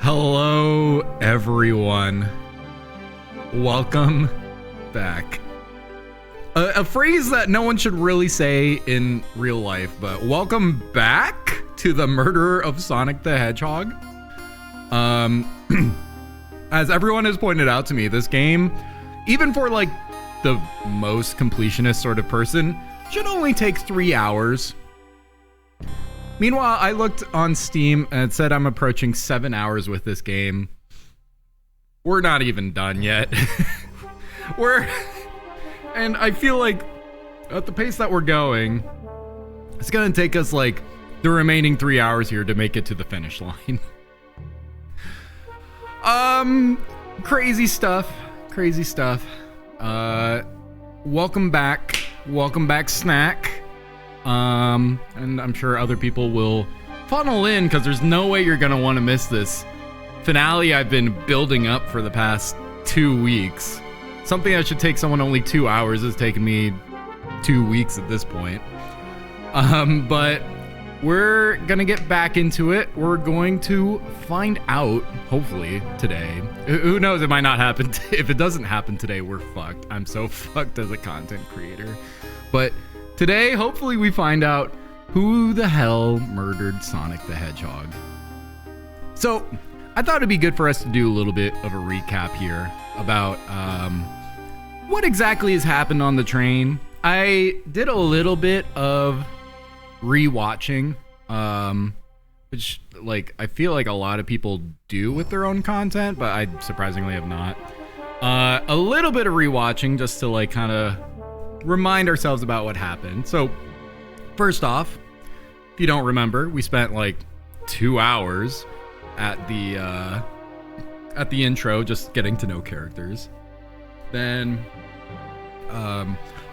Hello, everyone. Welcome back. A phrase that no one should really say in real life, but welcome back to the murder of Sonic the Hedgehog. As everyone has pointed out to me, this game, even for like the most completionist sort of person, should only take 3 hours. Meanwhile, I looked on Steam and it said I'm approaching 7 hours with this game. We're not even done yet. And I feel like at the pace that we're going, it's gonna take us like the remaining 3 hours here to make it to the finish line. Crazy stuff. Welcome back, Snack. And I'm sure other people will funnel in because there's no way you're gonna want to miss this finale I've been building up for the past 2 weeks. Something that should take someone only 2 hours has taken me 2 weeks at this point. But we're gonna get back into it. We're going to find out, hopefully today. Who knows, it might not happen. If it doesn't happen today, we're fucked. I'm so fucked as a content creator. But today, hopefully we find out who the hell murdered Sonic the Hedgehog. So, I thought it'd be good for us to do a little bit of a recap here about what exactly has happened on the train. I did a little bit of rewatching, which like I feel like a lot of people do with their own content, but I surprisingly have not. A little bit of rewatching just to like kind of remind ourselves about what happened. So first off, if you don't remember, we spent like 2 hours at the intro, just getting to know characters. Then,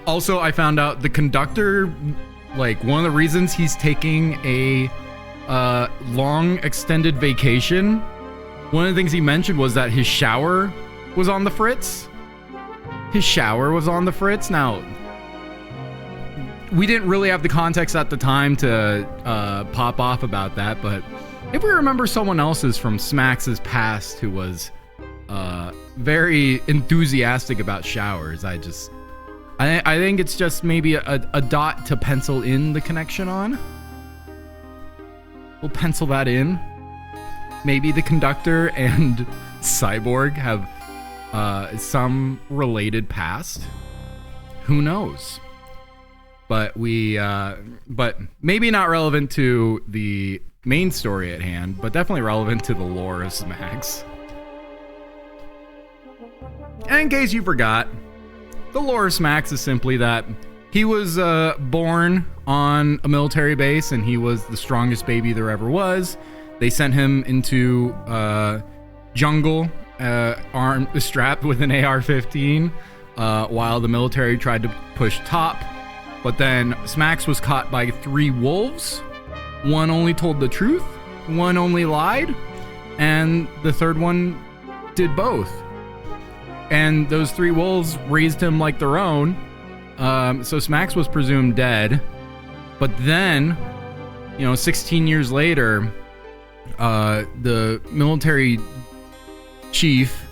also I found out the conductor, like one of the reasons he's taking a long extended vacation, one of the things he mentioned was that his shower was on the fritz. Now, we didn't really have the context at the time to pop off about that, but if we remember someone else's from Smax's past who was very enthusiastic about showers, I think it's just maybe a dot to pencil in the connection on. We'll pencil that in. Maybe the conductor and Cyborg have some related past. Who knows? But but maybe not relevant to the main story at hand, but definitely relevant to the lore of Smax. And in case you forgot, the lore of Smax is simply that he was born on a military base and he was the strongest baby there ever was. They sent him into jungle, strapped with an AR-15, while the military tried to push top. But then Smax was caught by 3 wolves. One only told the truth, one only lied, and the third one did both. And those 3 wolves raised him like their own. So Smax was presumed dead. But then, 16 years later, the military chief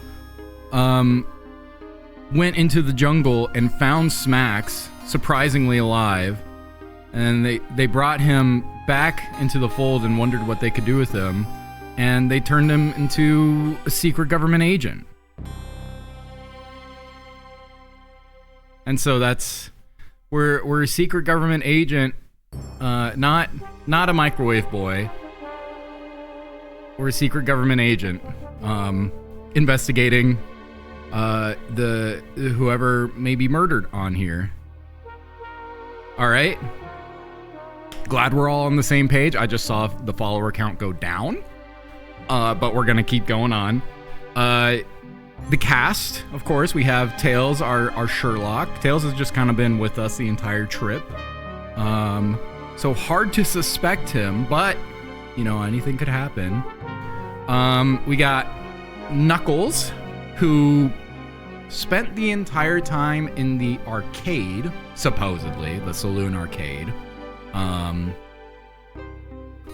went into the jungle and found Smax surprisingly alive, and they brought him back into the fold and wondered what they could do with him, and they turned him into a secret government agent. And so we're a secret government agent, not a microwave boy. We're a secret government agent, investigating the whoever may be murdered on here. All right. Glad we're all on the same page. I just saw the follower count go down, but we're gonna keep going on. The cast, of course, we have Tails, our Sherlock. Tails has just kind of been with us the entire trip, so hard to suspect him, but anything could happen. We got Knuckles, who spent the entire time in the arcade, supposedly the saloon arcade,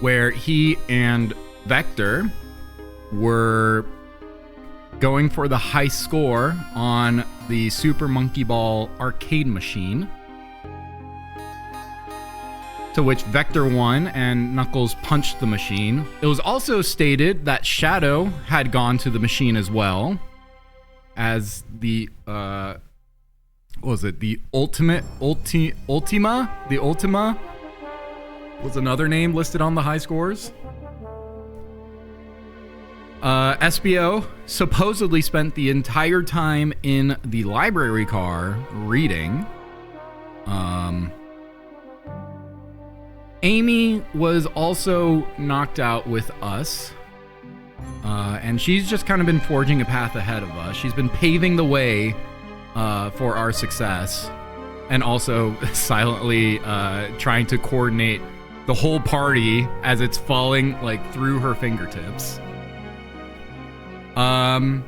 where he and Vector were going for the high score on the Super Monkey Ball arcade machine, to which Vector won and Knuckles punched the machine. It was also stated that Shadow had gone to the machine as well, as the what was it? The Ultima was another name listed on the high scores. SBO supposedly spent the entire time in the library car reading. Amy was also knocked out with us. And she's just kind of been forging a path ahead of us. She's been paving the way for our success, and also silently trying to coordinate the whole party as it's falling through her fingertips. And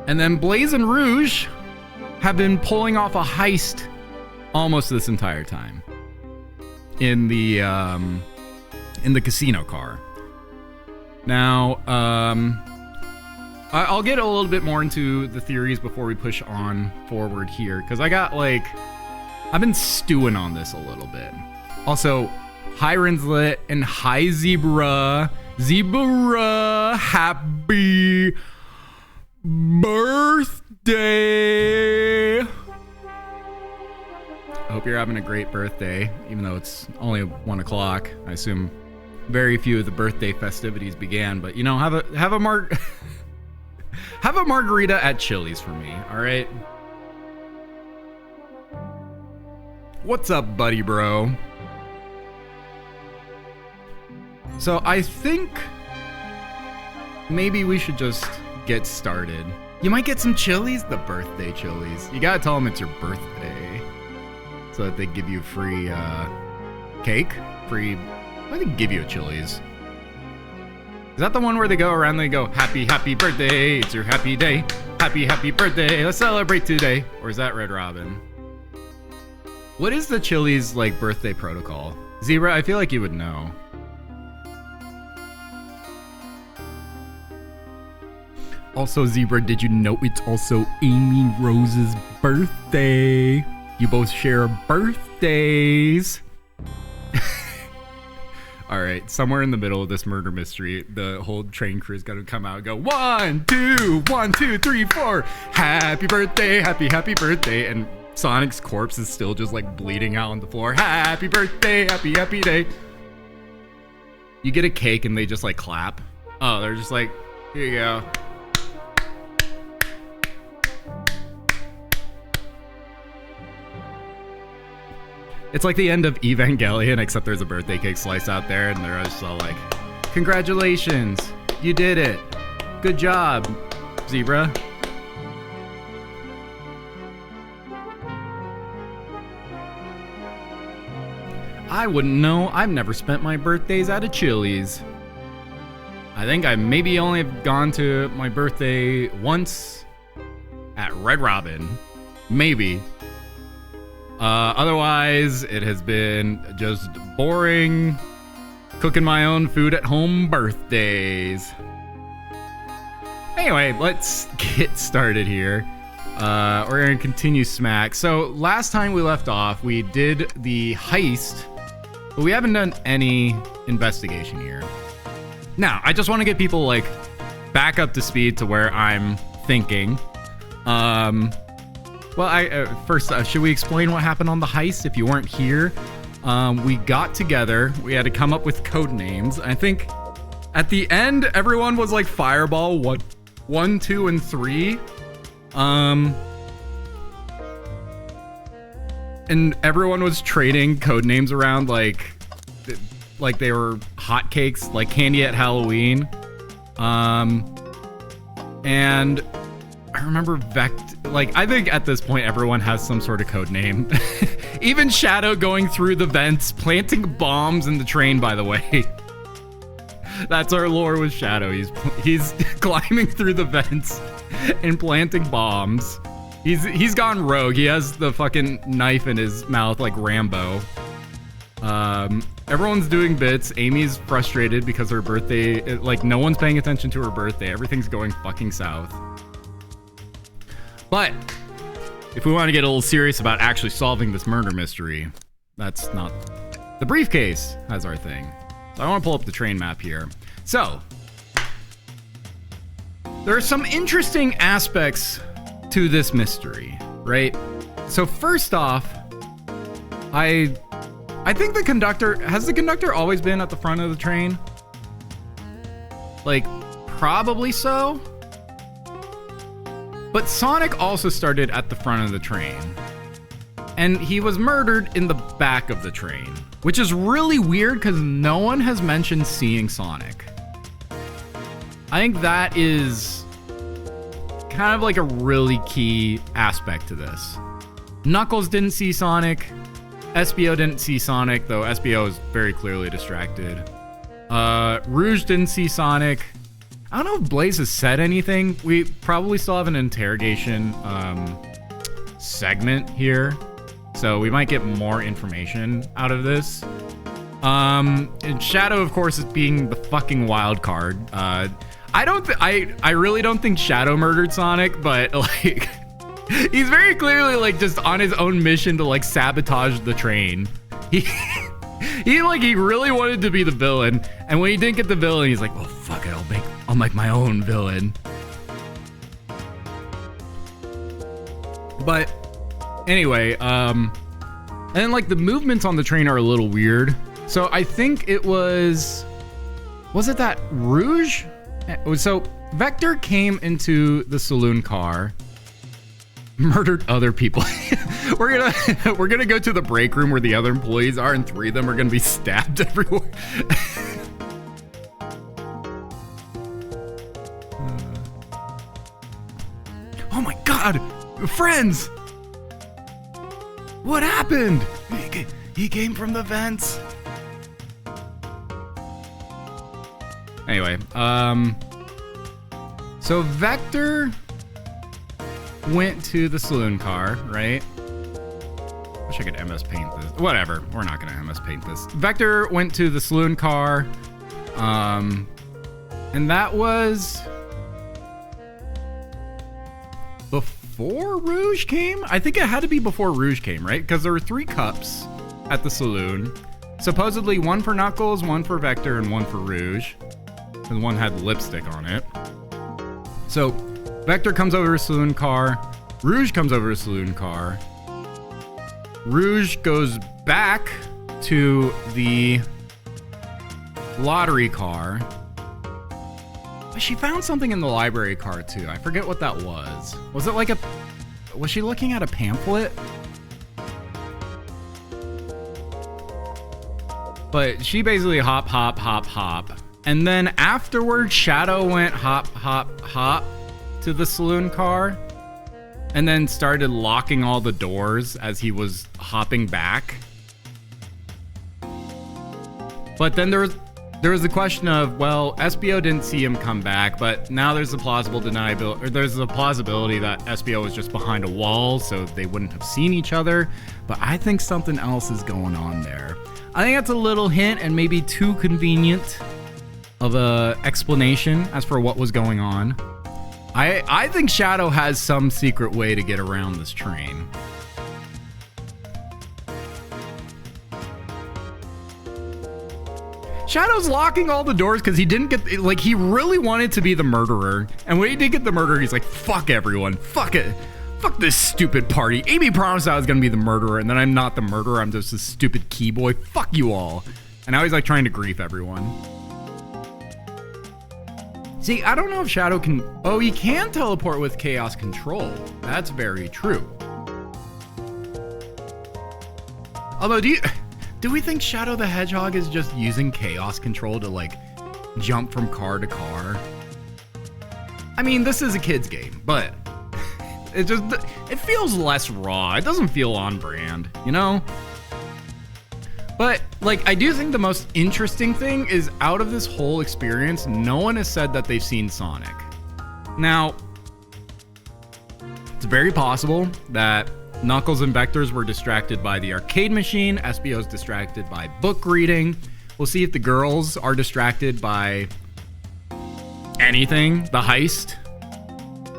then Blaze and Rouge have been pulling off a heist almost this entire time in the casino car. Now, I'll get a little bit more into the theories before we push on forward here, because I've been stewing on this a little bit. Also, hi Rinslet, and hi Zebra. Zebra, happy birthday! I hope you're having a great birthday, even though it's only 1 o'clock. I assume very few of the birthday festivities began, but have a have a margarita at Chili's for me, all right? What's up, buddy bro? So I think maybe we should just get started. You might get some chilies, the birthday chilies. You gotta tell them it's your birthday so that they give you free cake, I think give you a chilies. Is that the one where they go around and they go, happy, happy birthday, it's your happy day. Happy, happy birthday, let's celebrate today. Or is that Red Robin? What is the Chili's, like, birthday protocol? Zebra, I feel like you would know. Also, Zebra, did you know it's also Amy Rose's birthday? You both share birthdays. All right, somewhere in the middle of this murder mystery, the whole train crew is gonna come out and go, 1, 2, 1, 2, 3, 4. Happy birthday, happy, happy birthday. And Sonic's corpse is still just like bleeding out on the floor. Happy birthday, happy, happy day. You get a cake and they just like clap. Oh, they're just like, here you go. It's like the end of Evangelion, except there's a birthday cake slice out there, and they're just all like, congratulations, you did it. Good job, Zebra. I wouldn't know. I've never spent my birthdays at a Chili's. I think I maybe only have gone to my birthday once at Red Robin. Maybe. Otherwise, it has been just boring, cooking my own food at home birthdays. Anyway, let's get started here. We're gonna continue Smack. So last time we left off, we did the heist, but we haven't done any investigation here. Now, I just want to get people like back up to speed to where I'm thinking. Well, first, should we explain what happened on the heist if you weren't here? We got together. We had to come up with code names. I think at the end, everyone was like Fireball 1, 2, and 3. And everyone was trading code names around like they were hotcakes, like candy at Halloween. And I remember I think at this point everyone has some sort of code name. Even Shadow going through the vents, planting bombs in the train, by the way. That's our lore with Shadow. He's climbing through the vents and planting bombs. He's gone rogue. He has the fucking knife in his mouth like Rambo. Everyone's doing bits. Amy's frustrated because her birthday, like no one's paying attention to her birthday. Everything's going fucking south. But if we want to get a little serious about actually solving this murder mystery, that's not the briefcase has our thing. So I want to pull up the train map here. So there are some interesting aspects to this mystery, right? So first off, I think has the conductor always been at the front of the train? Like, probably so. But Sonic also started at the front of the train. And he was murdered in the back of the train, which is really weird because no one has mentioned seeing Sonic. I think that is kind of like a really key aspect to this. Knuckles didn't see Sonic. SBO didn't see Sonic, though SBO is very clearly distracted. Rouge didn't see Sonic. I don't know if Blaze has said anything. We probably still have an interrogation segment here, so we might get more information out of this. And Shadow, of course, is being the fucking wild card. I really don't think Shadow murdered Sonic, but like he's very clearly like just on his own mission to like sabotage the train. He really wanted to be the villain, and when he didn't get the villain, he's like, well, fuck it, I'll make my own villain. But anyway, and like the movements on the train are a little weird. So I think it was it that Rouge? So Vector came into the saloon car, murdered other people. we're gonna go to the break room where the other employees are, and 3 of them are gonna be stabbed everywhere. Oh my god! Friends! What happened? He came from the vents. Anyway, so Vector went to the saloon car, right? Wish I could MS paint this. Whatever, we're not gonna MS paint this. Vector went to the saloon car, and that was before Rouge came? I think it had to be before Rouge came, right? Because there were 3 cups at the saloon. Supposedly 1 for Knuckles, 1 for Vector, and 1 for Rouge. And one had lipstick on it. So Vector comes over to a saloon car. Rouge comes over to a saloon car. Rouge goes back to the lottery car. But she found something in the library car too. I forget what that was. Was it like was she looking at a pamphlet? But she basically hop. And then afterwards, Shadow went hop to the saloon car. And then started locking all the doors as he was hopping back. But then there was the question of, well, SBO didn't see him come back, but now there's a plausibility that SBO was just behind a wall, so they wouldn't have seen each other. But I think something else is going on there. I think that's a little hint and maybe too convenient of a explanation as for what was going on. I think Shadow has some secret way to get around this train. Shadow's locking all the doors because he didn't get, like, he really wanted to be the murderer. And when he did get the murderer, he's like, fuck everyone. Fuck it. Fuck this stupid party. Amy promised I was going to be the murderer, and then I'm not the murderer. I'm just a stupid key boy. Fuck you all. And now he's like trying to grief everyone. See, I don't know if Shadow can... Oh, he can teleport with Chaos Control. That's very true. Although, do we think Shadow the Hedgehog is just using Chaos Control to, like, jump from car to car? I mean, this is a kid's game, but it feels less raw. It doesn't feel on brand, you know? But, like, I do think the most interesting thing is out of this whole experience, no one has said that they've seen Sonic. Now, it's very possible that Knuckles and Vectors were distracted by the arcade machine. SBO's distracted by book reading. We'll see if the girls are distracted by anything, the heist,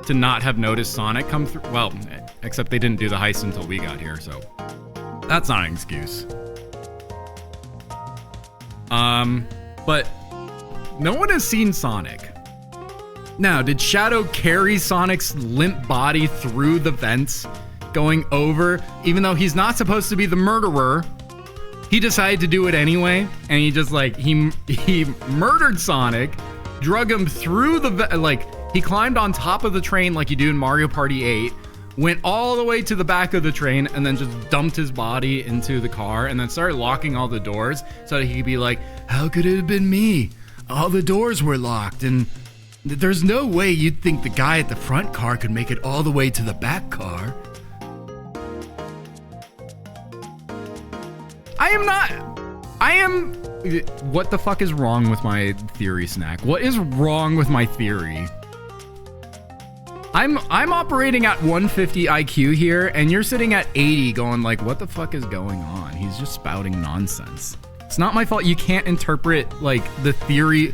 to not have noticed Sonic come through. Well, except they didn't do the heist until we got here, so that's not an excuse. But no one has seen Sonic. Now, did Shadow carry Sonic's limp body through the vents, going over, even though he's not supposed to be the murderer? He decided to do it anyway, and he just, like, he murdered Sonic, drug him through he climbed on top of the train like you do in Mario Party 8, went all the way to the back of the train, and then just dumped his body into the car, and then started locking all the doors so that he could be like, how could it have been me? All the doors were locked, and there's no way you'd think the guy at the front car could make it all the way to the back car. What the fuck is wrong with my theory, Snack? What is wrong with my theory? I'm operating at 150 IQ here, and you're sitting at 80 going like, what the fuck is going on? He's just spouting nonsense. It's not my fault you can't interpret, like, the theory.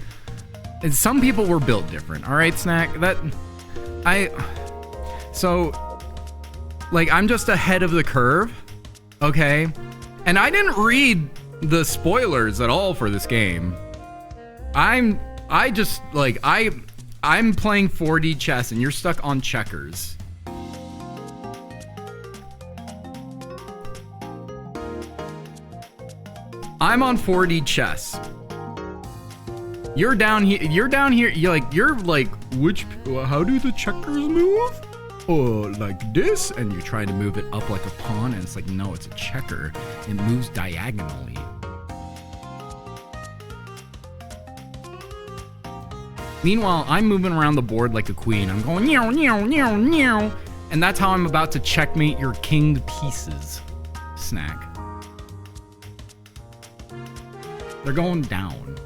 And some people were built different, all right, Snack? So, like, I'm just ahead of the curve, okay? And I didn't read the spoilers at all for this game. I'm playing 4D chess and you're stuck on checkers. I'm on 4D chess. You're down here. You're like, how do the checkers move? Oh, like this? And you're trying to move it up like a pawn, and it's like, no, it's a checker. It moves diagonally. Meanwhile, I'm moving around the board like a queen. I'm going, meow, meow, meow, meow. And that's how I'm about to checkmate your kinged pieces, Snack. They're going down.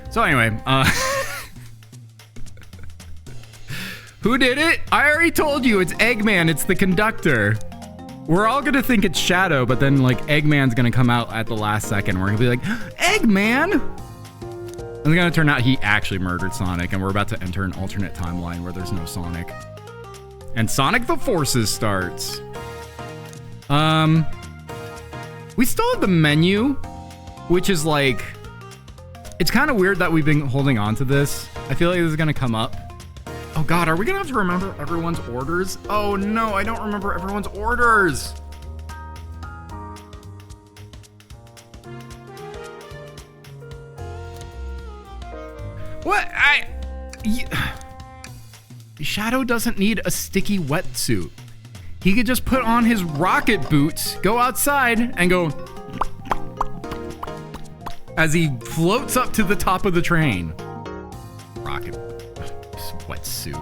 So anyway, who did it? I already told you, it's Eggman, it's the conductor. We're all gonna think it's Shadow, but then like Eggman's gonna come out at the last second. We're gonna be like, Eggman! And it's gonna turn out he actually murdered Sonic, and we're about to enter an alternate timeline where there's no Sonic. And Sonic the Forces starts. We still have the menu, which is like, it's kind of weird that we've been holding on to this. I feel like this is gonna come up. Oh God, are we gonna have to remember everyone's orders? Oh no, I don't remember everyone's orders. What? Shadow doesn't need a sticky wetsuit. He could just put on his rocket boots, go outside, and go as he floats up to the top of the train. Rocket wetsuit.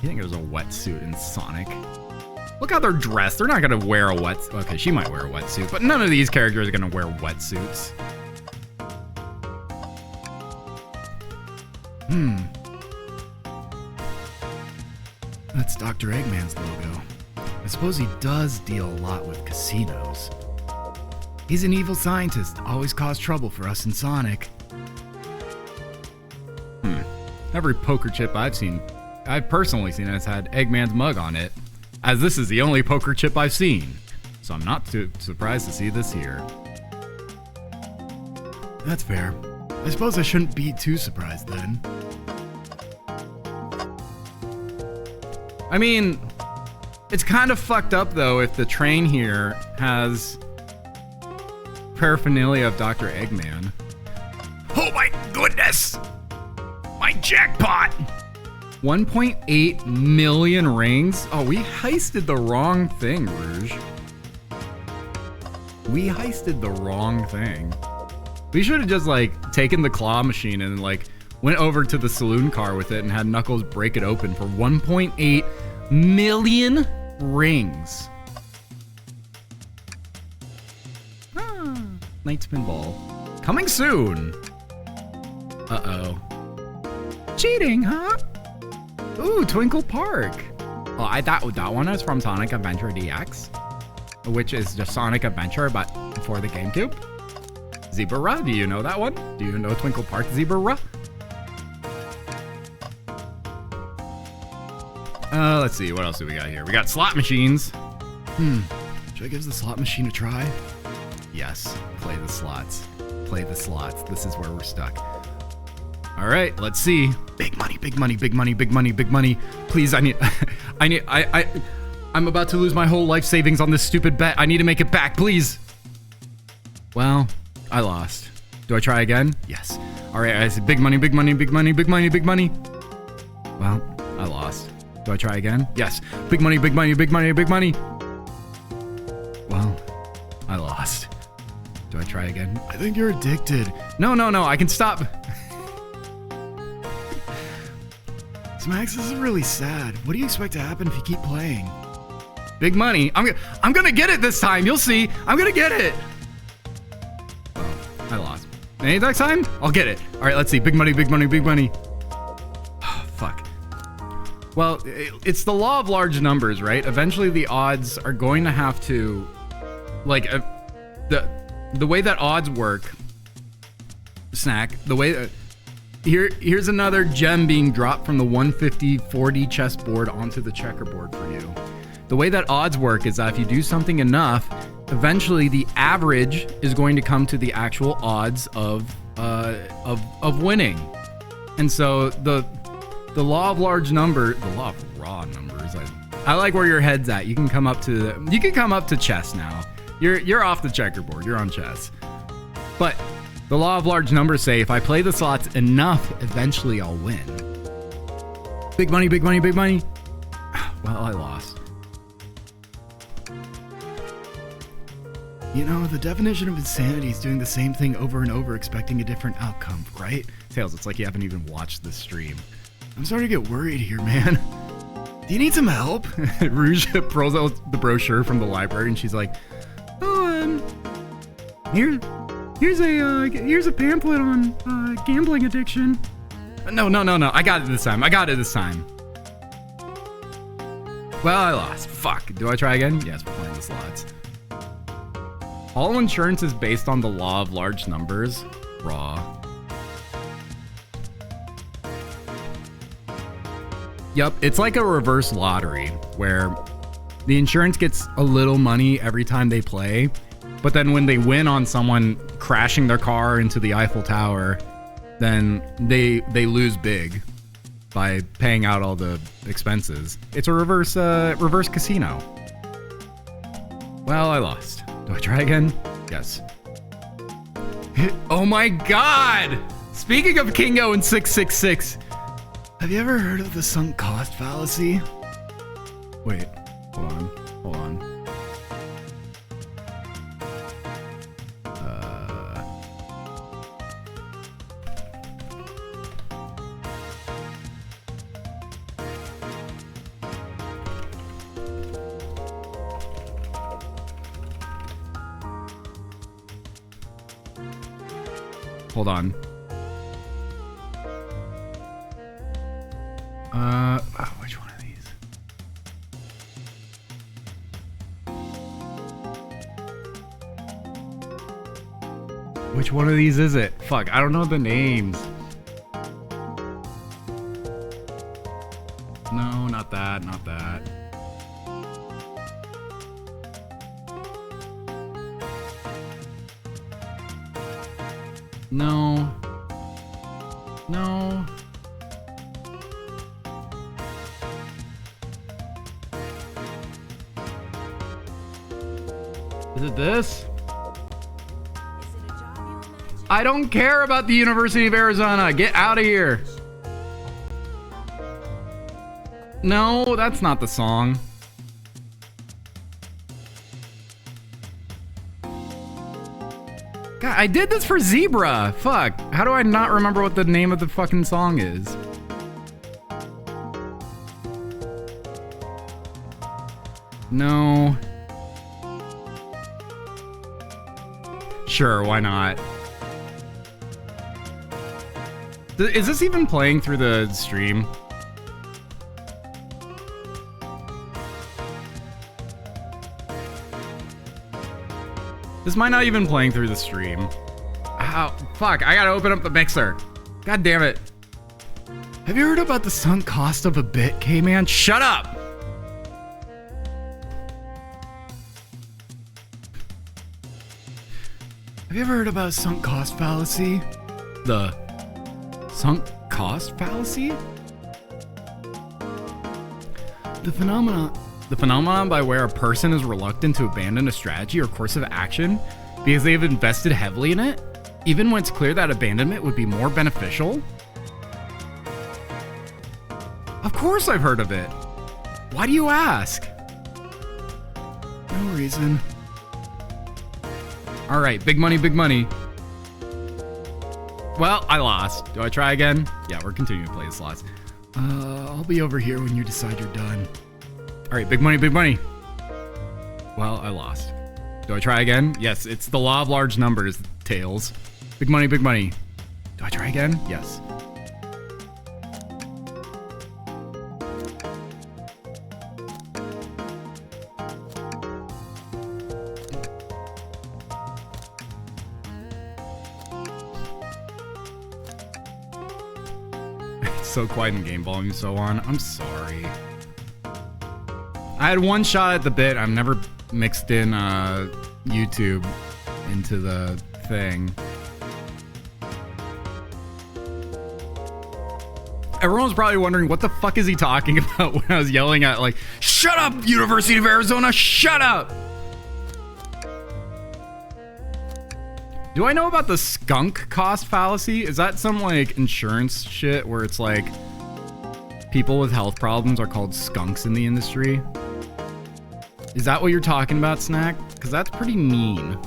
You think there's a wetsuit in Sonic? Look how they're dressed. They're not gonna wear a wetsuit. Okay, she might wear a wetsuit, but none of these characters are gonna wear wetsuits. That's Dr. Eggman's logo. I suppose he does deal a lot with casinos. He's an evil scientist, always caused trouble for us in Sonic. Every poker chip I've personally seen has had Eggman's mug on it, as this is the only poker chip I've seen. So I'm not too surprised to see this here. That's fair. I suppose I shouldn't be too surprised then. I mean, it's kind of fucked up though if the train here has paraphernalia of Dr. Eggman. Oh my goodness! My jackpot! 1.8 million rings? Oh, we heisted the wrong thing, Rouge. We heisted the wrong thing. We should have just like taken the claw machine and like went over to the saloon car with it and had Knuckles break it open for 1.8 million rings. Night Spinball. Coming soon. Uh-oh. Cheating, huh? Ooh, Twinkle Park. Oh, that one is from Sonic Adventure DX, which is just Sonic Adventure, but for the GameCube. Zebra, do you know that one? Do you know Twinkle Park Zebra? Let's see, what else do we got here? We got slot machines. Should I give the slot machine a try? Yes, play the slots. Play the slots. This is where we're stuck. All right, let's see. Big money, big money, big money, big money, big money. Please, I'm about to lose my whole life savings on this stupid bet. I need to make it back, please. Well, I lost. Do I try again? Yes. All right, I said big money, big money, big money, big money, big money. Well, I lost. Do I try again? Yes. Big money, big money, big money, big money. Well, I lost. Do I try again? I think you're addicted. No, I can stop. Smax, this is really sad. What do you expect to happen if you keep playing? Big money. I'm gonna get it this time. You'll see. I'm gonna get it. Oh, I lost. Maybe next time, I'll get it. All right, let's see. Big money, big money, big money. Oh, fuck. Well, it's the law of large numbers, right? Eventually the odds are going to have to, like, the way that odds work, Snack, the way that, here's another gem being dropped from the 150-40 chessboard onto the checkerboard for you. The way that odds work is that if you do something enough, eventually the average is going to come to the actual odds of winning. And so the law of large number, the law of raw numbers. I like where your head's at. You can come up to chess now. You're off the checkerboard. You're on chess. But the law of large numbers say if I play the slots enough, eventually I'll win. Big money, big money, big money. Well, I lost. You know, the definition of insanity is doing the same thing over and over, expecting a different outcome, right? Tails, it's like you haven't even watched the stream. I'm starting to get worried here, man. Do you need some help? Rouge pulls out the brochure from the library and she's like, oh, here's a pamphlet on gambling addiction. No. I got it this time. Well, I lost. Fuck. Do I try again? Yes, we're playing the slots. All insurance is based on the law of large numbers. Raw. Yep, it's like a reverse lottery where the insurance gets a little money every time they play, but then when they win on someone crashing their car into the Eiffel Tower, then they lose big by paying out all the expenses. It's a reverse casino. Well, I lost. Do I try again? Yes. Oh my god! Speaking of Kingo and 666, have you ever heard of the sunk cost fallacy? Wait, hold on. Hold on. Which one of these? Which one of these is it? Fuck, I don't know the names. No, not that. No. Is it this? I don't care about the University of Arizona. Get out of here. No, that's not the song. God, I did this for Zebra. Fuck. How do I not remember what the name of the fucking song is? No. Sure, why not? Is this even playing through the stream? This might not even playing through the stream. Ow, fuck, I gotta open up the mixer. God damn it. Have you heard about the sunk cost of a bit, K-Man? Shut up! Have you ever heard about sunk cost fallacy? The sunk cost fallacy? The phenomenon by where a person is reluctant to abandon a strategy or course of action because they have invested heavily in it, even when it's clear that abandonment would be more beneficial? Of course I've heard of it. Why do you ask? No reason. All right, big money, big money. Well, I lost. Do I try again? Yeah, we're continuing to play the slots. I'll be over here when you decide you're done. All right, big money, big money. Well, I lost. Do I try again? Yes, it's the law of large numbers, Tails. Big money, big money. Do I try again? Yes. So quiet in game volume, so on. I'm sorry. I had one shot at the bit. I've never mixed in YouTube into the thing. Everyone's probably wondering what the fuck is he talking about when I was yelling at, like, shut up, University of Arizona, shut up! Do I know about the skunk cost fallacy? Is that some, like, insurance shit where it's like people with health problems are called skunks in the industry? Is that what you're talking about, Snack? because that's pretty mean.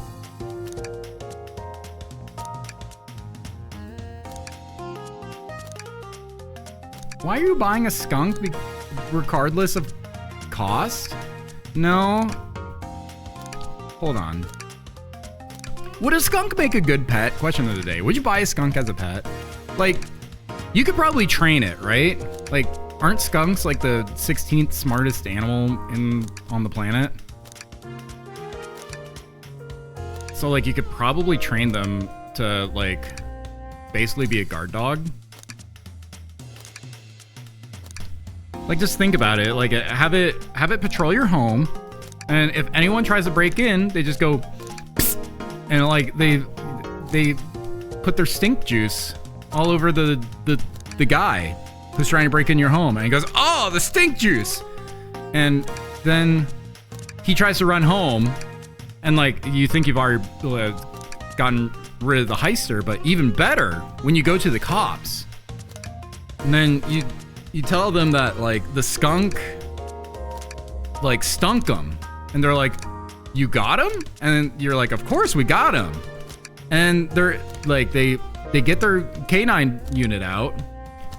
Why are you buying a skunk regardless of cost? No. Hold on. Would a skunk make a good pet? Question of the day. Would you buy a skunk as a pet? Like, you could probably train it, right? Like, aren't skunks like the 16th smartest animal on the planet? So like you could probably train them to like basically be a guard dog. Like just think about it. Like have it patrol your home, and if anyone tries to break in, they just go psst, and like they put their stink juice all over the guy who's trying to break in your home, and he goes, "Oh, the stink juice," and then he tries to run home. And like you think you've already gotten rid of the heister, but even better when you go to the cops, and then you tell them that like the skunk like stunk them, and they're like, "You got him?" And you're like, "Of course we got him." And they're like they get their canine unit out,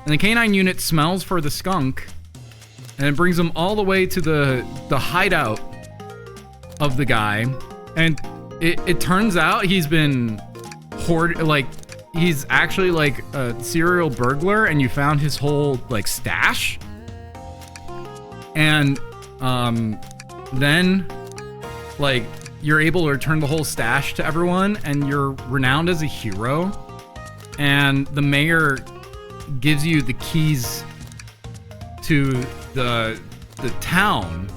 and the canine unit smells for the skunk, and it brings them all the way to the hideout of the guy. And it turns out he's been he's actually like a serial burglar, and you found his whole like stash. And then like you're able to return the whole stash to everyone, and you're renowned as a hero. And the mayor gives you the keys to the town,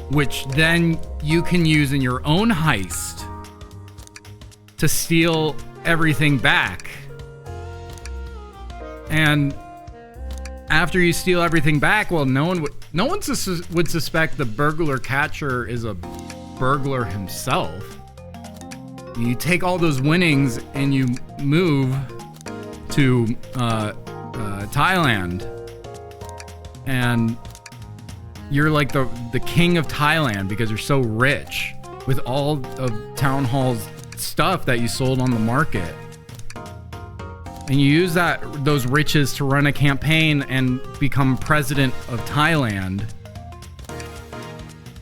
which then you can use in your own heist to steal everything back. And after you steal everything back, well, no one would suspect the burglar catcher is a burglar himself. You take all those winnings and you move to Thailand, and you're like the king of Thailand because you're so rich with all of Town Hall's stuff that you sold on the market. And you use those riches to run a campaign and become president of Thailand.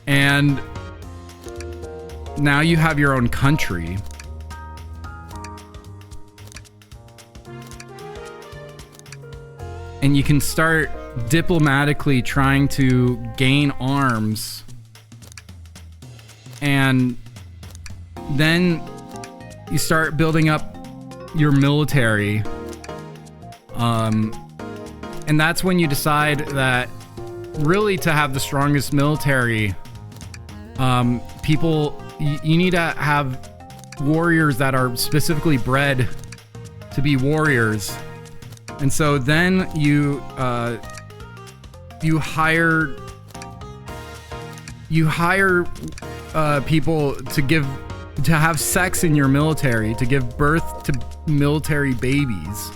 And now you have your own country. And you can start diplomatically trying to gain arms, and then you start building up your military, and that's when you decide that really to have the strongest military, you need to have warriors that are specifically bred to be warriors. And so then you hire people to have sex in your military, to give birth to military babies.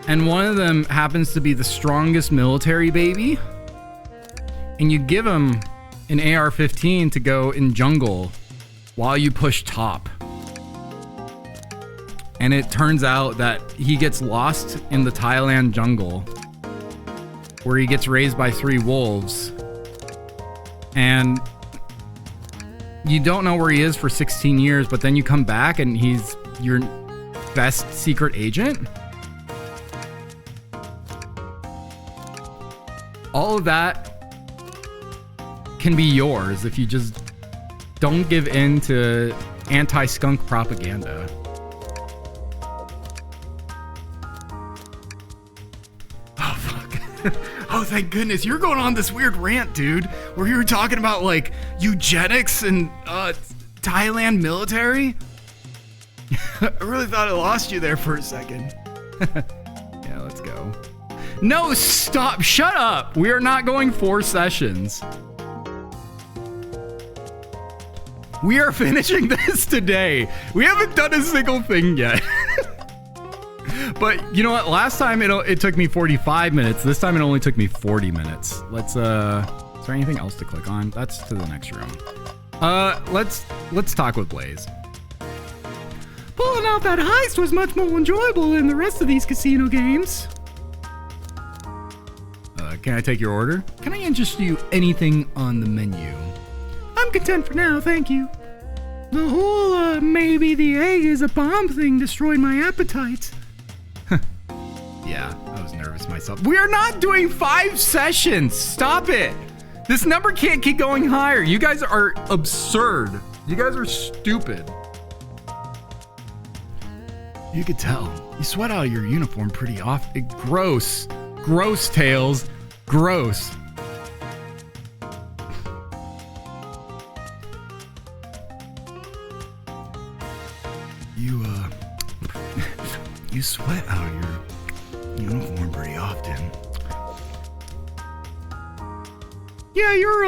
And one of them happens to be the strongest military baby, and you give him an AR-15 to go in jungle while you push top. And it turns out that he gets lost in the Thailand jungle, where he gets raised by 3 wolves. And you don't know where he is for 16 years, but then you come back and he's your best secret agent. All of that can be yours if you just don't give in to anti-skunk propaganda. Oh, thank goodness. You're going on this weird rant, dude, where you were talking about, like, eugenics and Thailand military. I really thought I lost you there for a second. Yeah, let's go. No, stop. Shut up. We are not going 4 sessions. We are finishing this today. We haven't done a single thing yet. But you know what? Last time it took me 45 minutes. This time it only took me 40 minutes. Let's Is there anything else to click on? That's to the next room. Let's talk with Blaze. Pulling off that heist was much more enjoyable than the rest of these casino games. Can I take your order? Can I interest you anything on the menu? I'm content for now, thank you. The whole, maybe the egg is a bomb thing destroyed my appetite. Yeah, I was nervous myself. We're not doing 5 sessions! Stop it! This number can't keep going higher. You guys are absurd. You guys are stupid. You could tell. You sweat out of your uniform pretty often. Gross. Gross, Tails. Gross. You sweat out of your uniform pretty often. Yeah, you're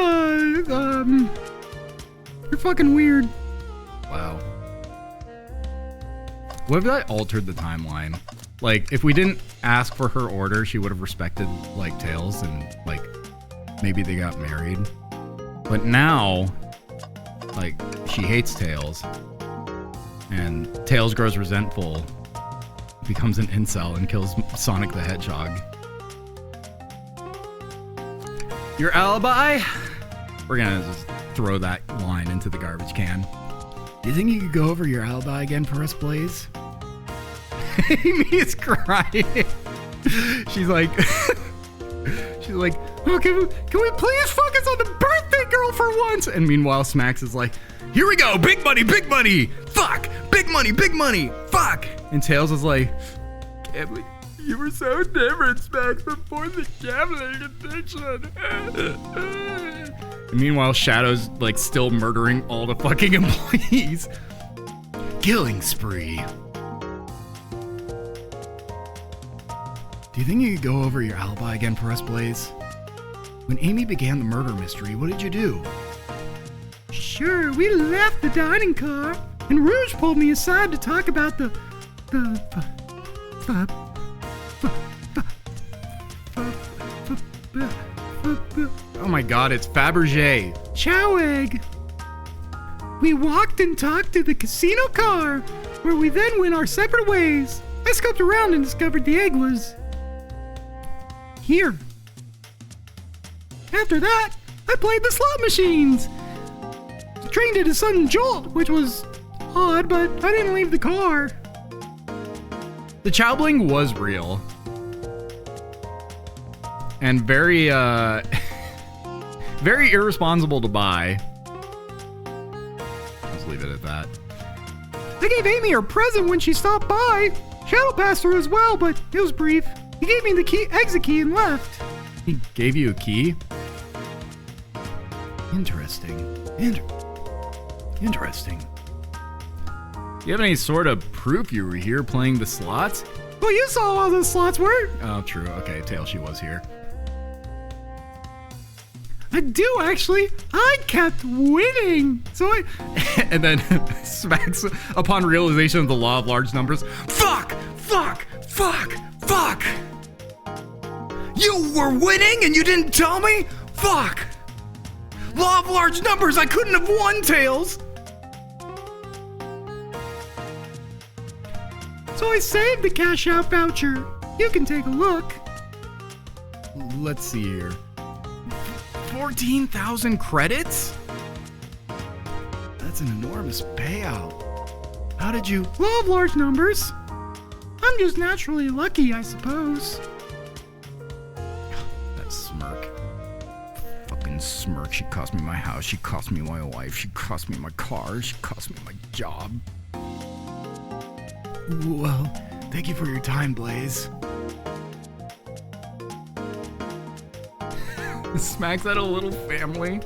fucking weird. Wow. What if I altered the timeline? Like, if we didn't ask for her order, she would have respected, like, Tails and, like, maybe they got married. But now, like, she hates Tails. And Tails grows resentful, becomes an incel, and kills Sonic the Hedgehog. Your alibi? We're gonna just throw that line into the garbage can. Do you think you could go over your alibi again for us, Blaze? Amy is crying. She's like, oh, can we please focus on the birthday girl for once? And meanwhile, Smacks is like, here we go, big money, fuck, big money, fuck. And Tails is like, gambling, you were so different, Smacks, before the gambling addiction. And meanwhile, Shadow's like still murdering all the fucking employees. Killing spree. Do you think you could go over your alibi again for us, Blaze? When Amy began the murder mystery, what did you do? Sure, we left the dining car, and Rouge pulled me aside to talk about oh my god, it's Fabergé. Chow egg. We walked and talked to the casino car, where we then went our separate ways. I scoped around and discovered the egg was here. After that, I played the slot machines. Trained at a sudden jolt, which was odd, but I didn't leave the car. The Chowbling was real. And very, very irresponsible to buy. Let's leave it at that. I gave Amy her present when she stopped by. Shadow passed through as well, but it was brief. He gave me the key, exit key, and left. He gave you a key? Interesting. Interesting. Do you have any sort of proof you were here playing the slots? Well, you saw all those slots were. Oh, true. Okay, Tail, she was here. I do, actually. I kept winning. So and then Smacks, upon realization of the law of large numbers, fuck! You were winning and you didn't tell me? Fuck! Law of large numbers, I couldn't have won, Tails! So I saved the cash out voucher. You can take a look. Let's see here. 14,000 credits? That's an enormous payout. How did you? Law of large numbers. I'm just naturally lucky, I suppose. That smirk. Fucking smirk. She cost me my house. She cost me my wife. She cost me my car. She cost me my job. Well, thank you for your time, Blaze. Smacks had a little family.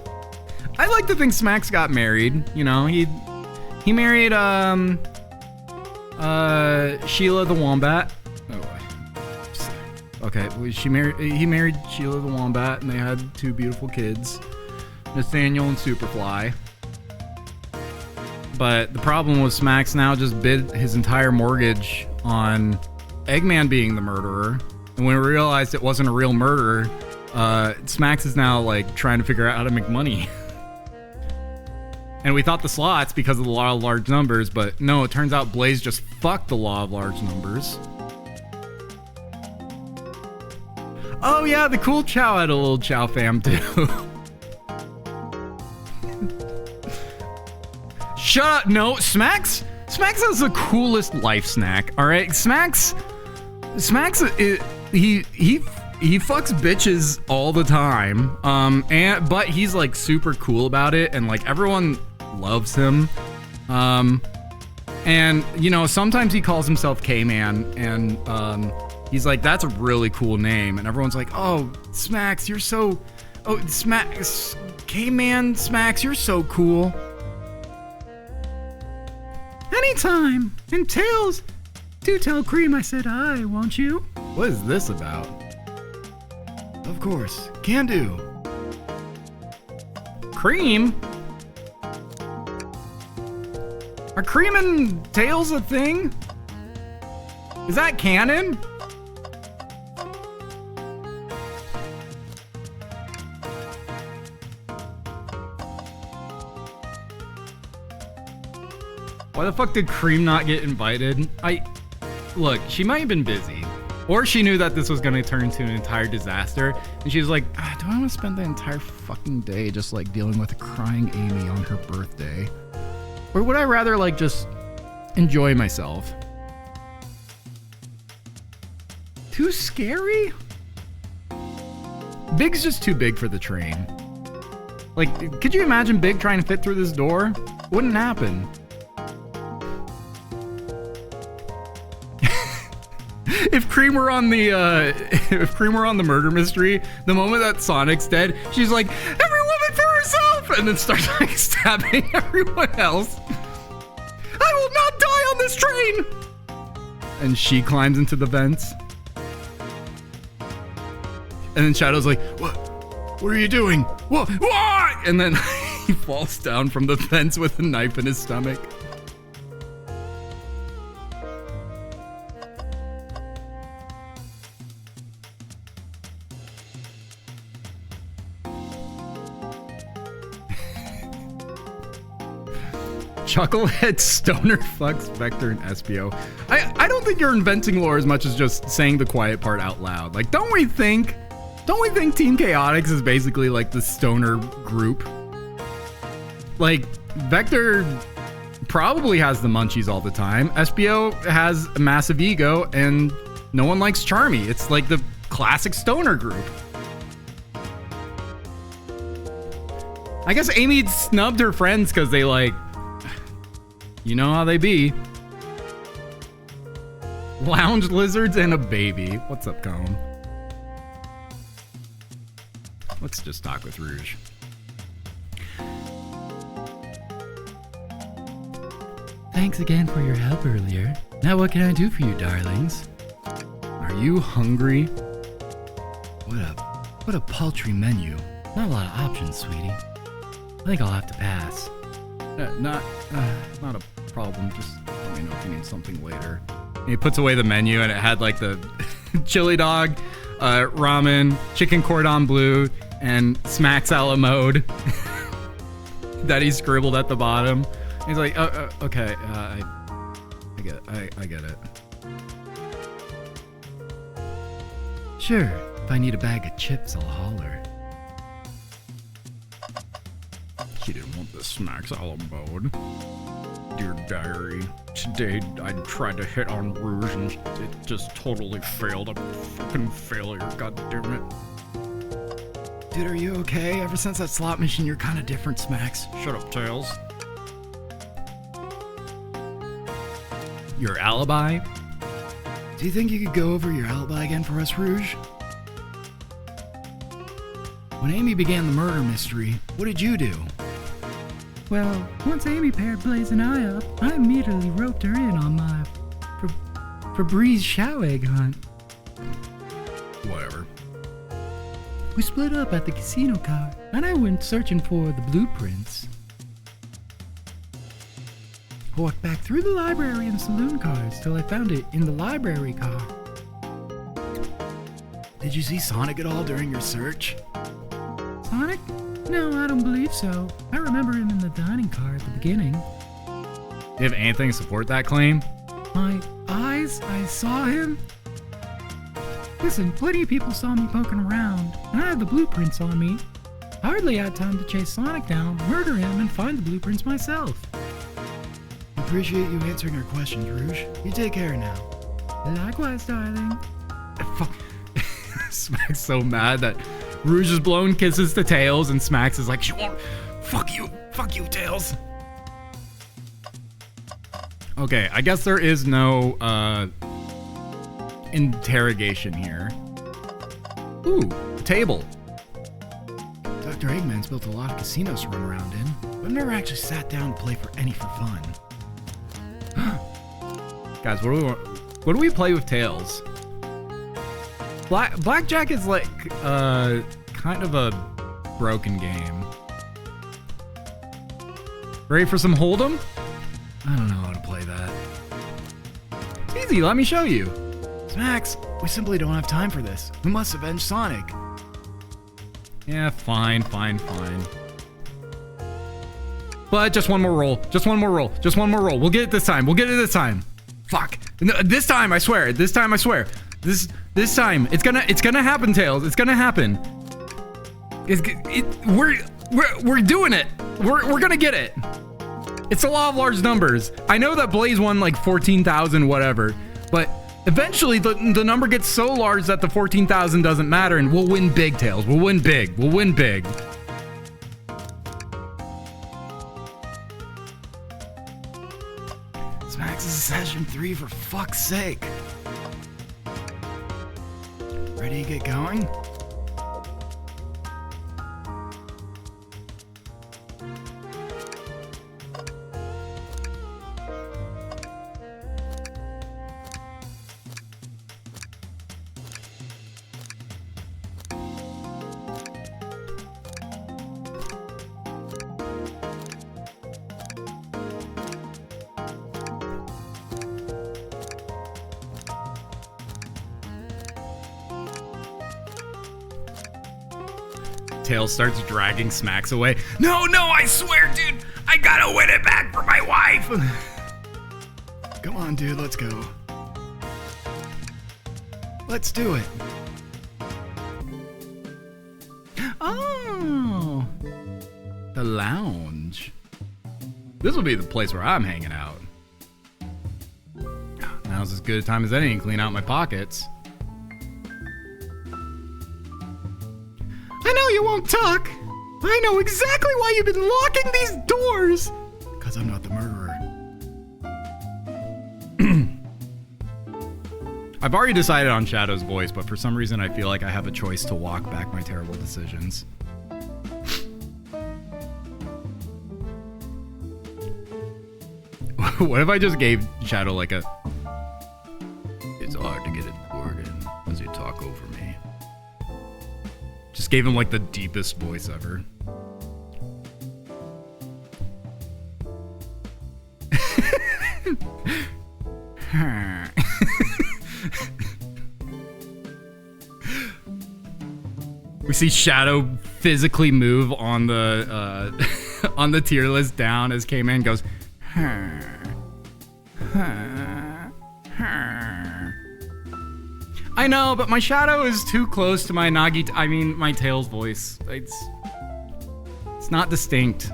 I like to think Smacks got married. You know, he married Sheila the Wombat. Oh, okay, well, he married Sheila the Wombat, and they had 2 beautiful kids, Nathaniel and Superfly. But the problem was Smacks now just bid his entire mortgage on Eggman being the murderer, and when we realized it wasn't a real murder, Smacks is now like trying to figure out how to make money. And we thought the slots because of the law of large numbers, but no, it turns out Blaze just fucked the law of large numbers. Oh yeah, the cool Chow had a little Chow fam too. Shut up, no, Smacks has the coolest life snack, alright? Smacks, he fucks bitches all the time, but he's like super cool about it, and like everyone loves him, and you know, sometimes he calls himself K-Man, and he's like, that's a really cool name, and everyone's like, oh, Smacks, you're so, oh, Smacks, K-Man, Smacks, you're so cool. Anytime. And Tails, do tell Cream I said hi, won't you? What is this about? Of course, can do. Cream? Are Cream and Tails a thing? Is that canon? Why the fuck did Cream not get invited? Look, she might have been busy. Or she knew that this was gonna turn into an entire disaster, and she was like, do I want to spend the entire fucking day just like dealing with a crying Amy on her birthday? Or would I rather like just enjoy myself? Too scary? Big's just too big for the train. Like, could you imagine Big trying to fit through this door? Wouldn't happen. If Cream were on the murder mystery, the moment that Sonic's dead, she's like, every woman for herself, and then starts like stabbing everyone else. I will not die on this train. And she climbs into the vents. And then Shadow's like, what are you doing? What? And then he falls down from the fence with a knife in his stomach. Chucklehead Stoner fucks Vector and SPO. I don't think you're inventing lore as much as just saying the quiet part out loud. Like, don't we think Team Chaotix is basically like the stoner group? Like, Vector probably has the munchies all the time. SPO has a massive ego, and no one likes Charmy. It's like the classic stoner group. I guess Amy snubbed her friends because they like, you know how they be. Lounge lizards and a baby. What's up, Cone? Let's just talk with Rouge. Thanks again for your help earlier. Now what can I do for you, darlings? Are you hungry? What a paltry menu. Not a lot of options, sweetie. I think I'll have to pass. Not a problem. Just let me know if you need something later. And he puts away the menu, and it had like the chili dog, ramen, chicken cordon bleu, and Smacks a la mode that he scribbled at the bottom. And he's like, okay, I get it. Sure, if I need a bag of chips, I'll holler. She didn't want the Smacks a la mode. Dear diary, today I tried to hit on Rouge and it just totally failed. I'm a fucking failure, god damn it. Dude, are you okay? Ever since that slot machine, you're kind of different, Smacks. Shut up, Tails. Your alibi? Do you think you could go over your alibi again for us, Rouge? When Amy began the murder mystery, what did you do? Well, once Amy paired Blaze and I up, I immediately roped her in on my Febreze Chow egg hunt. Whatever. We split up at the casino car, and I went searching for the blueprints. I walked back through the library and saloon cars till I found it in the library car. Did you see Sonic at all during your search? Sonic? No, I don't believe so. I remember him in the dining car at the beginning. Do you have anything to support that claim? My eyes, I saw him. Listen, plenty of people saw me poking around, and I had the blueprints on me. I hardly had time to chase Sonic down, murder him, and find the blueprints myself. Appreciate you answering our questions, Rouge. You take care now. Likewise, darling. Fuck. Smack's so mad that Rouge is blowing kisses to Tails, and Smacks is like, she won't. Fuck you, Tails. Okay, I guess there is no interrogation here. Ooh, a table. Dr. Eggman's built a lot of casinos to run around in, but never actually sat down to play for any for fun. Guys, what do we play with Tails? Blackjack is like kind of a broken game. Ready for some Hold'em? I don't know how to play that. It's easy, let me show you. Smacks, we simply don't have time for this. We must avenge Sonic. Yeah, fine. But just one more roll. We'll get it this time. Fuck. No, this time, I swear. This time, it's gonna happen, Tails. It's gonna happen. We're doing it. We're gonna get it. It's a law of large numbers. I know that Blaze won like 14,000 whatever, but eventually the number gets so large that the 14,000 doesn't matter, and we'll win big, Tails. We'll win big. Smacks, this is session 3 for fuck's sake. Ready to get going? Tails starts dragging Smacks away. No, I swear, dude, I gotta win it back for my wife. Come on, dude, let's go. Let's do it. Oh, the lounge. This will be the place where I'm hanging out. Now's as good a time as any to clean out my pockets. I know you won't talk. I know exactly why you've been locking these doors. Because I'm not the murderer. I've already decided on Shadow's voice, but for some reason I feel like I have a choice to walk back my terrible decisions. What if I just gave Shadow like a... It's hard to get a word in as you talk over me. Just gave him like the deepest voice ever. We see Shadow physically move on the on the tier list down as K-Man goes. I know, but my Shadow is too close to my my Tails voice. It's not distinct.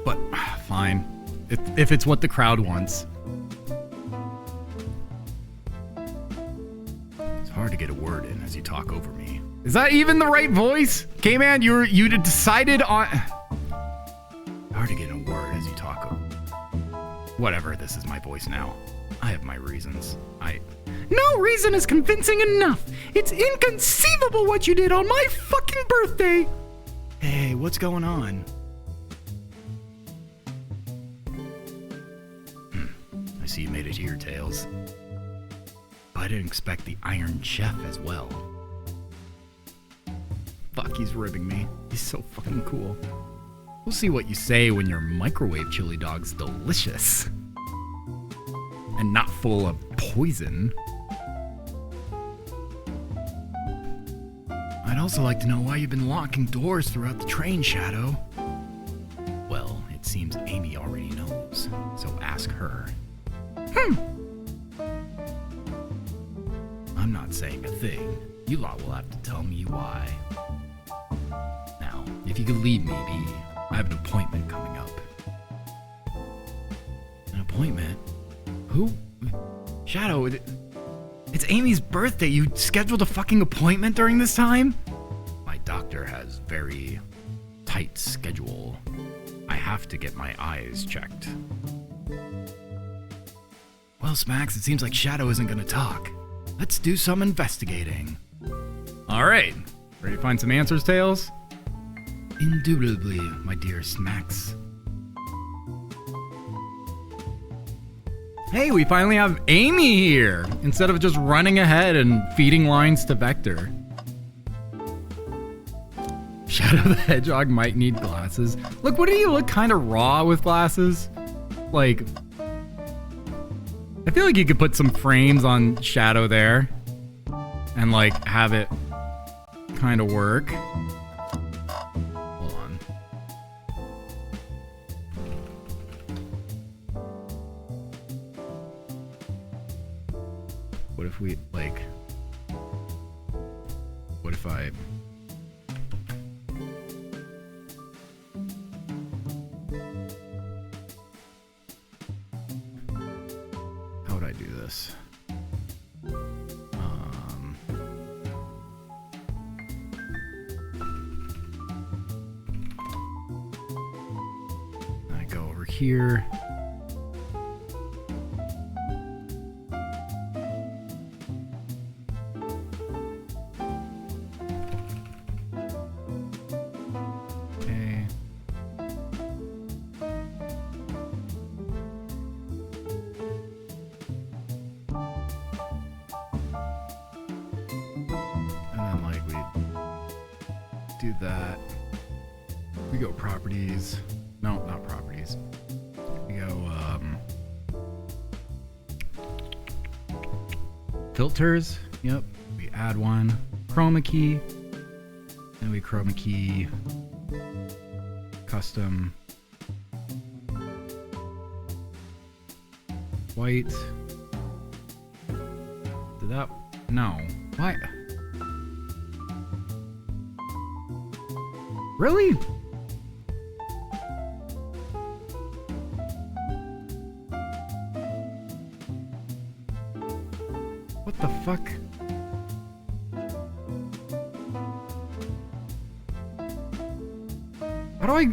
But fine, if it's what the crowd wants. It's hard to get a word in as you talk over me. Is that even the right voice? K-Man, you decided on... Hard to get a word as you talk over... Whatever, this is my voice now. I have my reasons. No reason is convincing enough. It's inconceivable what you did on my fucking birthday. Hey, what's going on? I see you made it here, Tails. But I didn't expect the Iron Chef as well. Fuck, he's ribbing me. He's so fucking cool. We'll see what you say when your microwave chili dog's delicious. and not full of poison. I'd also like to know why you've been locking doors throughout the train, Shadow. Well, it seems Amy already knows, so ask her. I'm not saying a thing. You lot will have to tell me why. Now, if you could leave me be, I have an appointment coming up. An appointment? Who? Shadow, it's Amy's birthday. You scheduled a fucking appointment during this time? My doctor has very tight schedule. I have to get my eyes checked. Well, Smacks, it seems like Shadow isn't gonna talk. Let's do some investigating. All right, ready to find some answers, Tails? Indubitably, my dear Smacks. Hey, we finally have Amy here, instead of just running ahead and feeding lines to Vector. Shadow the Hedgehog might need glasses. Look, wouldn't he look kind of raw with glasses? Like, I feel like you could put some frames on Shadow there and like have it kind of work. Hold on. What if we like, what if I how would I do this? I go over here. Okay. And then like we do that. We go properties. No, not properties. We go filters. Yep. We add one. Chroma key. And we chroma key custom white. Did that? No. Why? Really? What the fuck? How do I...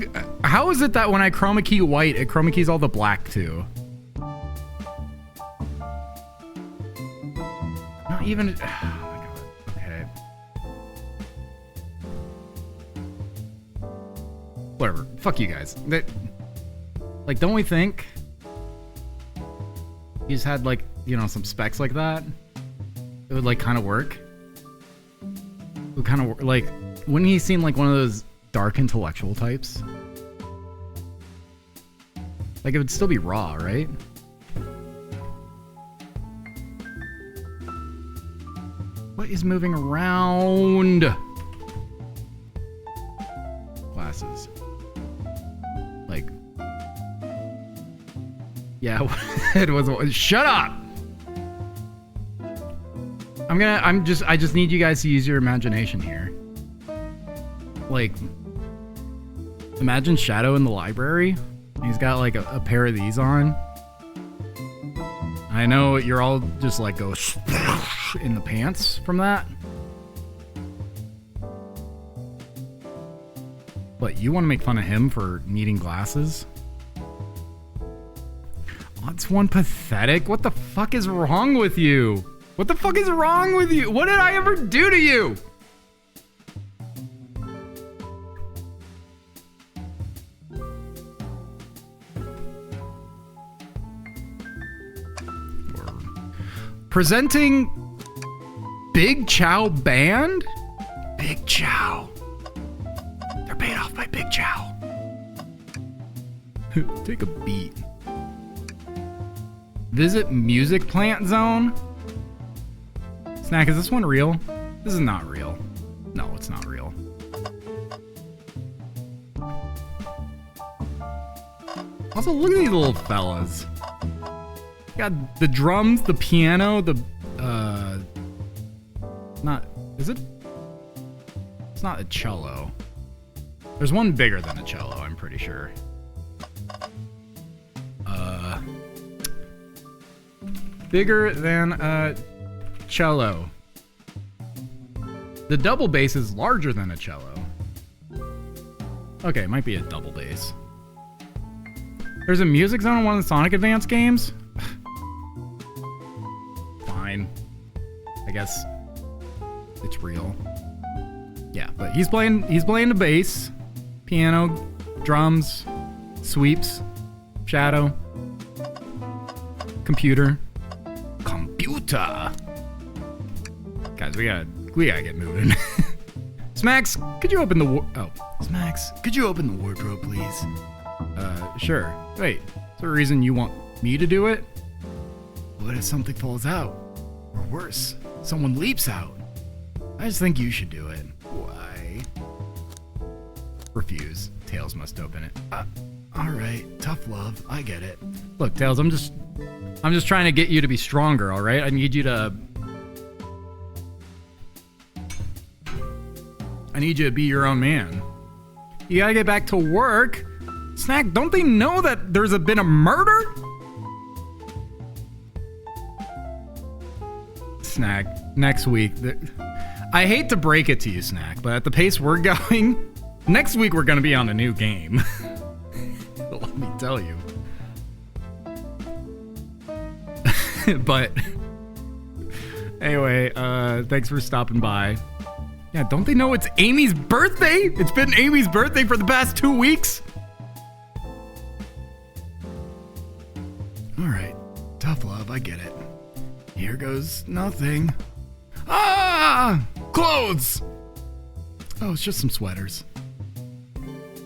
How is it that when I chroma key white, it chroma keys all the black too? Not even... Oh my god. Okay. Whatever. Fuck you guys. Like, don't we think you just had, like, you know, some specs like that? It would, like, kind of work? It would kind of work. Like, wouldn't he seem like one of those dark intellectual types? Like, it would still be raw, right? What is moving around? Glasses. Like... Yeah, it was... Shut up! I just need you guys to use your imagination here. Like, imagine Shadow in the library. He's got like a pair of these on. I know you're all just like go in the pants from that. But you want to make fun of him for needing glasses? That's one pathetic. What the fuck is wrong with you? What the fuck is wrong with you? What did I ever do to you? Presenting Big Chow Band? Big Chow. They're paid off by Big Chow. Take a beat. Visit Music Plant Zone? Snack, is this one real? This is not real. No, it's not real. Also, look at these little fellas. You got the drums, the piano, the, is it? It's not a cello. There's one bigger than a cello, I'm pretty sure. Bigger than a cello. The double bass is larger than a cello. Okay, it might be a double bass. There's a music zone in one of the Sonic Advance games? Fine. I guess it's real. Yeah, but he's playing the bass, piano, drums, sweeps, shadow, computer. Guys, we gotta get moving. Smacks, could you open the Smacks, could you open the wardrobe, please? Sure. Wait, is there a reason you want me to do it? What if something falls out? Or worse, someone leaps out? I just think you should do it. Why? Refuse. Tails must open it. Alright, tough love, I get it. Look, Tails, I'm just trying to get you to be stronger, alright? I need you to be your own man. You gotta get back to work. Snack, don't they know that there's been a murder? Snack, next week. I hate to break it to you, Snack, but at the pace we're going, next week we're gonna be on a new game. Let me tell you. But anyway, thanks for stopping by. Yeah, don't they know it's Amy's birthday? It's been Amy's birthday for the past 2 weeks. Alright, tough love, I get it. Here goes nothing. Ah! Clothes! Oh, it's just some sweaters.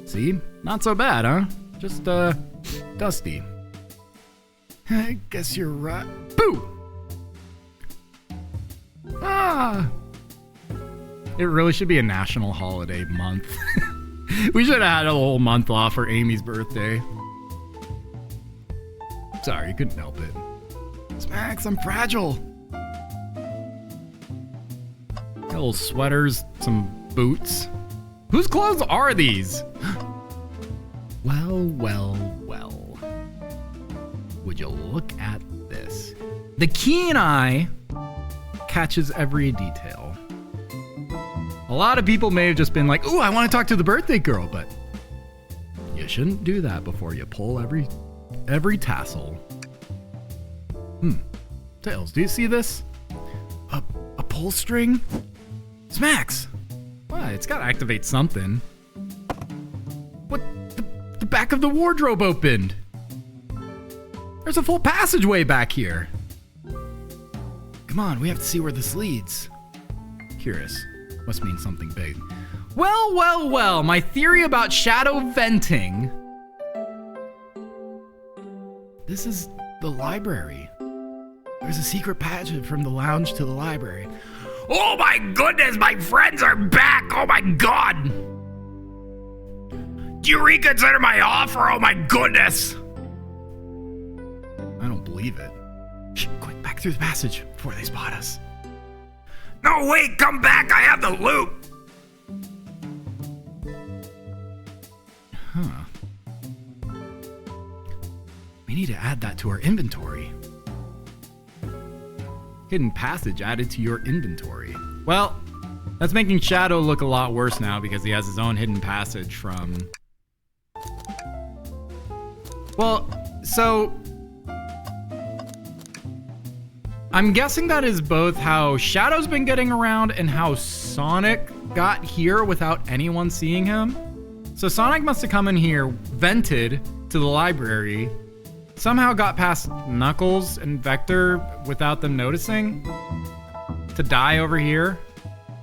See? Not so bad, huh? Just, dusty. I guess you're right. Boo! Ah! It really should be a national holiday month. We should have had a whole month off for Amy's birthday. Sorry, couldn't help it. Smacks, I'm fragile. Got little sweaters, some boots. Whose clothes are these? Well, well, well. Would you look at this? The keen eye catches every detail. A lot of people may have just been like, ooh, I want to talk to the birthday girl, but you shouldn't do that before you pull every tassel. Tails, do you see this? A pull string? Smacks! What? It's gotta activate something. What? The back of the wardrobe opened. There's a full passageway back here. Come on, we have to see where this leads. Curious. Must mean something big. Well, well, well, my theory about shadow venting. This is the library. There's a secret passage from the lounge to the library. Oh my goodness, my friends are back! Oh my god! Do you reconsider my offer? Oh my goodness! I don't believe it. Shh, quick, back through the passage before they spot us. No, wait, come back, I have the loot! Huh. We need to add that to our inventory. Hidden passage added to your inventory. Well, that's making Shadow look a lot worse now because he has his own hidden passage from... Well, so... I'm guessing that is both how Shadow's been getting around and how Sonic got here without anyone seeing him. So Sonic must have come in here, vented to the library, somehow got past Knuckles and Vector without them noticing to die over here.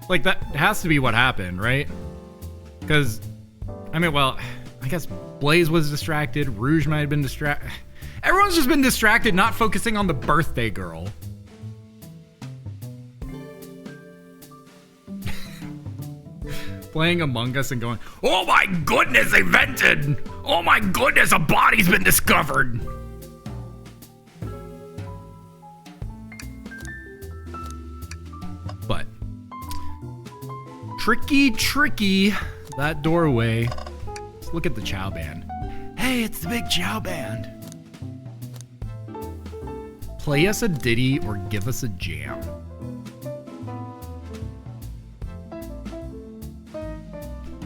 Like, that has to be what happened, right? Because, I mean, well, I guess Blaze was distracted, Rouge might have been distracted. Everyone's just been distracted, not focusing on the birthday girl. Playing Among Us and going, Oh my goodness, they vented! Oh my goodness, a body's been discovered! but tricky, that doorway. Let's look at the Chow Band. Hey, it's the big Chow Band. Play us a ditty or give us a jam.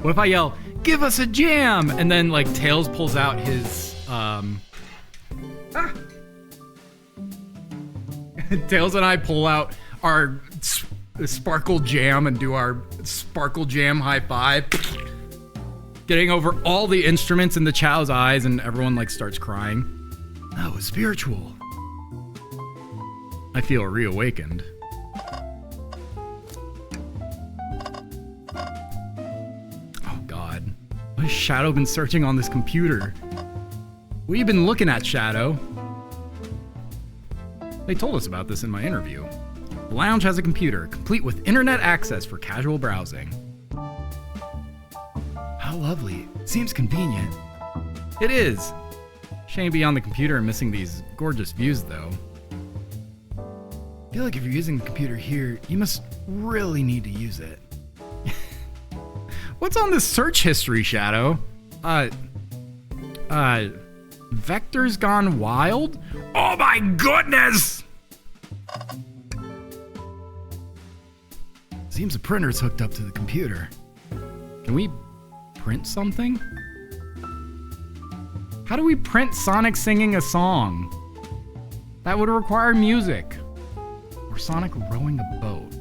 What if I yell, give us a jam? And then like Tails pulls out his, Tails and I pull out our sparkle jam and do our sparkle jam high five. Getting over all the instruments in the Chow's eyes, and everyone like starts crying. That was spiritual. I feel reawakened. Oh God, what has Shadow been searching on this computer? What have you been looking at, Shadow? They told us about this in my interview. The lounge has a computer, complete with internet access for casual browsing. How lovely. Seems convenient. It is. Shame to be on the computer and missing these gorgeous views, though. I feel like if you're using the computer here, you must really need to use it. What's on the search history, Shadow? Vector's Gone Wild? Oh my goodness! Seems the printer's hooked up to the computer. Can we print something? How do we print Sonic singing a song? That would require music. Or Sonic rowing a boat.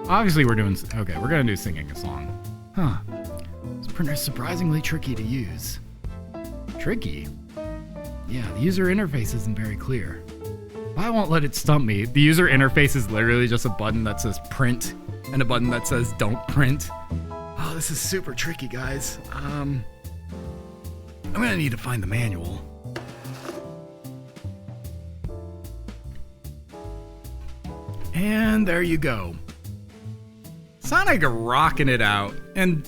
Obviously we're gonna do singing a song. Huh. This printer's surprisingly tricky to use. Tricky. Yeah, the user interface isn't very clear. I won't let it stump me. The user interface is literally just a button that says print and a button that says don't print. Oh, this is super tricky, guys. I'm gonna need to find the manual. And there you go. Sonic rocking it out. And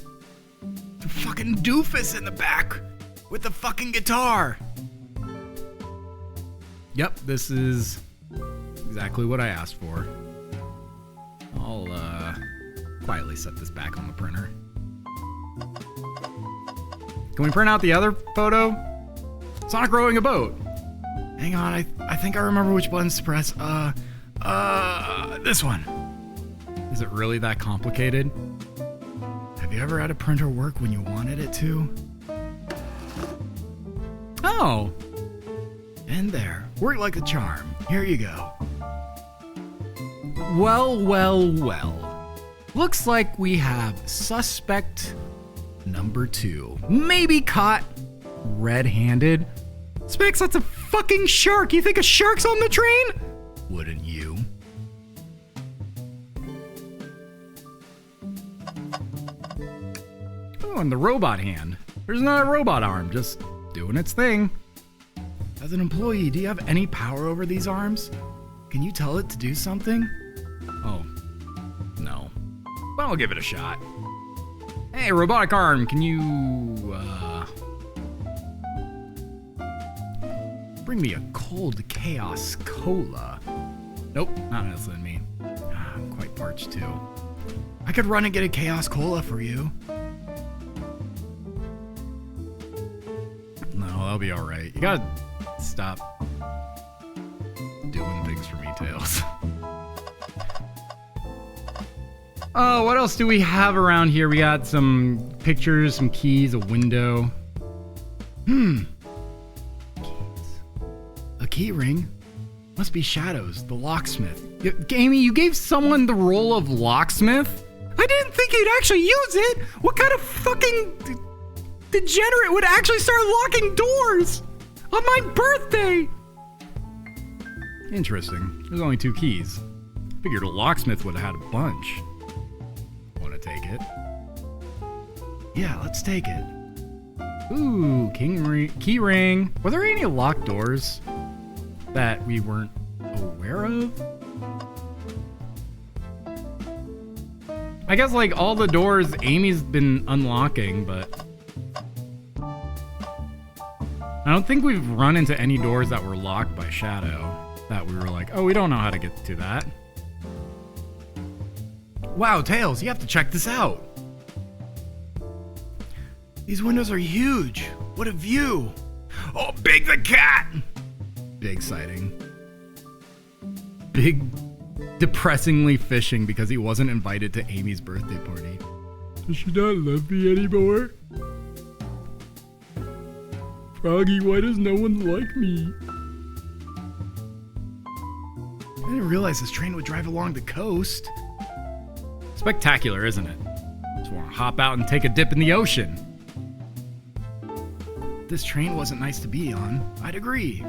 the fucking doofus in the back with the fucking guitar. Yep, this is exactly what I asked for. I'll quietly set this back on the printer. Can we print out the other photo? Sonic rowing a boat. Hang on, I think I remember which buttons to press. This one. Is it really that complicated? Have you ever had a printer work when you wanted it to? Oh. And there. Worked like a charm. Here you go. Well. Looks like we have suspect number 2. Maybe caught red-handed. Specs, that's a fucking shark. You think a shark's on the train? Wouldn't you? Oh, and the robot hand. There's not a robot arm, just doing its thing. As an employee, do you have any power over these arms? Can you tell it to do something? Oh, no. But I'll give it a shot. Hey, robotic arm, can you, bring me a cold chaos cola? Nope, not listening to me. I'm quite parched too. I could run and get a chaos cola for you. No, that'll be alright. You gotta stop doing things for me, Tails. Oh, what else do we have around here? We got some pictures, some keys, a window. Keys. A key ring? Must be Shadows, the locksmith. Amy, you gave someone the role of locksmith? I didn't think he'd actually use it! What kind of fucking degenerate would actually start locking doors on my birthday? Interesting. There's only 2 keys. Figured a locksmith would have had a bunch. Want to take it? Yeah, let's take it. Ooh, key ring. Were there any locked doors that we weren't aware of? I guess like all the doors Amy's been unlocking, but I don't think we've run into any doors that were locked by Shadow that we were like, oh, we don't know how to get to that. Wow, Tails, you have to check this out. These windows are huge. What a view. Oh, Big the cat! Big sighting. Big, depressingly fishing because he wasn't invited to Amy's birthday party. Does she not love me anymore? Froggy, why does no one like me? I didn't realize this train would drive along the coast. Spectacular, isn't it? Just want to hop out and take a dip in the ocean. This train wasn't nice to be on. I'd agree.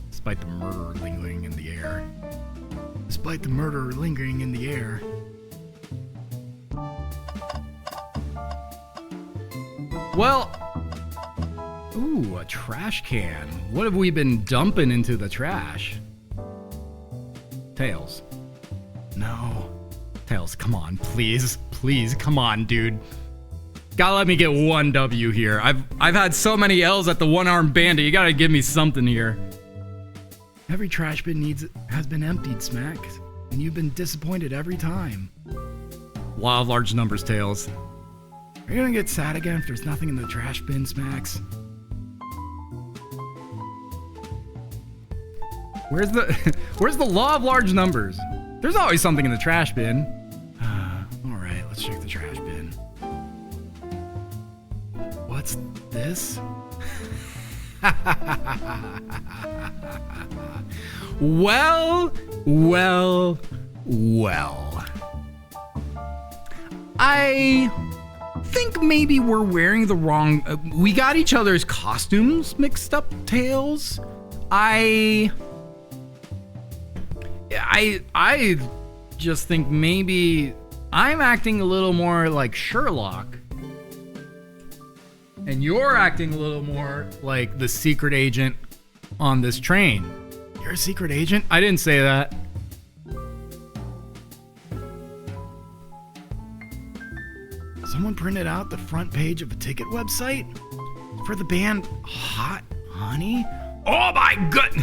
Despite the murder lingering in the air. Despite the murder lingering in the air. Well, ooh, a trash can. What have we been dumping into the trash? Tails. No. Tails, come on, please. Please, come on, dude. Gotta let me get one W here. I've had so many L's at the one-armed bandit. You gotta give me something here. Every trash bin has been emptied, Smack. And you've been disappointed every time. Law of large numbers, Tails. Are you gonna get sad again if there's nothing in the trash bin, Smacks? Where's the law of large numbers? There's always something in the trash bin. Alright, let's check the trash bin. What's this? Well. I think maybe we're wearing the wrong... we got each other's costumes mixed up, Tails. I just think maybe I'm acting a little more like Sherlock. And you're acting a little more like the secret agent on this train. You're a secret agent? I didn't say that. Someone printed out the front page of a ticket website for the band Hot Honey? Oh my god!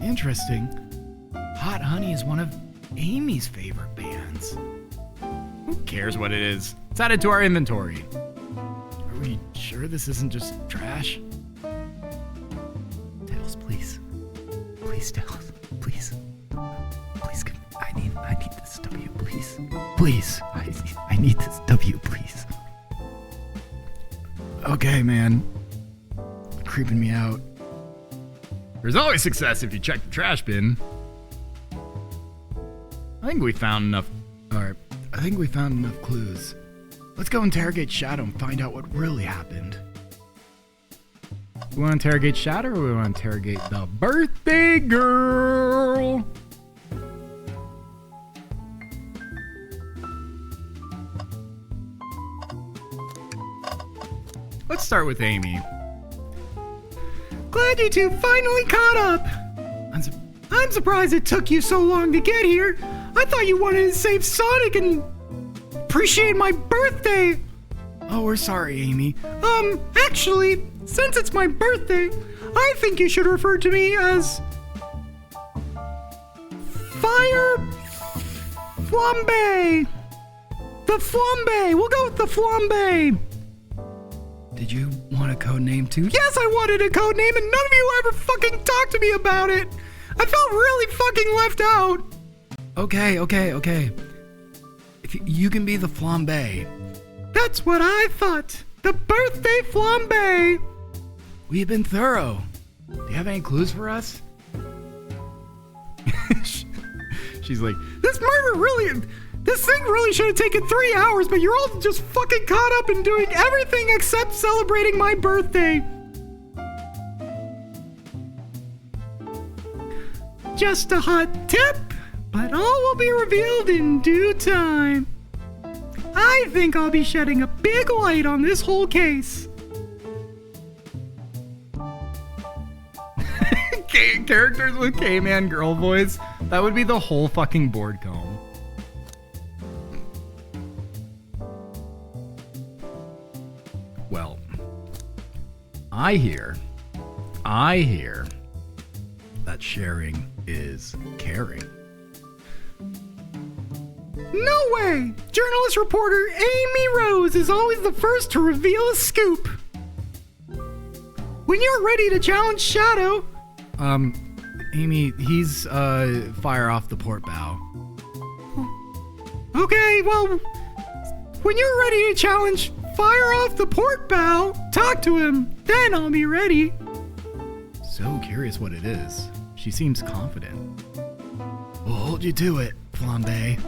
Interesting. Hot Honey is one of Amy's favorite bands. Who cares what it is? It's added to our inventory. Are we sure this isn't just trash? Tails, please. Please, Tails. Please. Please, I need this W, please. Please. I need this W, please. Okay, man. Creeping me out. There's always success if you check the trash bin. I think we found enough. Alright, I think we found enough clues. Let's go interrogate Shadow and find out what really happened. We want to interrogate Shadow or we want to interrogate the birthday girl? Let's start with Amy. Glad you two finally caught up. I'm surprised it took you so long to get here. I thought you wanted to save Sonic and appreciate my birthday. Oh, we're sorry, Amy. Actually, since it's my birthday, I think you should refer to me as Fire Flambe. The Flambe. We'll go with the Flambe. Did you want a code name too? Yes, I wanted a code name, and none of you ever fucking talked to me about it. I felt really fucking left out. Okay. If you can be the Flambe. That's what I thought. The birthday Flambe. We've been thorough. Do you have any clues for us? She's like, This thing really should have taken 3 hours, but you're all just fucking caught up in doing everything except celebrating my birthday. Just a hot tip, but all will be revealed in due time. I think I'll be shedding a big light on this whole case. Characters with K-Man girl voice. That would be the whole fucking board comb. Well, I hear that sharing is caring. No way! Journalist reporter Amy Rose is always the first to reveal a scoop. When you're ready to challenge Shadow... Amy, he's, fire off the port bow. Okay, well, when you're ready to challenge fire off the port bow, talk to him. Then I'll be ready. So curious what it is. She seems confident. We'll hold you to it, Flambe.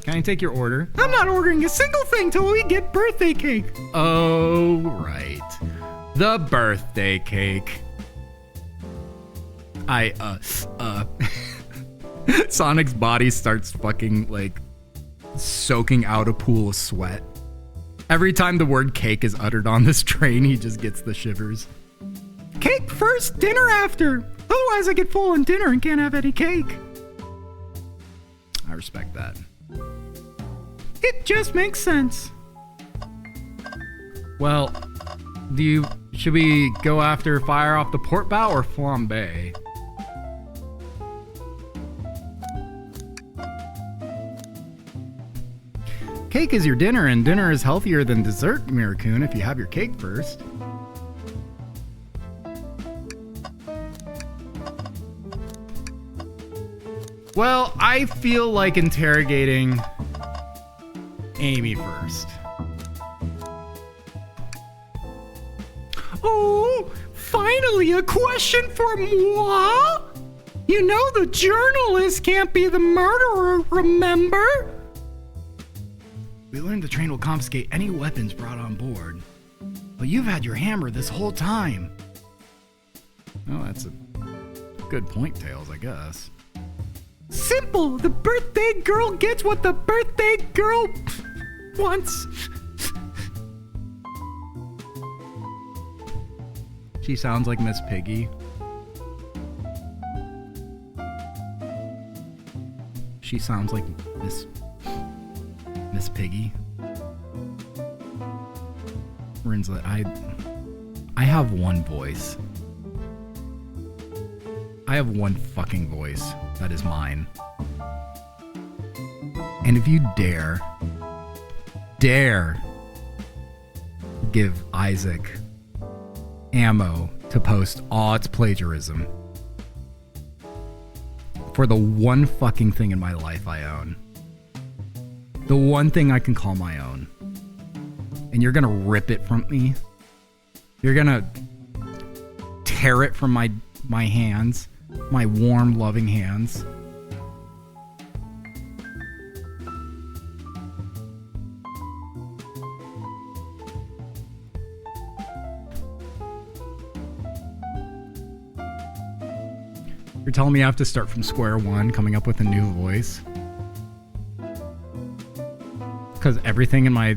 Can I take your order? I'm not ordering a single thing till we get birthday cake. Oh, right. The birthday cake. Sonic's body starts fucking, like, soaking out a pool of sweat. Every time the word cake is uttered on this train, he just gets the shivers. Cake first, dinner after. Otherwise I get full on dinner and can't have any cake. I respect that. It just makes sense. Well, should we go after fire off the port bow or flambe? Cake is your dinner, and dinner is healthier than dessert, Mirakun, if you have your cake first. Well, I feel like interrogating Amy first. Oh, finally a question for moi? You know the journalist can't be the murderer, remember? We learned the train will confiscate any weapons brought on board. But you've had your hammer this whole time. Oh, that's a good point, Tails, I guess. Simple. The birthday girl gets what the birthday girl wants. She sounds like Miss Piggy. She sounds like Miss Piggy. Rinslet, I have one voice. I have one fucking voice that is mine. And if you dare give Isaac ammo to post all its plagiarism for the one fucking thing in my life I own, the one thing I can call my own, and you're gonna rip it from me, you're gonna tear it from my hands, my warm, loving hands. You're telling me I have to start from square one, coming up with a new voice? Because everything in my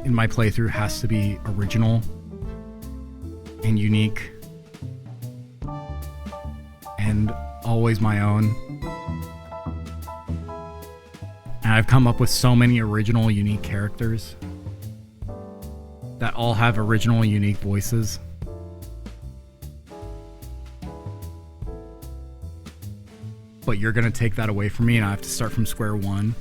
playthrough has to be original and unique and always my own. And I've come up with so many original, unique characters that all have original, unique voices. But you're gonna take that away from me and I have to start from square one.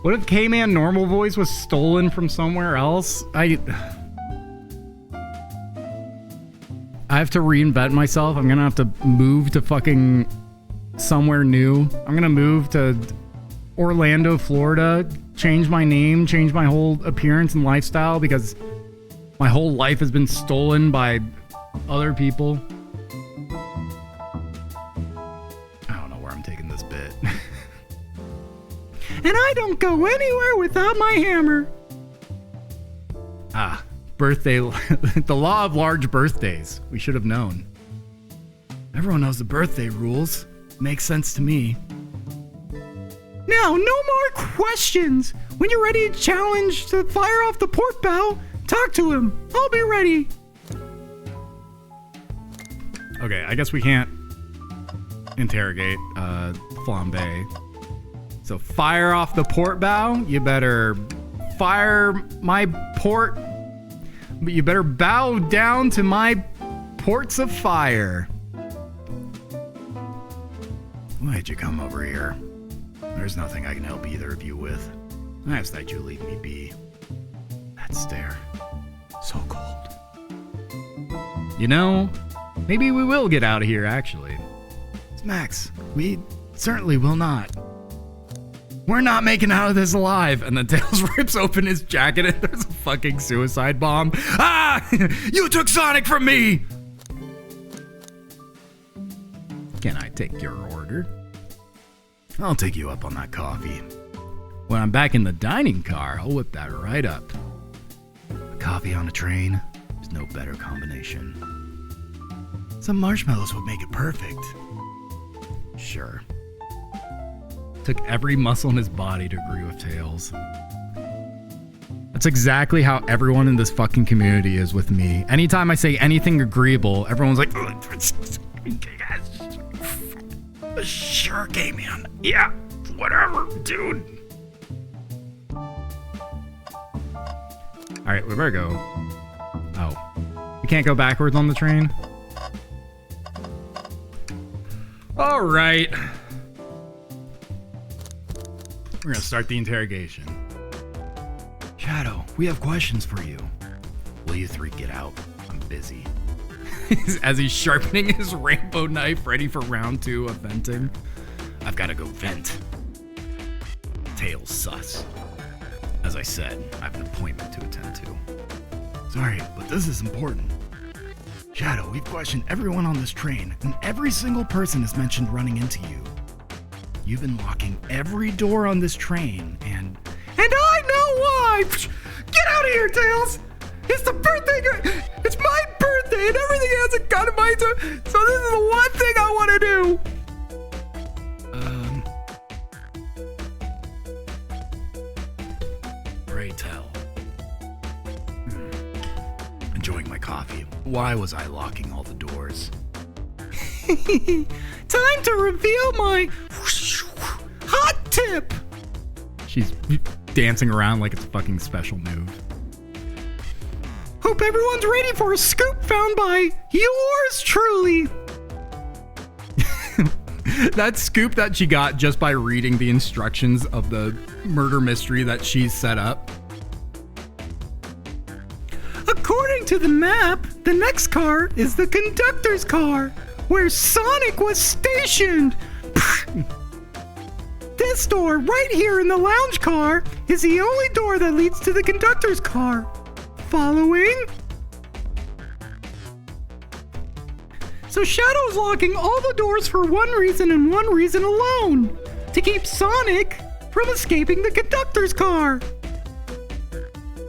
What if K-Man normal voice was stolen from somewhere else? I have to reinvent myself. I'm gonna have to move to fucking somewhere new. I'm gonna move to Orlando, Florida, change my name, change my whole appearance and lifestyle because my whole life has been stolen by other people. I don't know where I'm taking and I don't go anywhere without my hammer. Ah, birthday, the law of large birthdays. We should have known. Everyone knows the birthday rules. Makes sense to me. Now, no more questions. When you're ready to challenge to fire off the port bow, talk to him. I'll be ready. Okay, I guess we can't interrogate Flambe. So fire off the port bow. You better fire my port. But you better bow down to my ports of fire. Why'd you come over here? There's nothing I can help either of you with. I ask that you leave me be. That stare. So cold. You know, maybe we will get out of here, actually. Max, we certainly will not. We're not making out of this alive. And then Tails rips open his jacket and there's a fucking suicide bomb. Ah! You took Sonic from me! Can I take your order? I'll take you up on that coffee. When I'm back in the dining car, I'll whip that right up. A coffee on a train is no better combination. Some marshmallows would make it perfect. Sure. Took every muscle in his body to agree with Tails. That's exactly how everyone in this fucking community is with me. Anytime I say anything agreeable, everyone's like, Sure, K-Man. Yeah, whatever, dude. alright, we better go. Oh. We can't go backwards on the train? Alright. We're gonna start the interrogation. Shadow, we have questions for you. Will you three get out? I'm busy. As he's sharpening his rainbow knife, ready for round 2 of venting. I've gotta go vent. Tails sus. As I said, I have an appointment to attend to. Sorry, but this is important. Shadow, we've questioned everyone on this train, and every single person has mentioned running into you. You've been locking every door on this train, and I know why! Get out of here, Tails! It's the birthday! It's my birthday and everything hasn't gone to my turn, so this is the one thing I want to do! Pray tell. Enjoying my coffee. Why was I locking all the doors? Time to reveal my hot tip! She's dancing around like it's a fucking special move. Hope everyone's ready for a scoop found by yours truly. That scoop that she got just by reading the instructions of the murder mystery that she's set up. According to the map, the next car is the conductor's car, where Sonic was stationed. This door right here in the lounge car is the only door that leads to the conductor's car. Following? So Shadow's locking all the doors for one reason and one reason alone. To keep Sonic from escaping the conductor's car.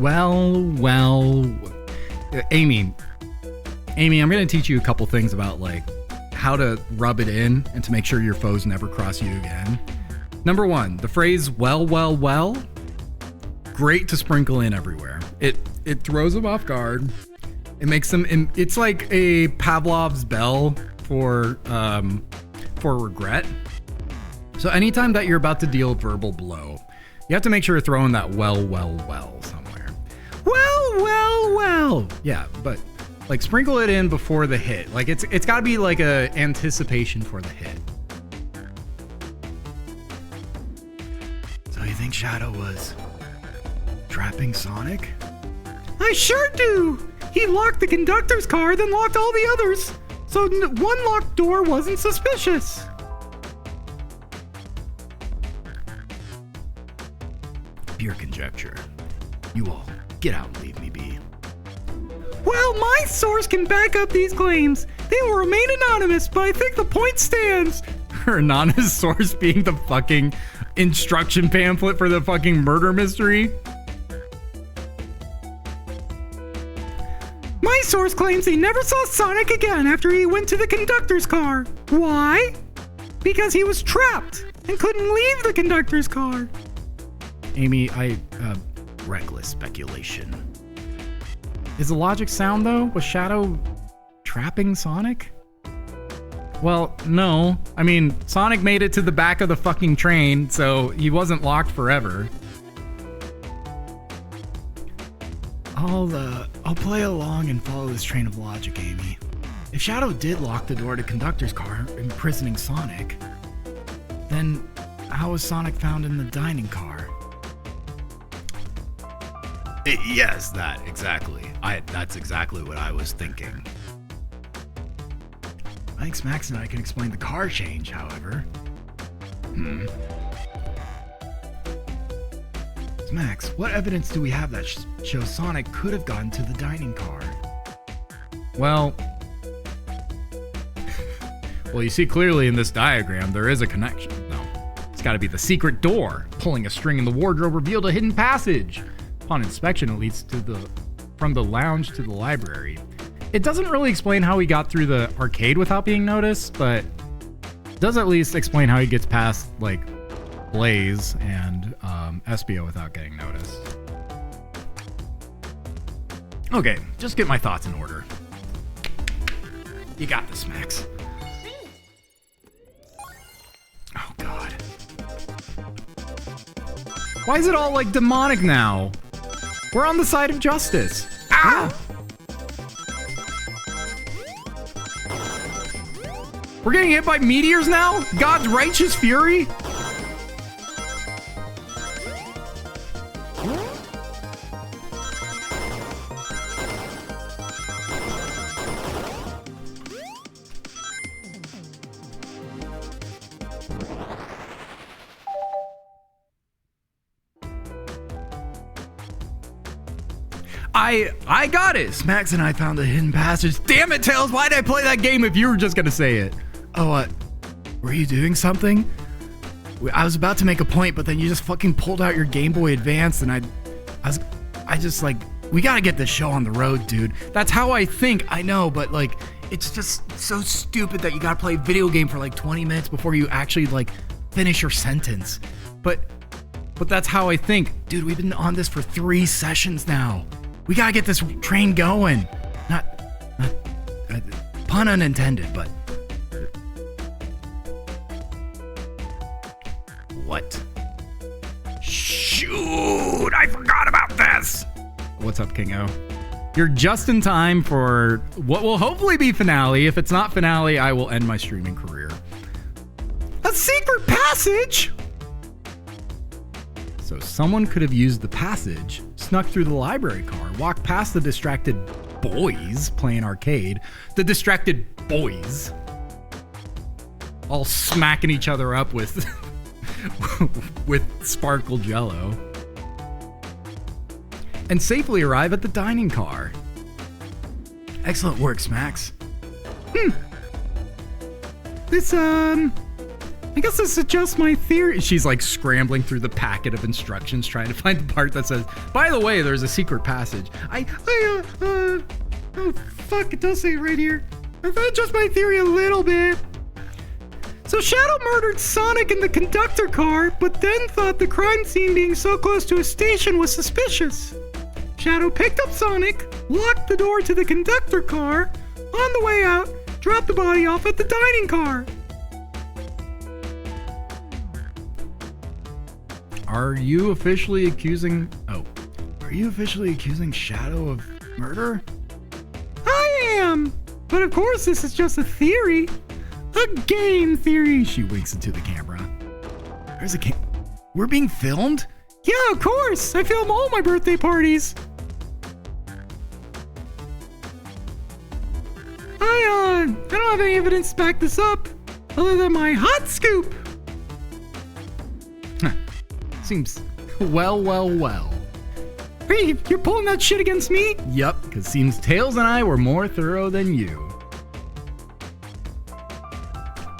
Well, Amy, I'm gonna teach you a couple things about like how to rub it in and to make sure your foes never cross you again. Number 1, the phrase well, great to sprinkle in everywhere. It throws them off guard. It makes them, it's like a Pavlov's bell for regret. So anytime that you're about to deal a verbal blow, you have to make sure you're throwing that well somewhere. Well. Yeah, but like sprinkle it in before the hit. Like it's gotta be like a anticipation for the hit. So you think Shadow was trapping Sonic? I sure do. He locked the conductor's car, then locked all the others. So one locked door wasn't suspicious. Pure conjecture. You all, get out and leave me be. Well, my source can back up these claims. They will remain anonymous, but I think the point stands. Her anonymous source being the fucking instruction pamphlet for the fucking murder mystery. My source claims he never saw Sonic again after he went to the conductor's car. Why? Because he was trapped and couldn't leave the conductor's car. Amy, reckless speculation. Is the logic sound though? Was Shadow trapping Sonic? Well, no. I mean, Sonic made it to the back of the fucking train, so he wasn't locked forever. I'll play along and follow this train of logic, Amy. If Shadow did lock the door to Conductor's car, imprisoning Sonic, then how was Sonic found in the dining car? Yes, that exactly. That's exactly what I was thinking. I think Smax and I can explain the car change, however. Smax, what evidence do we have that shows Sonic could have gotten to the dining car? Well, you see clearly in this diagram, there is a connection. No, it's got to be the secret door. Pulling a string in the wardrobe revealed a hidden passage. Upon inspection, it leads from the lounge to the library. It doesn't really explain how he got through the arcade without being noticed, but does at least explain how he gets past, like, Blaze and Espio without getting noticed. Okay, just get my thoughts in order. You got this, Max. Oh, God. Why is it all, like, demonic now? We're on the side of justice. Ah! We're getting hit by meteors now? God's righteous fury? I got it. Smax and I found a hidden passage. Damn it, Tails. Why did I play that game if you were just going to say it? Oh, were you doing something? I was about to make a point, but then you just fucking pulled out your Game Boy Advance, and I just like, we gotta get this show on the road, dude. That's how I think. I know, but like, it's just so stupid that you gotta play a video game for like 20 minutes before you actually like finish your sentence. But that's how I think. Dude, we've been on this for 3 sessions now. We gotta get this train going. Not pun unintended, but. What? Shoot, I forgot about this. What's up, Kingo? You're just in time for what will hopefully be finale. If it's not finale, I will end my streaming career. A secret passage? So someone could have used the passage, snuck through the library car, walked past the distracted boys playing arcade. The distracted boys. All smacking each other up with sparkle jello. And safely arrive at the dining car. Excellent work, Smax. I guess this is just my theory. She's like scrambling through the packet of instructions trying to find the part that says, by the way, there's a secret passage. Oh fuck, it does say it right here. That's just my theory a little bit. So Shadow murdered Sonic in the conductor car, but then thought the crime scene being so close to a station was suspicious. Shadow picked up Sonic, locked the door to the conductor car, on the way out, dropped the body off at the dining car. Are you officially accusing Shadow of murder? I am! But of course this is just a theory. A game theory. She winks into the camera. There's a We're being filmed? Yeah, of course. I film all my birthday parties. I don't have any evidence to back this up, other than my hot scoop. Seems well. Hey, you're pulling that shit against me? Yup, because seems Tails and I were more thorough than you.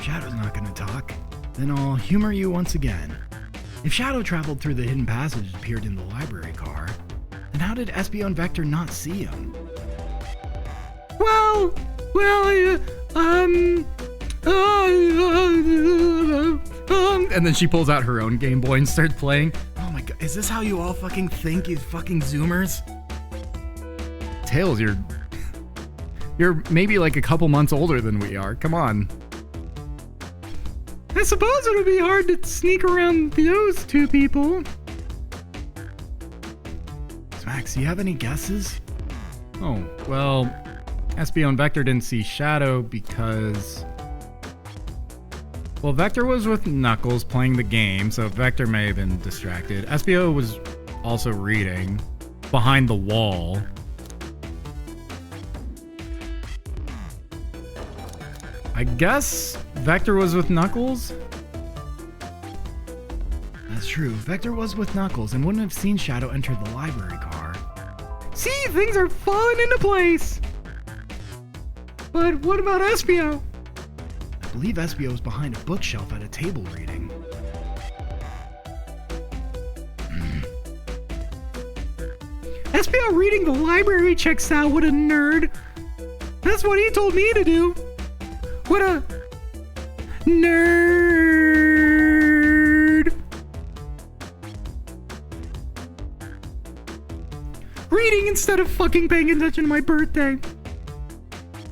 Shadow's not gonna talk. Then I'll humor you once again. If Shadow traveled through the hidden passage and appeared in the library car, then how did Espio and Vector not see him? And then she pulls out her own Game Boy and starts playing. Oh my god, is this how you all fucking think, you fucking Zoomers? Tails, you're maybe like a couple months older than we are. Come on. I suppose it would be hard to sneak around those two people. Max, do you have any guesses? Oh, well, Espio and Vector didn't see Shadow because... Well, Vector was with Knuckles playing the game, so Vector may have been distracted. Espio was also reading behind the wall. I guess Vector was with Knuckles? That's true. Vector was with Knuckles and wouldn't have seen Shadow enter the library car. See, things are falling into place. But what about Espio? I believe Espio was behind a bookshelf at a table reading. Espio reading the library checks out. What a nerd. That's what he told me to do. What a nerd. Reading instead of fucking paying attention to my birthday.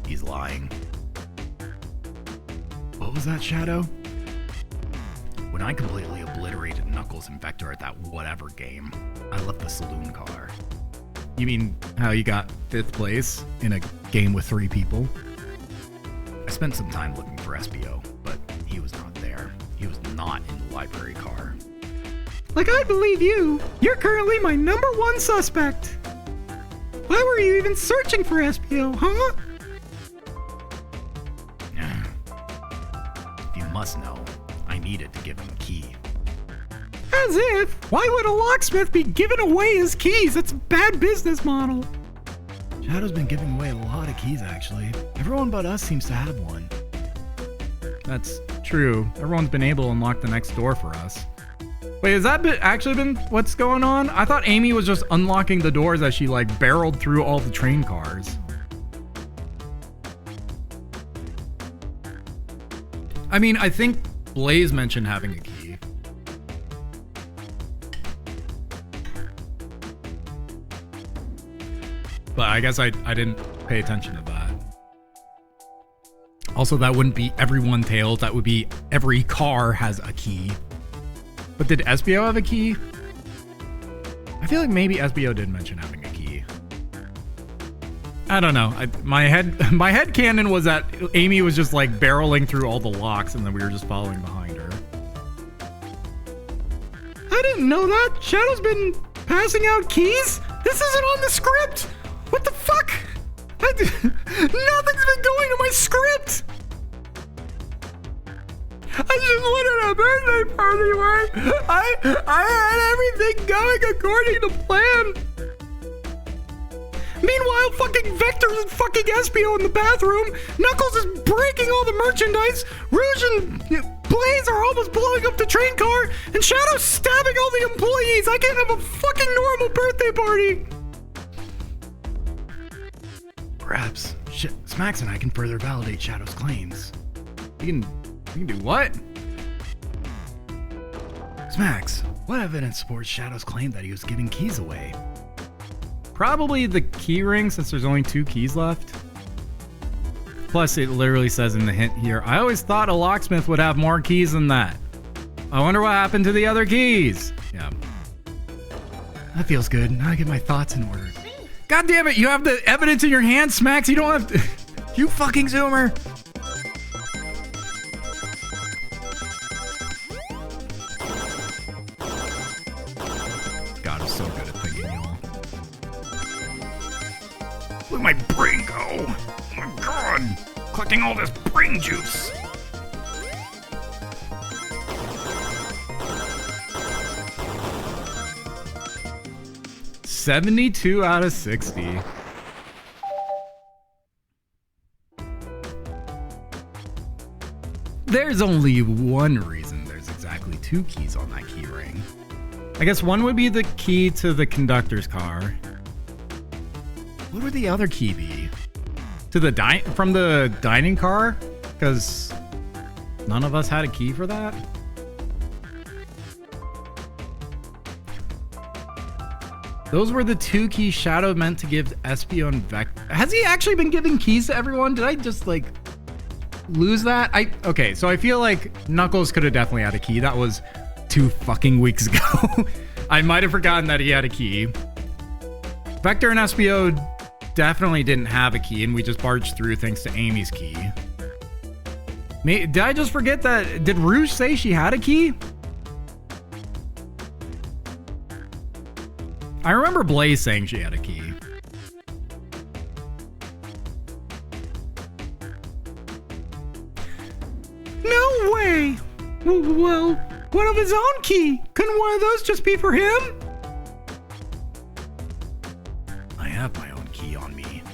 He's lying. What was that, Shadow? When I completely obliterated Knuckles and Vector at that whatever game, I left the saloon car. You mean how you got 5th place in a game with 3 people? I spent some time looking for Espio, but he was not there. He was not in the library car. Like I believe you. You're currently my #1 suspect. Why were you even searching for Espio, huh? If you must know, I needed to give him a key. As if. Why would a locksmith be giving away his keys? That's a bad business model. Shadow's been giving away a lot of keys, actually. Everyone but us seems to have one. That's true. Everyone's been able to unlock the next door for us. Wait, has that actually been what's going on? I thought Amy was just unlocking the doors as she like barreled through all the train cars. I mean, I think Blaze mentioned having a key. But I guess I didn't pay attention to that. Also, that wouldn't be everyone, Tails. That would be every car has a key. But did Espio have a key? I feel like maybe Espio did mention having a key. I don't know. My head canon was that Amy was just like barreling through all the locks and then we were just following behind her. I didn't know that. Shadow's been passing out keys? This isn't on the script. What the fuck? Nothing's been going to my script. I just wanted a birthday party where I had everything going according to plan. Meanwhile, fucking Vector's and fucking Espio in the bathroom. Knuckles is breaking all the merchandise. Rouge and Blaze are almost blowing up the train car. And Shadow's stabbing all the employees. I can't have a fucking normal birthday party. Perhaps Smax and I can further validate Shadow's claims. We can do what? Smax, what evidence supports Shadow's claim that he was giving keys away? Probably the key ring, since there's only 2 keys left. Plus, it literally says in the hint here, I always thought a locksmith would have more keys than that. I wonder what happened to the other keys. Yeah. That feels good. Now I get my thoughts in order. God damn it, you have the evidence in your hand, Smax. You don't have to. You fucking Zoomer. God, I'm so good at thinking, y'all. Look at my brain go. Oh my god. Collecting all this brain juice. $72 out of 60. There's only one reason there's exactly 2 keys on that key ring. I guess one would be the key to the conductor's car. What would the other key be? To the from the dining car? Because none of us had a key for that. Those were the 2 keys Shadow meant to give Espio and Vector. Has he actually been giving keys to everyone? Did I just like lose that? Okay, so I feel like Knuckles could have definitely had a key. That was 2 fucking weeks ago. I might have forgotten that he had a key. Vector and Espio definitely didn't have a key, and we just barged through thanks to Amy's key. Did I just forget that? Did Rouge say she had a key? I remember Blaze saying she had a key. No way! Well, what of his own key? Couldn't one of those just be for him? I have my own key on me.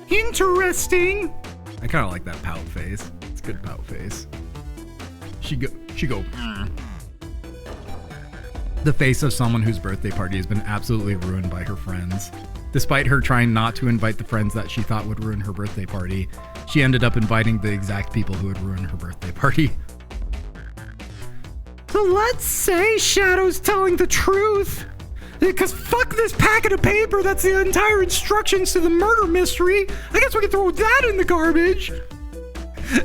Interesting. I kind of like that pout face. It's a good pout face. She go. The face of someone whose birthday party has been absolutely ruined by her friends. Despite her trying not to invite the friends that she thought would ruin her birthday party, she ended up inviting the exact people who would ruin her birthday party. So let's say Shadow's telling the truth. Because fuck this packet of paper, that's the entire instructions to the murder mystery. I guess we can throw that in the garbage.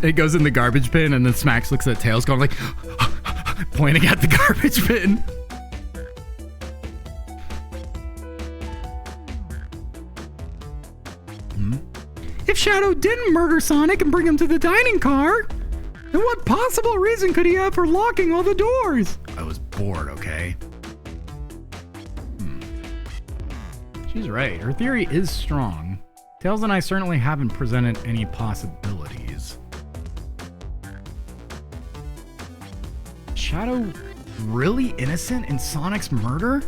It goes in the garbage bin, and then Smacks looks at Tails going like, pointing at the garbage bin. If Shadow didn't murder Sonic and bring him to the dining car, then what possible reason could he have for locking all the doors? I was bored, okay? She's right. Her theory is strong. Tails and I certainly haven't presented any possibilities. Shadow really innocent in Sonic's murder?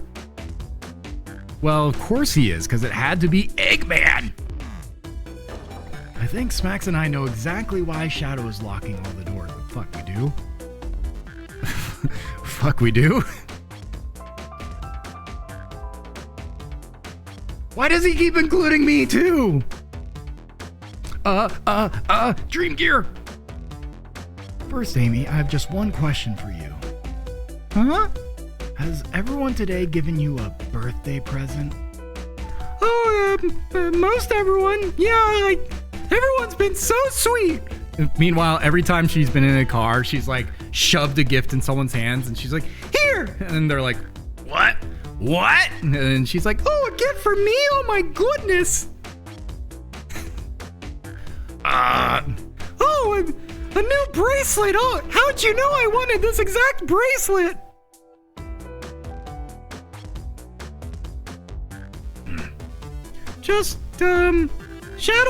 Well, of course he is, because it had to be Eggman! I think Smacks and I know exactly why Shadow is locking all the doors, but fuck we do. Fuck we do. Why does he keep including me too? Dream Gear. First, Amy, I have just one question for you. Huh? Has everyone today given you a birthday present? Oh, most everyone. Yeah, everyone's been so sweet. Meanwhile, every time she's been in a car, she's like shoved a gift in someone's hands and she's like, here! And they're like, what? What? And she's like, oh, a gift for me? Oh my goodness. Oh, a new bracelet. Oh, how'd you know I wanted this exact bracelet? Just, Shadow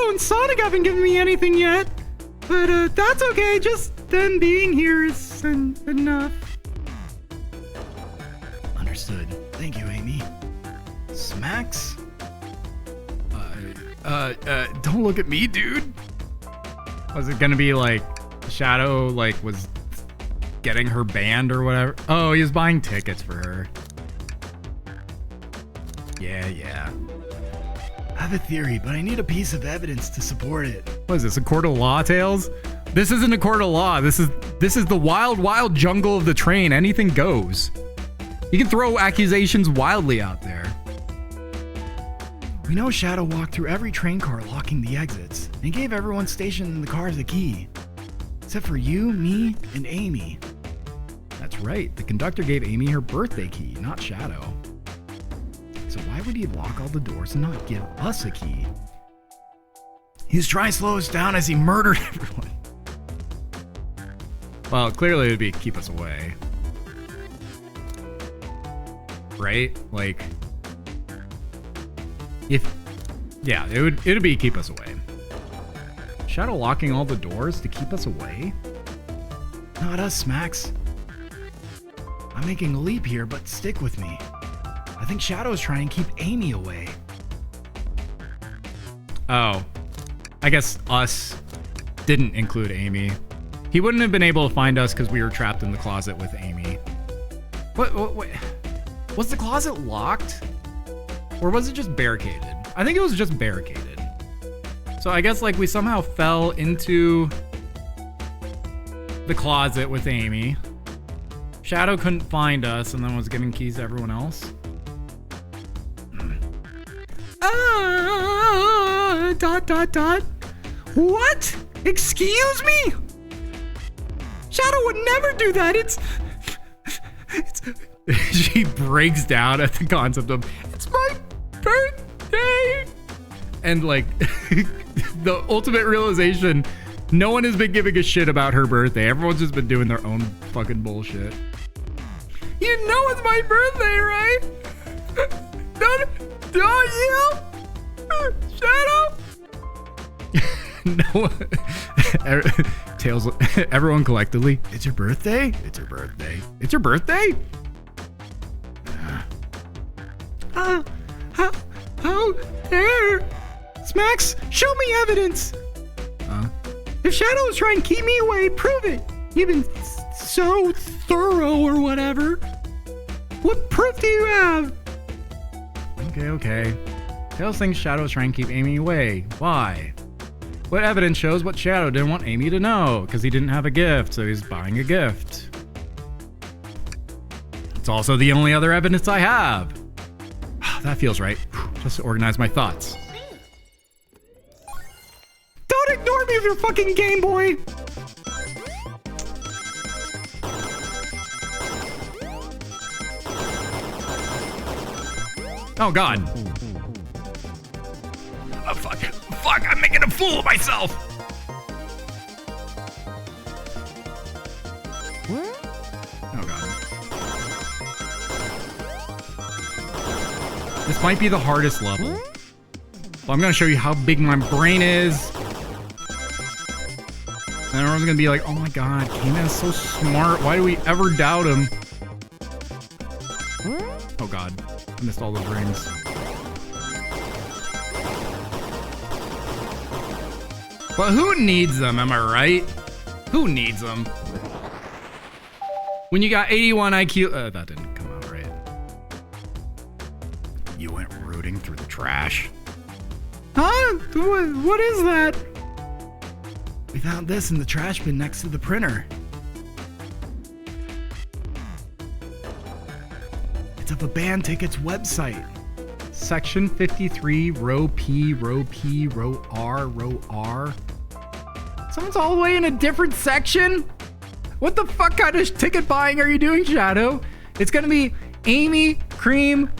and Sonic haven't given me anything yet. But, that's okay. Just them being here is enough. Understood. Thank you, Amy. Smacks? Don't look at me, dude. Was it gonna be like Shadow like was getting her banned or whatever? Oh, he was buying tickets for her. Yeah. I have a theory, but I need a piece of evidence to support it. What is this, a court of law, Tails? This isn't a court of law. This is the wild, wild jungle of the train. Anything goes. You can throw accusations wildly out there. We know Shadow walked through every train car locking the exits, and he gave everyone stationed in the cars a key. Except for you, me, and Amy. That's right. The conductor gave Amy her birthday key, not Shadow. So why would he lock all the doors and not give us a key? He's trying to slow us down as he murdered everyone. Well, clearly it would be keep us away. Right? Like, it'd be keep us away. Shadow locking all the doors to keep us away? Not us, Smacks. I'm making a leap here, but stick with me. I think Shadow's trying to keep Amy away. Oh. I guess us didn't include Amy. He wouldn't have been able to find us because we were trapped in the closet with Amy. What? Was the closet locked? Or was it just barricaded? I think it was just barricaded. So I guess like we somehow fell into the closet with Amy. Shadow couldn't find us and then was giving keys to everyone else. What? Excuse me? Shadow would never do that. It's She breaks down at the concept of, it's my birthday. And like, the ultimate realization, no one has been giving a shit about her birthday. Everyone's just been doing their own fucking bullshit. You know it's my birthday, right? Don't you? Shadow? No. Tails, everyone collectively, it's your birthday? It's your birthday. It's your birthday? how dare Smacks, show me evidence. If Shadow was trying to keep me away, prove it. You've been so thorough or whatever. What proof do you have? Okay. Tails thinks Shadow's trying to keep Amy away. Why? What evidence shows what Shadow didn't want Amy to know? Because he didn't have a gift, so he's buying a gift. It's also the only other evidence I have. That feels right. Just to organize my thoughts. Don't ignore me with your fucking Game Boy. Oh God. Oh, fuck, I'm making a fool of myself. Oh God. This might be the hardest level. So I'm gonna show you how big my brain is. And everyone's gonna be like, oh my God, K-Man is so smart. Why do we ever doubt him? Oh God, I missed all those rings. But who needs them, am I right? Who needs them? When you got 81 IQ, that didn't come out right. You went rooting through the trash. Huh? What is that? We found this in the trash bin next to the printer. It's of a band tickets website. Section 53, row P, row P, row R, row R. Someone's all the way in a different section? What the fuck kind of ticket buying are you doing, Shadow? It's gonna be Amy, Cream,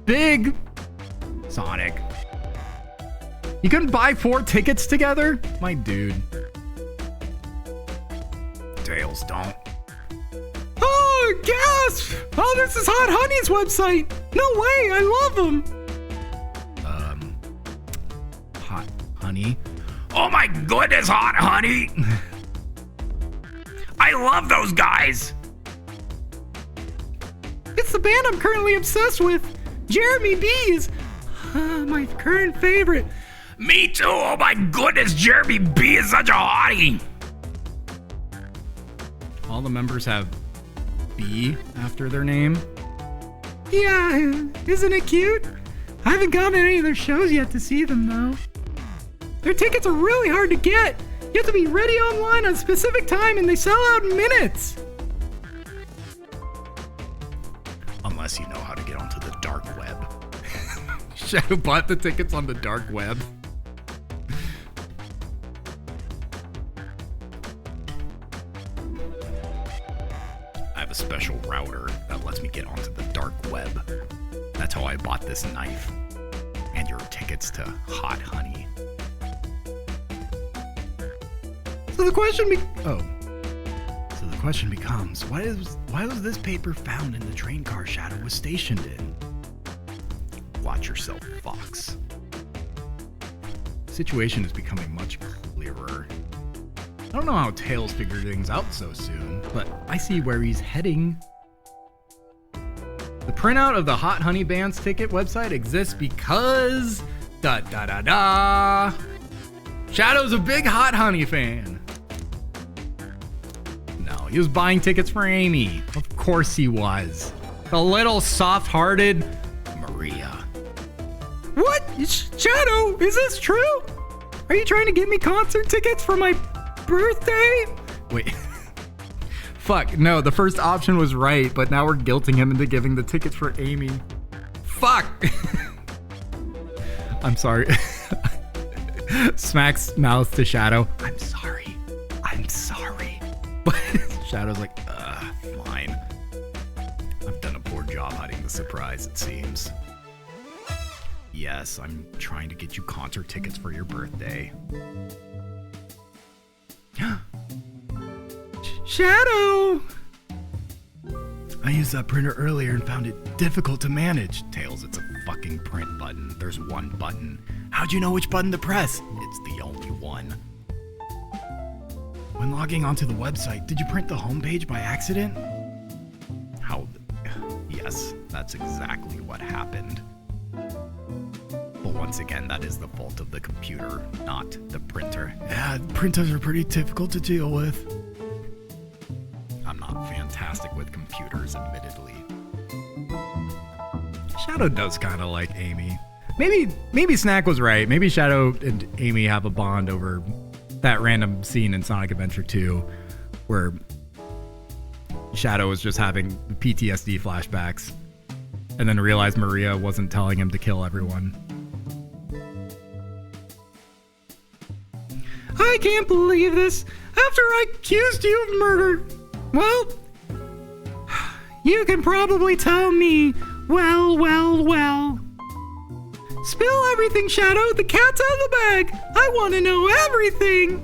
Big, Sonic. You couldn't buy 4 tickets together? My dude. Tails, don't. Oh, gasp! Oh, this is Hot Honey's website. No way, I love them. Hot Honey. Oh my goodness, Hot Honey. I love those guys. It's the band I'm currently obsessed with. Jeremy B is my current favorite. Me too. Oh my goodness, Jeremy B is such a hottie. All the members have B after their name. Yeah, isn't it cute? I haven't gone to any of their shows yet to see them, though. Their tickets are really hard to get. You have to be ready online on a specific time, and they sell out in minutes. Unless you know how to get onto the dark web. Shadow bought the tickets on the dark web. I have a special router that lets me get onto the dark web. That's how I bought this knife. And your tickets to Hot Honey. So the question So the question becomes, why was this paper found in the train car Shadow was stationed in? Watch yourself, Fox. The situation is becoming much clearer. I don't know how Tails figured things out so soon, but I see where he's heading. The printout of the Hot Honey Band's ticket website exists because... Shadow's a big Hot Honey fan. He was buying tickets for Amy. Of course he was. A little soft-hearted Maria. What? Shadow, is this true? Are you trying to get me concert tickets for my birthday? Wait. Fuck, no, the first option was right, but now we're guilting him into giving the tickets for Amy. Fuck! I'm sorry. Smacks mouth to Shadow. I'm sorry. I'm sorry. But Shadow's like, fine. I've done a poor job hiding the surprise, it seems. Yes, I'm trying to get you concert tickets for your birthday. Shadow! I used that printer earlier and found it difficult to manage. Tails, it's a fucking print button. There's one button. How'd you know which button to press? It's the only one. When logging onto the website, did you print the homepage by accident? Yes, that's exactly what happened. But once again, that is the fault of the computer, not the printer. Yeah, printers are pretty difficult to deal with. I'm not fantastic with computers, admittedly. Shadow does kind of like Amy. Maybe Snack was right. Maybe Shadow and Amy have a bond over that random scene in Sonic Adventure 2 where Shadow was just having PTSD flashbacks and then realized Maria wasn't telling him to kill everyone. I can't believe this. After I accused you of murder. Well, you can probably tell me. Well. Spill everything, Shadow. The cat's out of the bag. I want to know everything.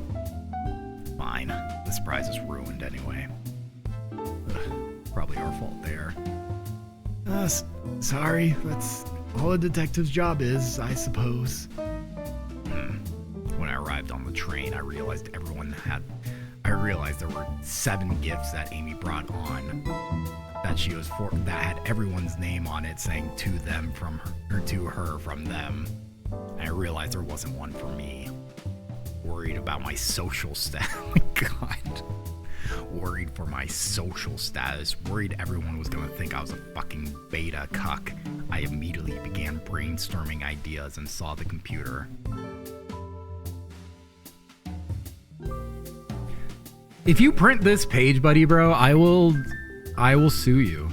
Fine. The surprise is ruined anyway. Probably our fault there. Sorry. That's all a detective's job is, I suppose. When I arrived on the train, I realized there were 7 gifts that Amy brought on that had everyone's name on it, saying to them from her, or to her from them. And I realized there wasn't one for me. Worried about my social status. Oh my God. Worried for my social status. Worried everyone was gonna think I was a fucking beta cuck. I immediately began brainstorming ideas and saw the computer. If you print this page, buddy bro, I will sue you.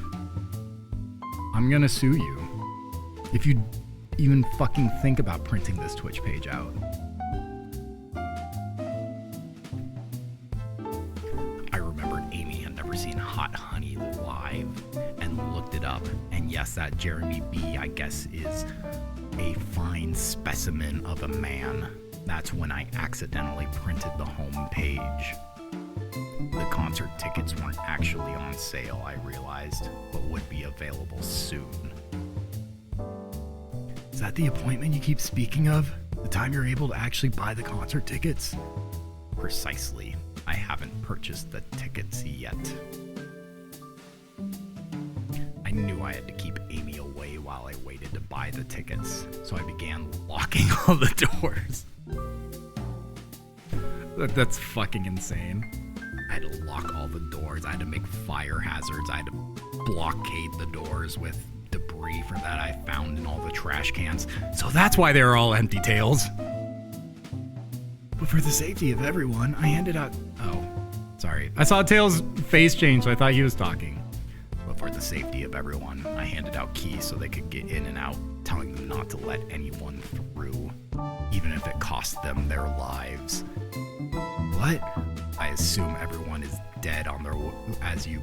I'm gonna sue you. If you even fucking think about printing this Twitch page out. I remembered Amy had never seen Hot Honey live and looked it up. And yes, that Jeremy B, I guess, is a fine specimen of a man. That's when I accidentally printed the home page. The concert tickets weren't actually on sale, I realized, but would be available soon. Is that the appointment you keep speaking of? The time you're able to actually buy the concert tickets? Precisely. I haven't purchased the tickets yet. I knew I had to keep Amy away while I waited to buy the tickets, so I began locking all the doors. That's fucking insane. I had to lock all the doors. I had to make fire hazards. I had to blockade the doors with debris for that I found in all the trash cans. So that's why they were all empty, Tails. But for the safety of everyone, I handed out... Oh, sorry. I saw Tails' face change, so I thought he was talking. But for the safety of everyone, I handed out keys so they could get in and out, telling them not to let anyone through, even if it cost them their lives. What? I assume everyone is dead on their as you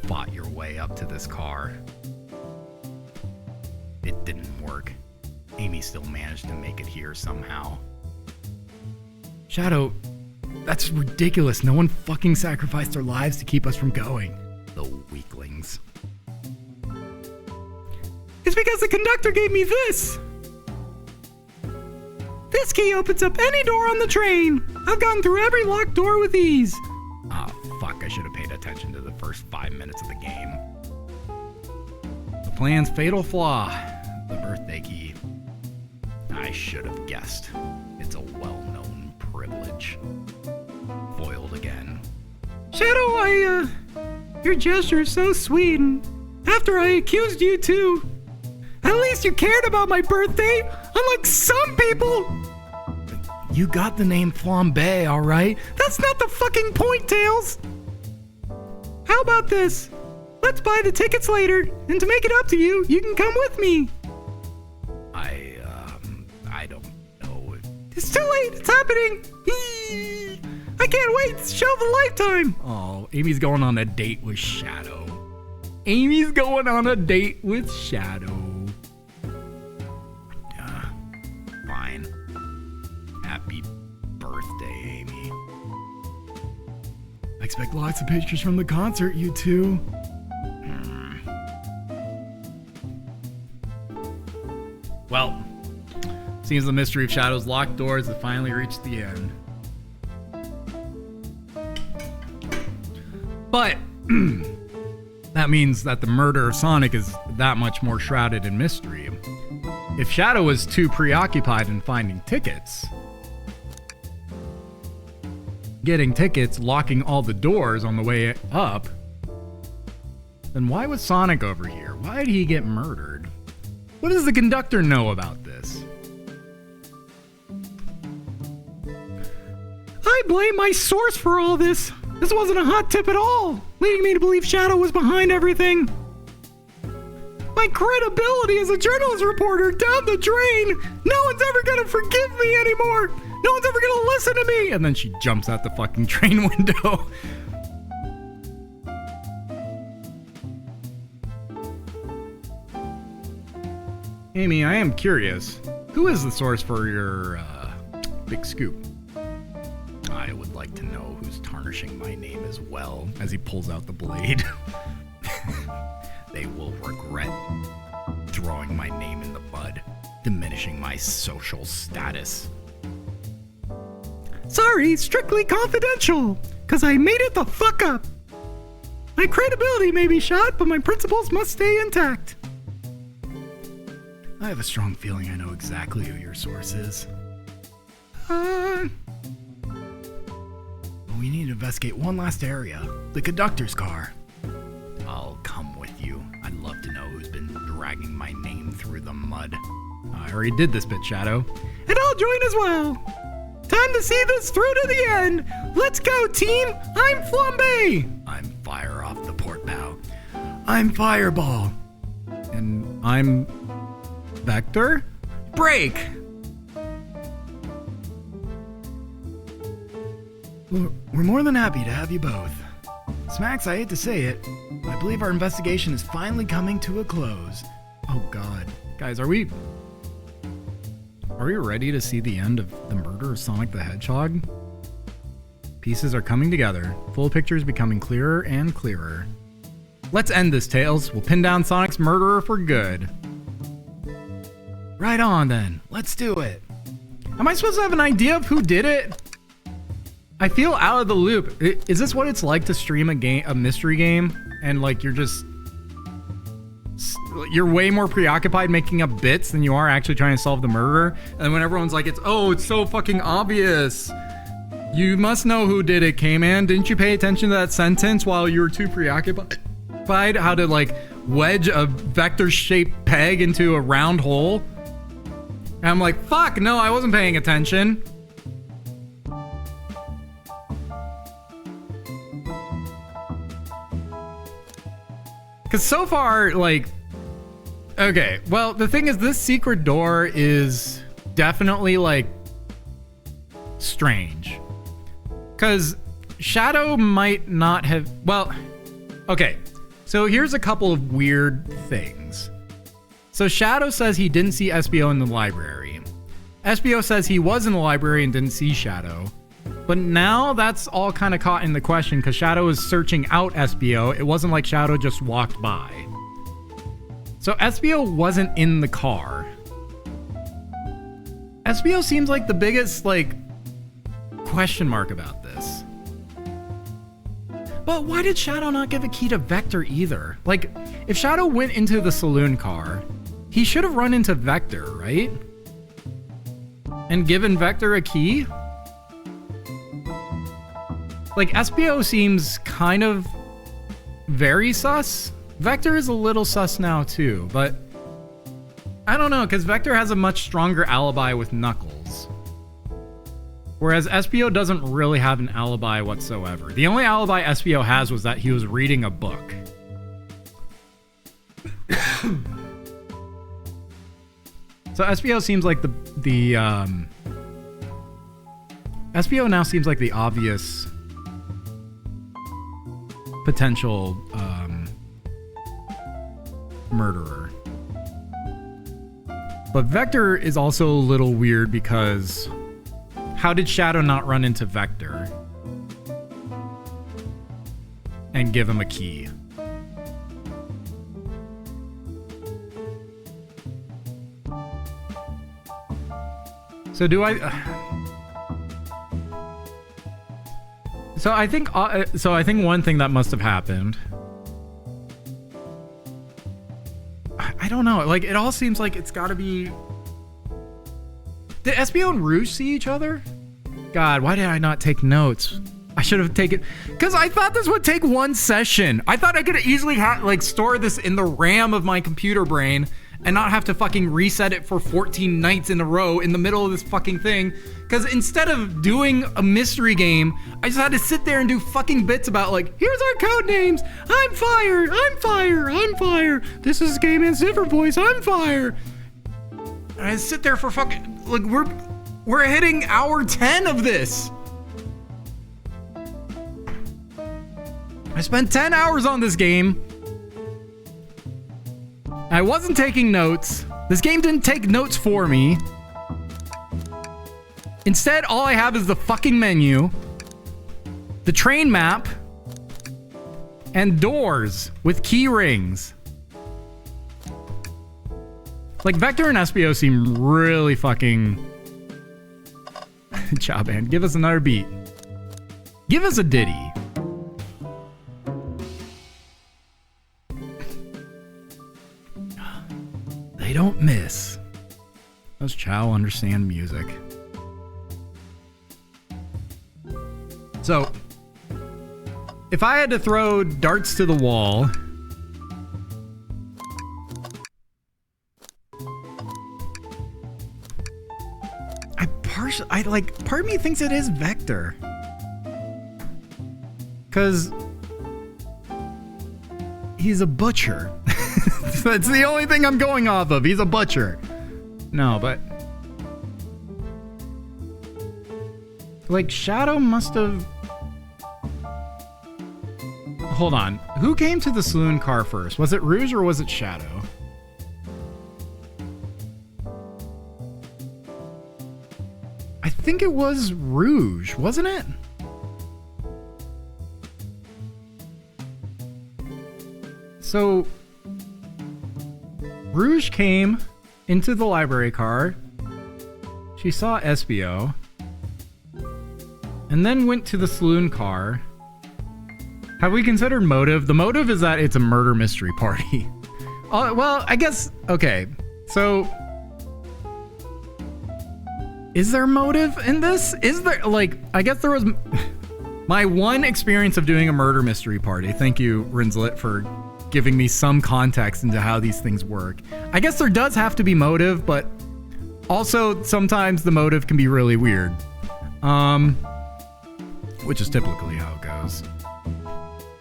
fought your way up to this car. It didn't work. Amy still managed to make it here somehow. Shadow, that's ridiculous. No one fucking sacrificed their lives to keep us from going. The weaklings. It's because the conductor gave me this. This key opens up any door on the train. I've gone through every locked door with ease. Ah, fuck, I should have paid attention to the first 5 minutes of the game. The plan's fatal flaw. The birthday key. I should have guessed. It's a well-known privilege. Foiled again. Shadow, your gesture is so sweet, and after I accused you too, at least you cared about my birthday, unlike some people. You got the name Flambe, all right? That's not the fucking point, Tails. How about this? Let's buy the tickets later, and to make it up to you, you can come with me. I don't know. It's too late. It's happening. I can't wait. It's show of a lifetime. Oh, Amy's going on a date with Shadow. Amy's going on a date with Shadow. Fine. Happy birthday, Amy. I expect lots of pictures from the concert, you two. Well, seems the mystery of Shadow's locked doors has finally reached the end. But that means that the murder of Sonic is that much more shrouded in mystery. If Shadow was too preoccupied in finding tickets, getting tickets, locking all the doors on the way up, then why was Sonic over here? Why did he get murdered? What does the conductor know about this? I blame my source for all this. This wasn't a hot tip at all, leading me to believe Shadow was behind everything. My credibility as a journalist reporter down the drain. No one's ever gonna forgive me anymore. No one's ever gonna listen to me. And then she jumps out the fucking train window. Amy, I am curious. Who is the source for your big scoop? I would like to know who's tarnishing my name as well, as he pulls out the blade. They will regret throwing my name in the mud, diminishing my social status. Sorry, strictly confidential, cause I made it the fuck up. My credibility may be shot, but my principles must stay intact. I have a strong feeling I know exactly who your source is. We need to investigate one last area. The conductor's car. I'll come with you. I'd love to know who's been dragging my name through the mud. I already did this bit, Shadow. And I'll join as well. Time to see this through to the end. Let's go, team. I'm Flambe. I'm fire off the port bow. I'm Fireball. And I'm Vector? Break! We're more than happy to have you both. Smacks, I hate to say it, I believe our investigation is finally coming to a close. Oh god. Guys, are we ready to see the end of the murder of Sonic the Hedgehog? Pieces are coming together. Full picture is becoming clearer and clearer. Let's end this, Tails. We'll pin down Sonic's murderer for good. Right on then. Let's do it. Am I supposed to have an idea of who did it? I feel out of the loop. Is this what it's like to stream a mystery game? And like you're way more preoccupied making up bits than you are actually trying to solve the murder. And when everyone's like, it's so fucking obvious. You must know who did it, K-Man. Didn't you pay attention to that sentence while you were too preoccupied? How to like wedge a vector-shaped peg into a round hole? And I'm like, fuck, no, I wasn't paying attention. Because so far, like, okay, well, the thing is, this secret door is definitely, like, strange. Because Shadow might not have, well, okay, so here's a couple of weird things. So Shadow says he didn't see SBO in the library. SBO says he was in the library and didn't see Shadow. But now that's all kind of caught in the question because Shadow is searching out SBO. It wasn't like Shadow just walked by. So SBO wasn't in the car. SBO seems like the biggest, like, question mark about this. But why did Shadow not give a key to Vector either? Like, if Shadow went into the saloon car, he should have run into Vector, right? And given Vector a key? like, SBO seems kind of very sus. Vector is a little sus now too, but I don't know, because Vector has a much stronger alibi with Knuckles. Whereas SBO doesn't really have an alibi whatsoever. The only alibi SBO has was that he was reading a book. So SBO seems like the SBO now seems like the obvious potential murderer. But Vector is also a little weird because how did Shadow not run into Vector and give him a key? So do I... So I think one thing that must have happened... I don't know. Like, it all seems like it's got to be... Did SBO and Rouge see each other? God, why did I not take notes? I should have taken... Because I thought this would take one session. I thought I could easily store this in the RAM of my computer brain and not have to fucking reset it for 14 nights in a row in the middle of this fucking thing. Because instead of doing a mystery game, I just had to sit there and do fucking bits about, like, here's our code names. I'm Fire. I'm Fire. I'm Fire. This is Game and Zipper Voice. I'm Fire. And I sit there for fucking... Like, we're hitting hour 10 of this. I spent 10 hours on this game. I wasn't taking notes. This game didn't take notes for me. Instead, all I have is the fucking menu, the train map, and doors with key rings. Like, Vector and SBO seem really fucking... Ciao, man. Give us another beat. Give us a ditty. They don't miss. Does Chow understand music? So, if I had to throw darts to the wall, part of me thinks it is Vector. Cause he's a butcher. That's the only thing I'm going off of. He's a butcher. No, but like, Shadow must have... Hold on. Who came to the saloon car first? Was it Rouge or was it Shadow? I think it was Rouge, wasn't it? So, Rouge came into the library car. She saw SBO. And then went to the saloon car. Have we considered motive? The motive is that it's a murder mystery party. Well, I guess... Okay, so... Is there motive in this? Is there... Like, I guess there was... My one experience of doing a murder mystery party. Thank you, Rinslet, for giving me some context into how these things work. I guess there does have to be motive, but also sometimes the motive can be really weird. Which is typically how it goes.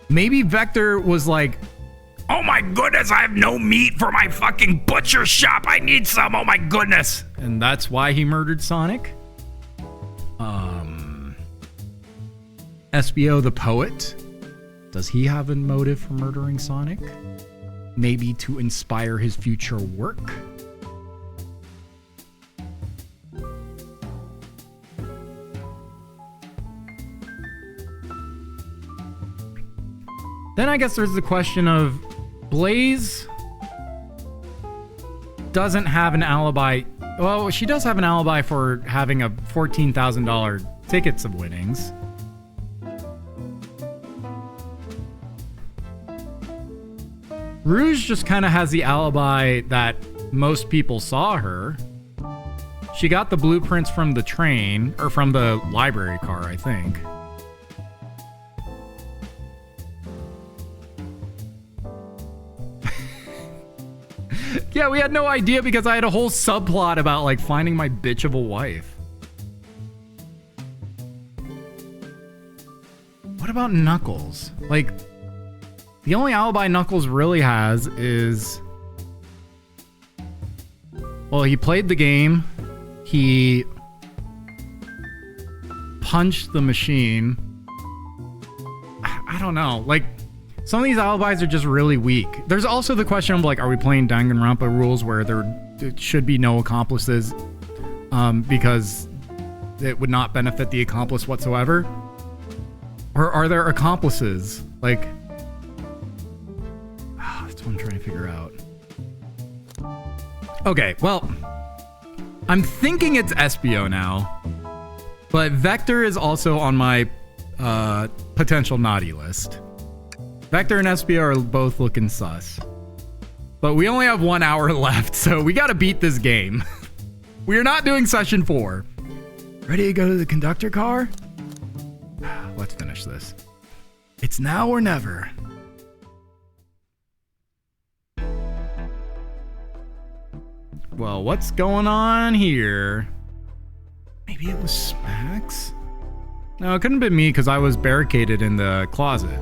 Maybe Vector was like, oh my goodness, I have no meat for my fucking butcher shop. I need some. Oh my goodness. And that's why he murdered Sonic. SBO the poet. Does he have a motive for murdering Sonic? Maybe to inspire his future work? Then I guess there's the question of Blaze doesn't have an alibi. Well, she does have an alibi for having a $14,000 tickets of winnings. Rouge just kind of has the alibi that most people saw her. She got the blueprints from the train, or from the library car, I think. Yeah, we had no idea because I had a whole subplot about like finding my bitch of a wife. What about Knuckles? Like, the only alibi Knuckles really has is, well, he played the game, he punched the machine. I don't know, like, some of these alibis are just really weak. There's also the question of like, are we playing Danganronpa rules where there should be no accomplices because it would not benefit the accomplice whatsoever? Or are there accomplices? Like, that's what I'm trying to figure out. Okay, well, I'm thinking it's Espio now, but Vector is also on my potential naughty list. Vector and Espio are both looking sus. But we only have 1 hour left, so we gotta beat this game. We are not doing session 4. Ready to go to the conductor car? Let's finish this. It's now or never. Well, what's going on here? Maybe it was Smacks? No, it couldn't have been me because I was barricaded in the closet.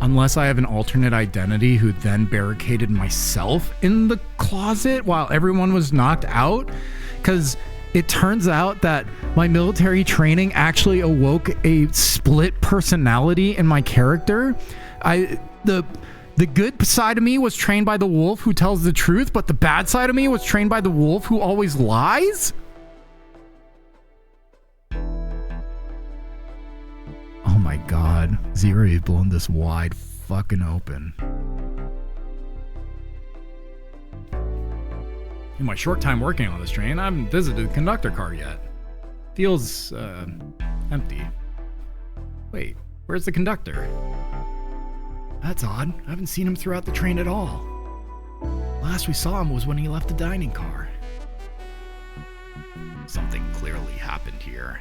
Unless I have an alternate identity who then barricaded myself in the closet while everyone was knocked out. Because it turns out that my military training actually awoke a split personality in my character. The good side of me was trained by the wolf who tells the truth, but the bad side of me was trained by the wolf who always lies? Oh my god. Zero, you've blown this wide fucking open. In my short time working on this train, I haven't visited the conductor car yet. Feels, empty. Wait, where's the conductor? That's odd. I haven't seen him throughout the train at all. Last we saw him was when he left the dining car. Something clearly happened here.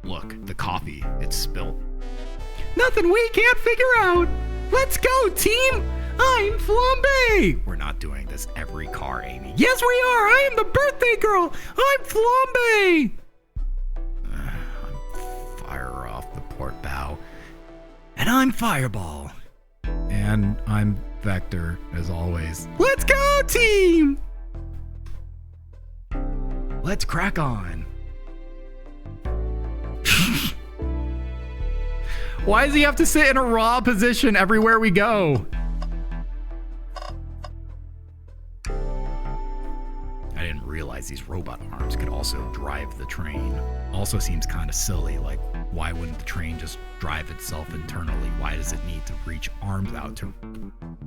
Look, the coffee, it's spilt. Nothing we can't figure out. Let's go, team. I'm Flambe. We're not doing this every car, Amy. Yes, we are. I am the birthday girl. I'm Flambe. I'm fire off the port bow. And I'm Fireball. And I'm Vector, as always. Let's go, team. Let's crack on. Why does he have to sit in a raw position everywhere we go? I didn't realize these robot arms could also drive the train. Also seems kind of silly, like why wouldn't the train just drive itself internally? Why does it need to reach arms out to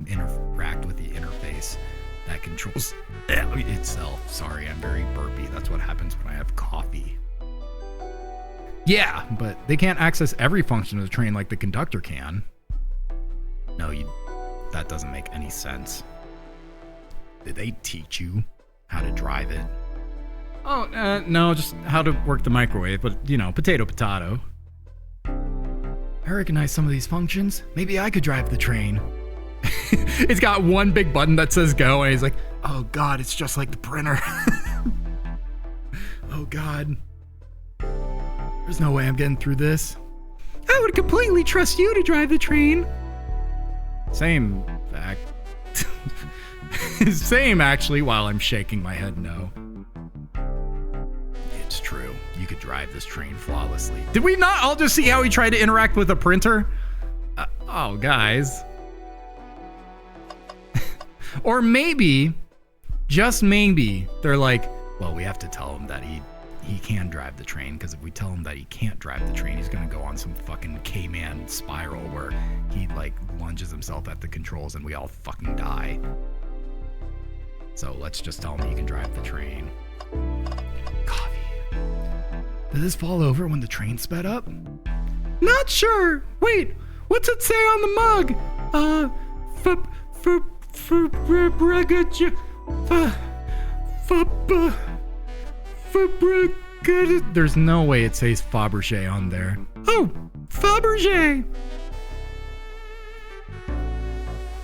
interact with the interface that controls itself? Sorry, I'm very burpy. That's what happens when I have coffee. Yeah, but they can't access every function of the train like the conductor can. No, that doesn't make any sense. Did they teach you how to drive it? Oh, no, just how to work the microwave, but, you know, potato. I recognize some of these functions. Maybe I could drive the train. It's got one big button that says go, and he's like, oh god, it's just like the printer. Oh god. There's no way I'm getting through this. I would completely trust you to drive the train. Same fact. Same, actually, while I'm shaking my head no. It's true. You could drive this train flawlessly. Did we not all just see how he tried to interact with a printer? Oh, guys. Or maybe, just maybe, they're like, well, we have to tell him that he can drive the train, because if we tell him that he can't drive the train, he's gonna go on some fucking K-Man spiral where he like lunges himself at the controls and we all fucking die. So let's just tell him he can drive the train. Coffee. Did this fall over when the train sped up? Not sure. Wait, what's it say on the mug? There's no way it says Fabergé on there. Oh, Fabergé.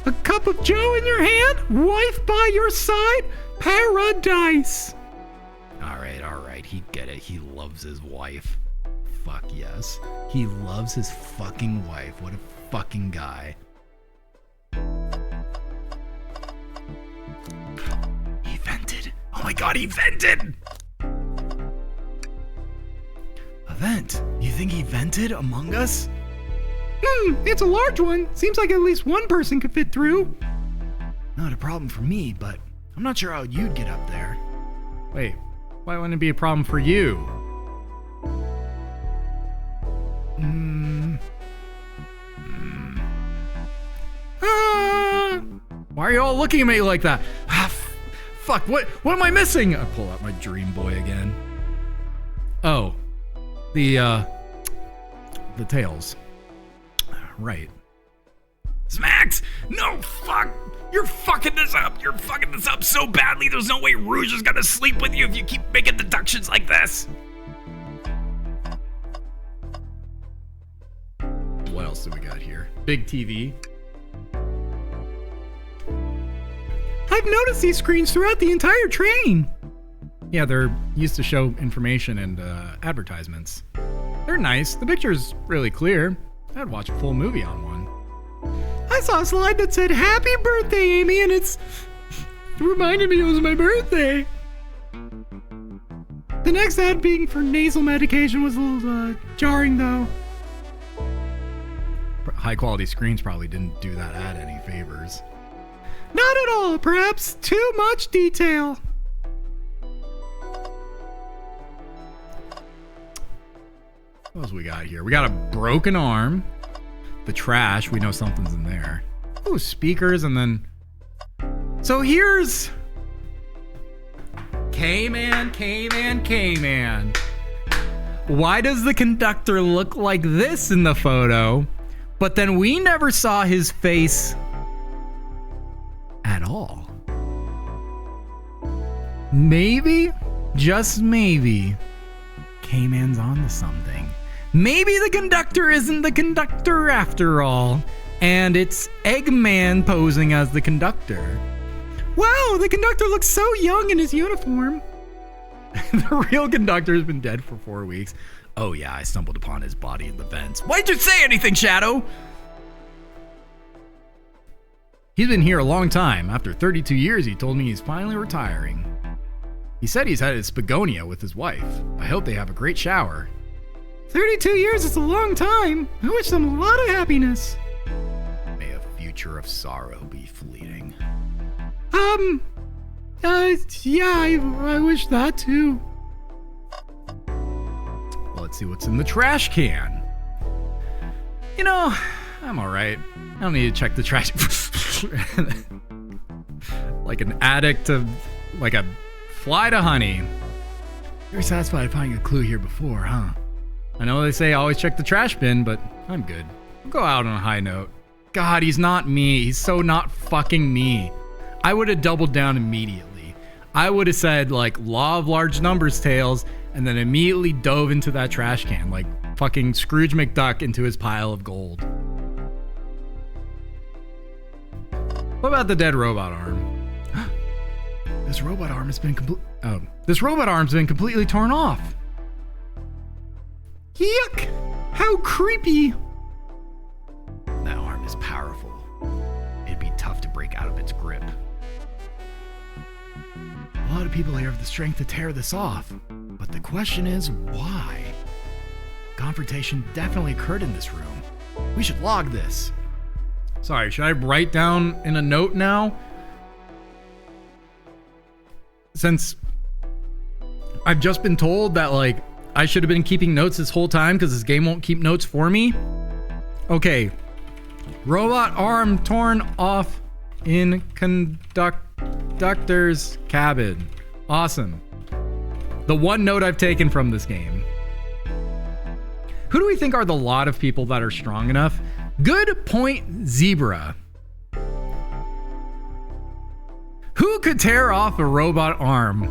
A cup of joe in your hand, wife by your side, paradise. All right. He get it. He loves his wife. Fuck yes. He loves his fucking wife. What a fucking guy. He vented. Oh my god, he vented! A vent? You think he vented among us? It's a large one. Seems like at least one person could fit through. Not a problem for me, but I'm not sure how you'd get up there. Wait, why wouldn't it be a problem for you? Why are you all looking at me like that? Fuck, what am I missing? I pull out my Dream Boy again. Oh, the tails. Right. Smacks! No, fuck! You're fucking this up! You're fucking this up so badly, there's no way Rouge is gonna sleep with you if you keep making deductions like this! What else do we got here? Big TV. I've noticed these screens throughout the entire train. Yeah, they're used to show information and advertisements. They're nice. The picture's really clear. I'd watch a full movie on one. I saw a slide that said, "Happy birthday, Amy," and it reminded me it was my birthday. The next ad being for nasal medication was a little jarring, though. High quality screens probably didn't do that ad any favors. Not at all, perhaps too much detail. What else we got here? We got a broken arm. The trash, we know something's in there. Oh, speakers, and then... So here's... K-Man. Why does the conductor look like this in the photo, but then we never saw his face at all? Maybe, just maybe, K-Man's onto something. Maybe the conductor isn't the conductor after all, and it's Eggman posing as the conductor. Wow, the conductor looks so young in his uniform. The real conductor's been dead for 4 weeks. Oh yeah, I stumbled upon his body in the vents. Why'd you say anything, Shadow? He's been here a long time. After 32 years, he told me he's finally retiring. He said he's headed to Spagonia with his wife. I hope they have a great shower. 32 years is a long time. I wish them a lot of happiness. May a future of sorrow be fleeting. Yeah, I wish that too. Well, let's see what's in the trash can. You know, I'm alright. I don't need to check the trash. Like an addict to, like a fly to honey. You're satisfied finding a clue here before, huh? I know they say always check the trash bin, but I'm good. I'll go out on a high note. God, he's not me. He's so not fucking me. I would have doubled down immediately. I would have said, like, law of large numbers, Tails, and then immediately dove into that trash can, like fucking Scrooge McDuck into his pile of gold. What about the dead robot arm? This robot arm has been This robot arm's been completely torn off. Yuck! How creepy! That arm is powerful. It'd be tough to break out of its grip. A lot of people here have the strength to tear this off, but the question is, why? Confrontation definitely occurred in this room. We should log this. Sorry, should I write down in a note now? Since I've just been told that, like, I should have been keeping notes this whole time because this game won't keep notes for me. Okay. Robot arm torn off in conductor's cabin. Awesome. The one note I've taken from this game. Who do we think are the lot of people that are strong enough? Good point, Zebra. Who could tear off a robot arm?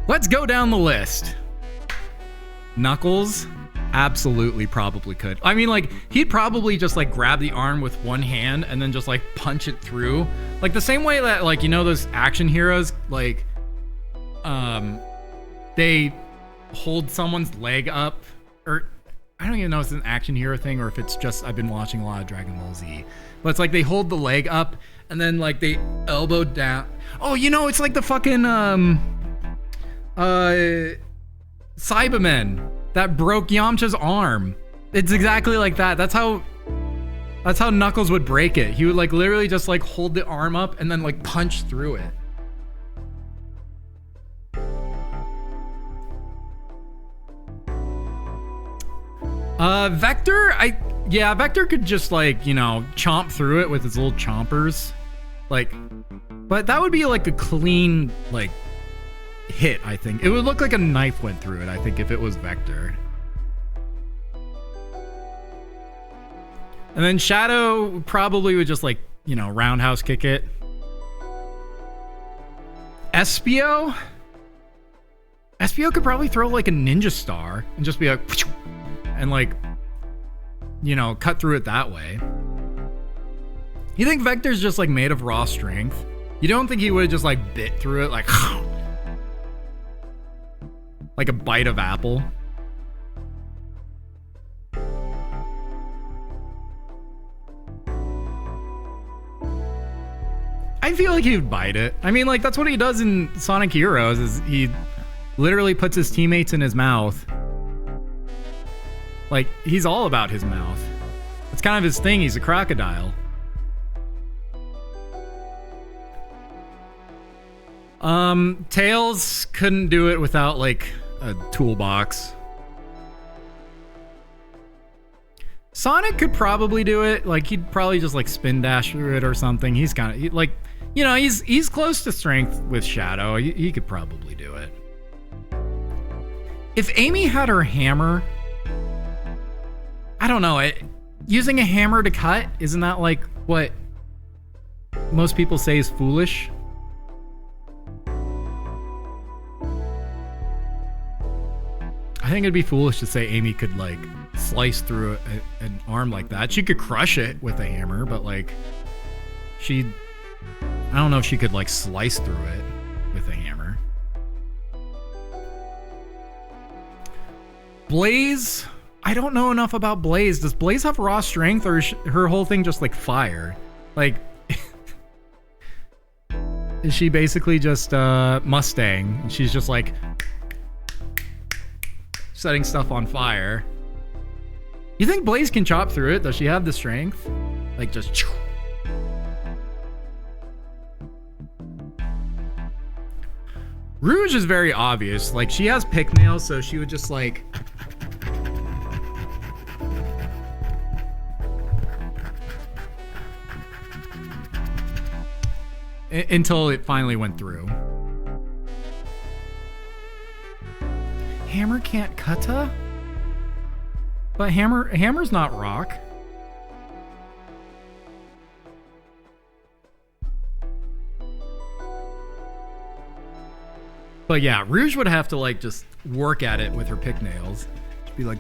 Let's go down the list. Knuckles, Absolutely probably could. I mean, like, he'd probably just like grab the arm with one hand and then just like punch it through. Like the same way that, like, you know, those action heroes, like, they hold someone's leg up, or I don't even know if it's an action hero thing or if it's just, I've been watching a lot of Dragon Ball Z, but it's like they hold the leg up and then like they elbow down. Oh, you know, it's like the fucking, Cybermen that broke Yamcha's arm. It's exactly like that. That's how Knuckles would break it. He would like literally just like hold the arm up and then like punch through it. Vector, Vector could just like, you know, chomp through it with his little chompers. Like, but that would be like a clean, like, hit, I think. It would look like a knife went through it, I think, if it was Vector. And then Shadow probably would just like, you know, roundhouse kick it. Espio could probably throw like a ninja star and just be like, and like, you know, cut through it that way. You think Vector's just like made of raw strength? You don't think he would have just like bit through it like like a bite of apple? I feel like he would bite it. I mean, like, that's what he does in Sonic Heroes, is he literally puts his teammates in his mouth. Like, he's all about his mouth. It's kind of his thing. He's a crocodile. Tails couldn't do it without, like, a toolbox. Sonic could probably do it. Like, he'd probably just, like, spin dash through it or something. He's kind of, like, you know, he's close to strength with Shadow. He could probably do it. If Amy had her hammer, I don't know. Using a hammer to cut, isn't that like what most people say is foolish? I think it'd be foolish to say Amy could like slice through an arm like that. She could crush it with a hammer, but like I don't know if she could like slice through it with a hammer. Blaze, I don't know enough about Blaze. Does Blaze have raw strength, or is her whole thing just like fire? Like, is she basically just Mustang? And she's just like setting stuff on fire. You think Blaze can chop through it? Does she have the strength? Like just... Rouge is very obvious. Like, she has pick nails, so she would just like... until it finally went through. Hammer can't kata? But Hammer's not rock. But yeah, Rouge would have to like just work at it with her pick nails. Just be like...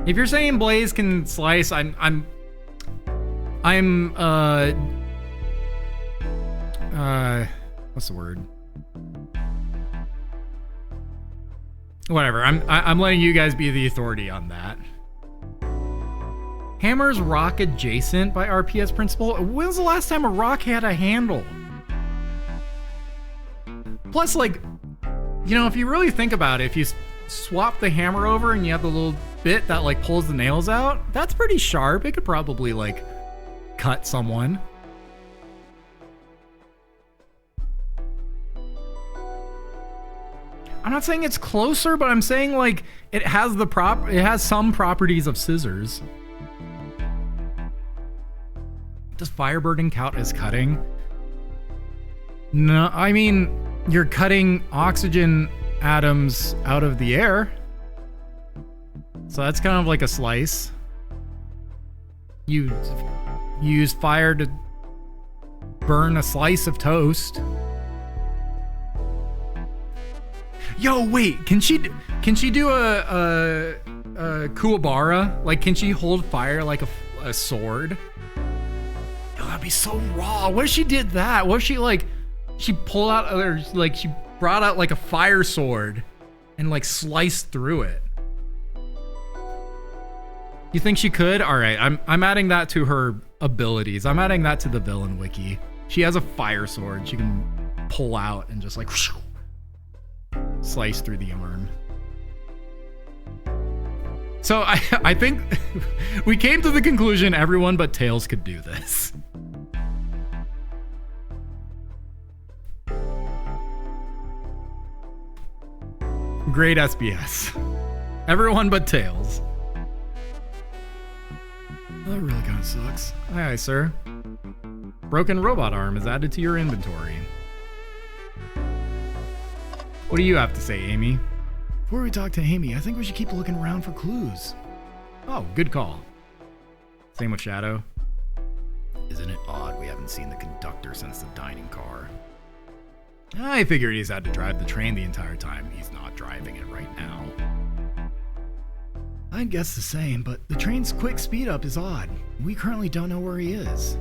If you're saying Blaze can slice, I'm what's the word? Whatever. I'm letting you guys be the authority on that. Hammer's rock adjacent by RPS principle. When was the last time a rock had a handle? Plus, like, you know, if you really think about it, if you swap the hammer over and you have the little bit that like pulls the nails out, that's pretty sharp. It could probably like cut someone. I'm not saying it's closer, but I'm saying like it has some properties of scissors. Does firebirding count as cutting? No, I mean, you're cutting oxygen atoms out of the air. So that's kind of like a slice. You use fire to burn a slice of toast. Yo, wait, can she do a Kuwabara? Like, can she hold fire like a sword? Yo, that'd be so raw. What if she did that? What if she she pulled out, or like she brought out like a fire sword and like sliced through it? You think she could? All right, I'm adding that to her abilities. I'm adding that to the villain wiki. She has a fire sword. She can pull out and just like slice through the arm. So I think we came to the conclusion everyone but Tails could do this. Great SBS. Everyone but Tails. That really kind of sucks. Aye, aye, sir. Broken robot arm is added to your inventory. What do you have to say, Amy? Before we talk to Amy, I think we should keep looking around for clues. Oh, good call. Same with Shadow. Isn't it odd we haven't seen the conductor since the dining car? I figured he's had to drive the train the entire time. He's not driving it right now. I'd guess the same, but the train's quick speed up is odd. We currently don't know where he is.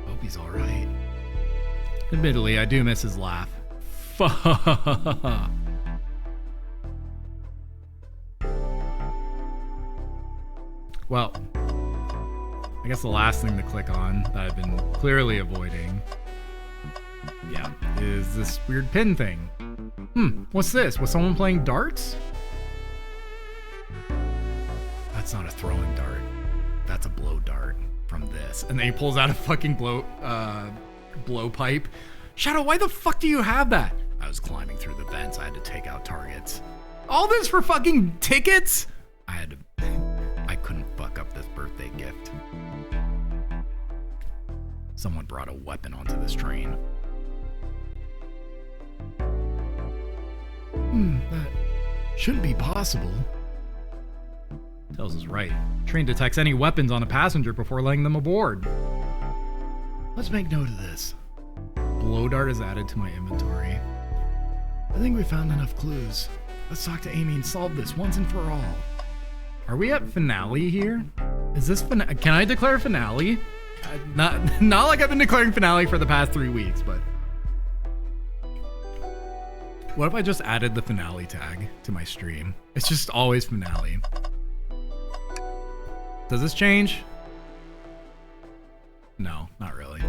Hope he's alright. Admittedly, I do miss his laugh. Well, I guess the last thing to click on that I've been clearly avoiding, yeah, is this weird pin thing. What's this? Was someone playing darts? That's not a throwing dart. That's a blow dart from this. And then he pulls out a fucking blow pipe. Shadow, why the fuck do you have that? I was climbing through the vents. I had to take out targets. All this for fucking tickets? I couldn't fuck up this birthday gift. Someone brought a weapon onto this train. That shouldn't be possible. Tails is right. Train detects any weapons on a passenger before letting them aboard. Let's make note of this. Blow dart is added to my inventory. I think we found enough clues. Let's talk to Amy and solve this once and for all. Are we at finale here? Is this can I declare finale? Not like I've been declaring finale for the past 3 weeks, but what if I just added the finale tag to my stream? It's just always finale. Does this change? No, not really.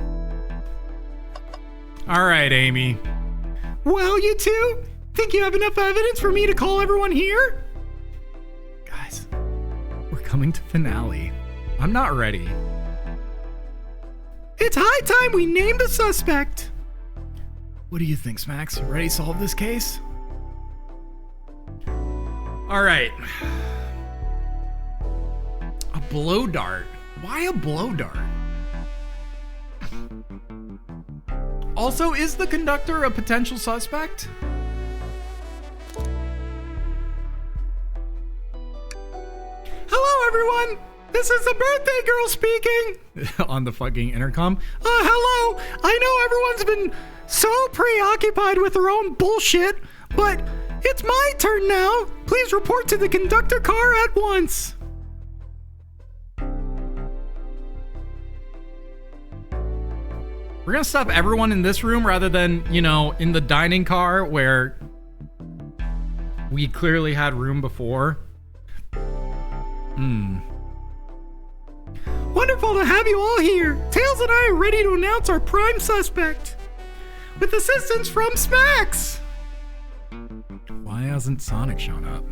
All right, Amy. Well, you two, think you have enough evidence for me to call everyone here? Guys, we're coming to finale. I'm not ready. It's high time we named the suspect. What do you think, Smacks? Ready to solve this case? All right. A blow dart. Why a blow dart? Also, is the conductor a potential suspect? Hello, everyone. This is the birthday girl speaking. On the fucking intercom. Hello. I know everyone's been so preoccupied with their own bullshit, but it's my turn now. Please report to the conductor car at once. We're gonna stop everyone in this room rather than, in the dining car where we clearly had room before. Wonderful to have you all here. Tails and I are ready to announce our prime suspect. With assistance from Smacks. Why hasn't Sonic shown up?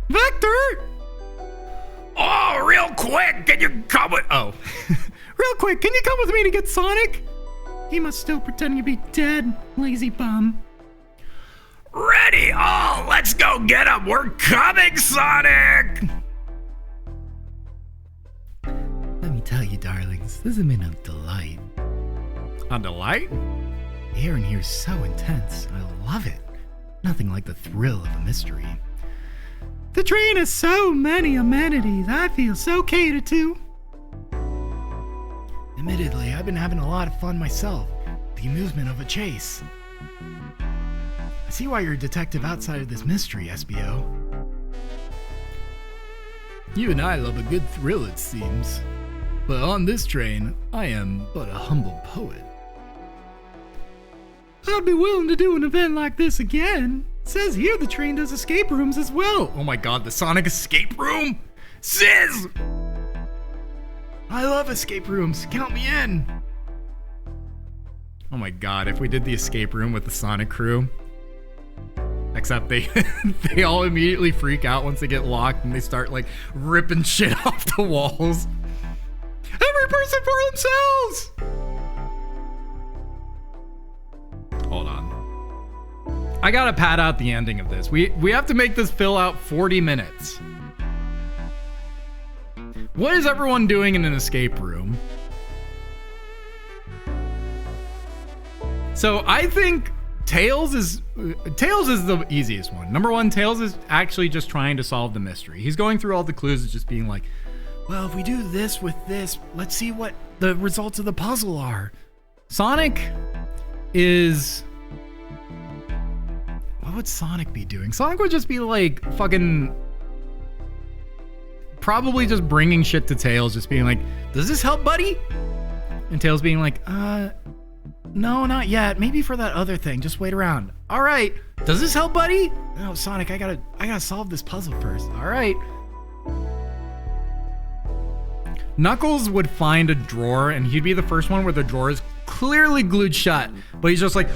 Vector! Oh, real quick, can you come with... Oh. Real quick, can you come with me to get Sonic? He must still pretend to be dead, lazy bum. Ready? Oh, let's go get him. We're coming, Sonic. Let me tell you, darlings, this has been a delight. A delight? The air in here is so intense. I love it. Nothing like the thrill of a mystery. The train has so many amenities. I feel so catered to. Admittedly, I've been having a lot of fun myself. the amusement of a chase. I see why you're a detective outside of this mystery, SBO. You and I love a good thrill, it seems. But on this train, I am but a humble poet. I'd be willing to do an event like this again. It says here the train does escape rooms as well. Oh my god, the Sonic escape room? Sizz! I love escape rooms. Count me in. Oh my god, if we did the escape room with the Sonic crew. Except they they all immediately freak out once they get locked and they start like ripping shit off the walls. Every person for themselves! Hold on. I gotta pad out the ending of this. We have to make this fill out 40 minutes. What is everyone doing in an escape room? So I think Tails is the easiest one. Number one, Tails is actually just trying to solve the mystery. He's going through all the clues and just being like, well, if we do this with this, let's see what the results of the puzzle are. Sonic is... What would Sonic be doing? Sonic would just be like fucking... Probably just bringing shit to Tails, just being like, does this help, buddy? And Tails being like, no, not yet. Maybe for that other thing. Just wait around. All right. Does this help, buddy? No, Sonic, I gotta solve this puzzle first. All right. Knuckles would find a drawer, and he'd be the first one where the drawer is clearly glued shut, but he's just like,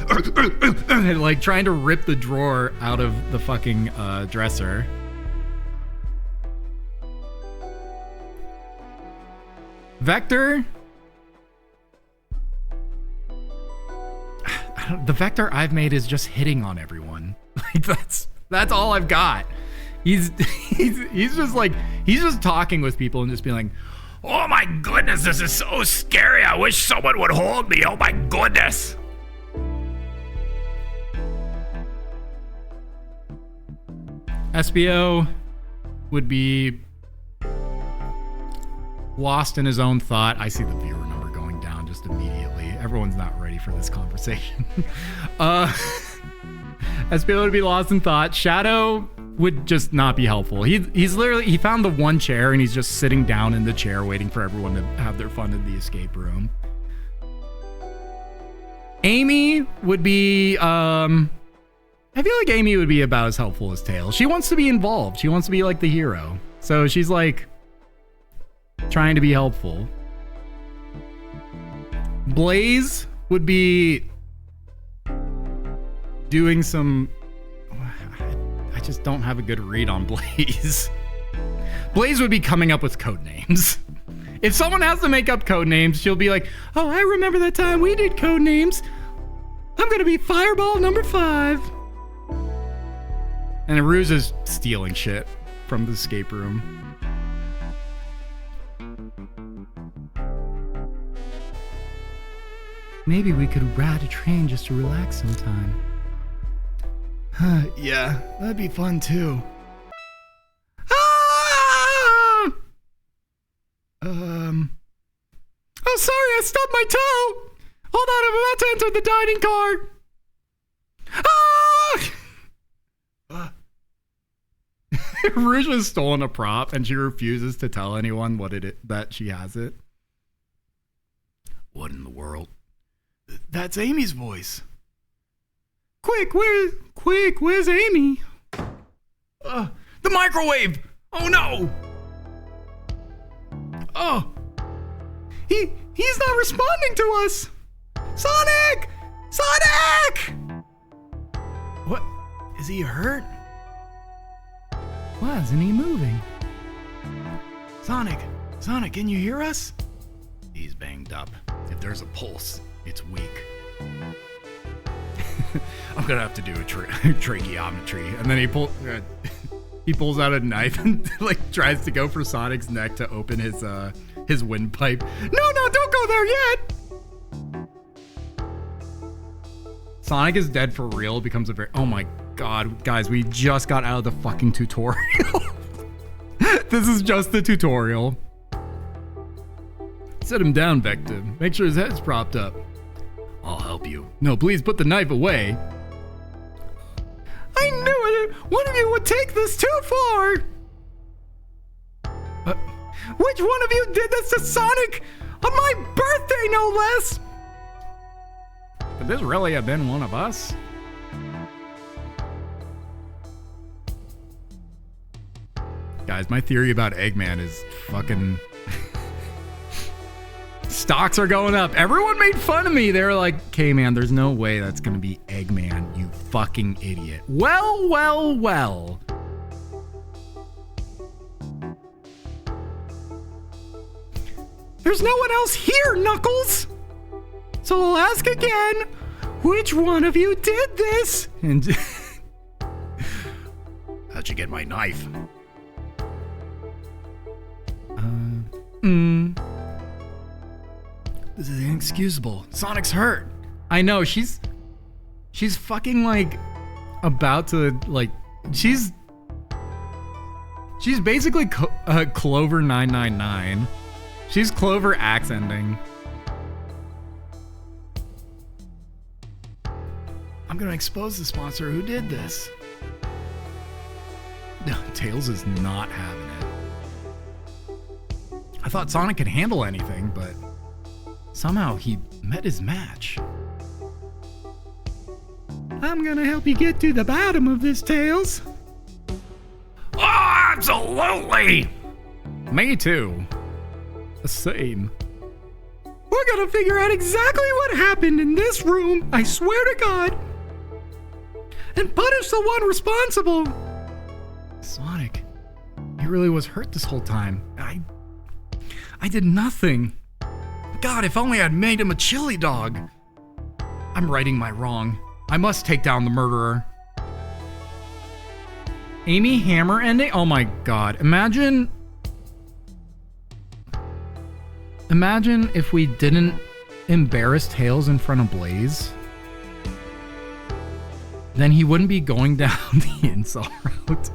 like trying to rip the drawer out of the fucking dresser. Vector. The Vector I've made is just hitting on everyone. Like that's all I've got. He's just like, he's just talking with people and just being like, Oh my goodness, this is so scary. I wish someone would hold me. Oh my goodness. SBO would be lost in his own thought. I see the viewer number going down just immediately. Everyone's not ready for this conversation. SBO would be lost in thought. Shadow would just not be helpful. He's literally, he found the one chair and he's just sitting down in the chair waiting for everyone to have their fun in the escape room. Amy would be, I feel like Amy would be about as helpful as Tails. She wants to be involved. She wants to be like the hero. So she's like trying to be helpful. Blaze would be doing some... I just don't have a good read on Blaze. Blaze would be coming up with code names. If someone has to make up code names, she'll be like, oh, I remember that time we did code names. I'm gonna be Fireball number 5. And Ruse is stealing shit from the escape room. Maybe we could ride a train just to relax sometime. Yeah, that'd be fun too. Ah! Oh, sorry, I stubbed my toe. Hold on, I'm about to enter the dining car. Ah! Rouge has stolen a prop, and she refuses to tell anyone that she has it. What in the world? That's Amy's voice. Quick, where's Amy? The microwave! Oh no! Oh! He's not responding to us! Sonic! Sonic! What? Is he hurt? Why isn't he moving? Sonic, can you hear us? He's banged up. If there's a pulse, it's weak. I'm gonna have to do a tracheometry. And then he pulls out a knife and like tries to go for Sonic's neck to open his windpipe. No, don't go there yet. Sonic is dead for real becomes a very... Oh my god, guys, we just got out of the fucking tutorial. This is just the tutorial. Set him down, Vector. Make sure his head's propped up. I'll help you. No, please put the knife away. I knew it! One of you would take this too far! Which one of you did this to Sonic? On my birthday, no less! Could this really have been one of us? Guys, my theory about Eggman is fucking... Stocks are going up. Everyone made fun of me. They were like, okay, man, there's no way that's gonna be Eggman, you fucking idiot. Well, well, well. There's no one else here, Knuckles! So I'll ask again, which one of you did this? And How'd you get my knife? This is inexcusable. Sonic's hurt. I know, she's fucking like about to like, she's basically Clover 999. She's Clover accenting. I'm gonna expose this monster who did this. Tails is not having it. I thought Sonic could handle anything, but somehow he met his match. I'm gonna help you get to the bottom of this, Tails. Oh, absolutely! Me too. The same. We're gonna figure out exactly what happened in this room, I swear to God, and punish the one responsible. Sonic, he really was hurt this whole time. I did nothing. God, if only I'd made him a chili dog. I'm righting my wrong. I must take down the murderer. Amy Hammer ending? Oh my God. Imagine if we didn't embarrass Tails in front of Blaze. Then he wouldn't be going down the insult route.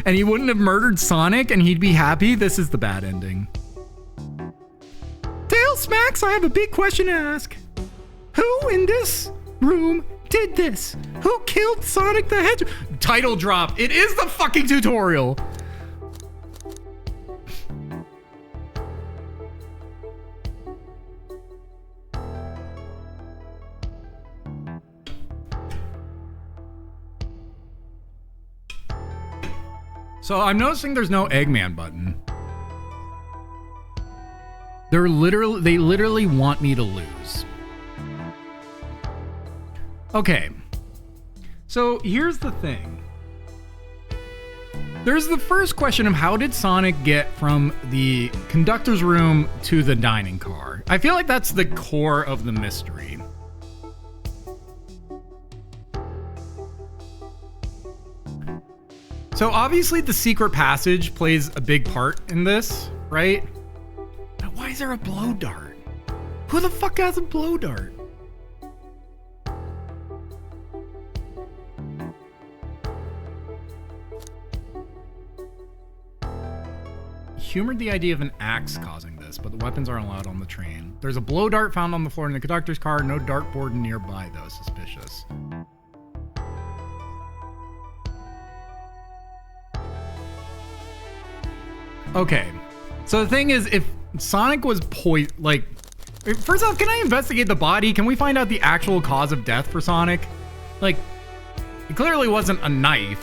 And he wouldn't have murdered Sonic and he'd be happy. This is the bad ending. Tails, Max, I have a big question to ask. Who in this room did this? Who killed Sonic the Hedgehog? Title drop. It is the fucking tutorial. So I'm noticing there's no Eggman button. They literally want me to lose. Okay. So here's the thing. There's the first question of how did Sonic get from the conductor's room to the dining car? I feel like that's the core of the mystery. So obviously the secret passage plays a big part in this, right? Now why is there a blow dart? Who the fuck has a blow dart? Humored the idea of an axe causing this, but the weapons aren't allowed on the train. There's a blow dart found on the floor in the conductor's car. No dartboard nearby, though. Suspicious. Okay, so the thing is, if Sonic was first off, can I investigate the body? Can we find out the actual cause of death for Sonic? Like, it clearly wasn't a knife.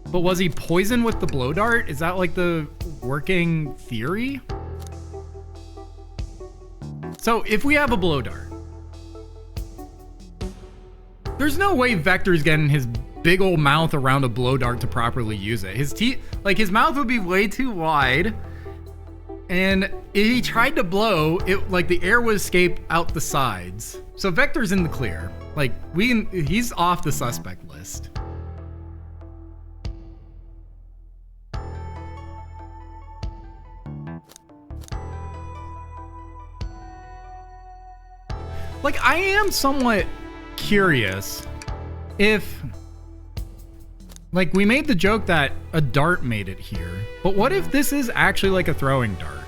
But was he poisoned with the blow dart? Is that like the working theory? So if we have a blow dart, there's no way Vector's getting his big old mouth around a blow dart to properly use it. His teeth, like his mouth would be way too wide. And if he tried to blow, it like the air would escape out the sides. So Vector's in the clear. Like he's off the suspect list. Like, I am somewhat curious if, like, we made the joke that a dart made it here, but what if this is actually like a throwing dart?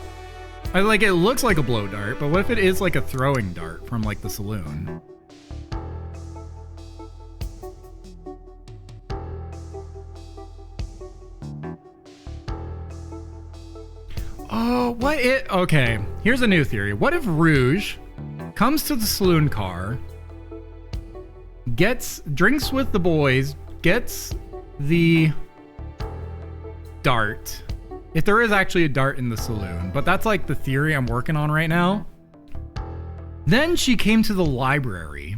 Like, it looks like a blow dart, but what if it is like a throwing dart from like the saloon? Oh, what it? Okay, here's a new theory. What if Rouge comes to the saloon car, drinks with the boys, gets the dart? If there is actually a dart in the saloon, but that's like the theory I'm working on right now. Then she came to the library.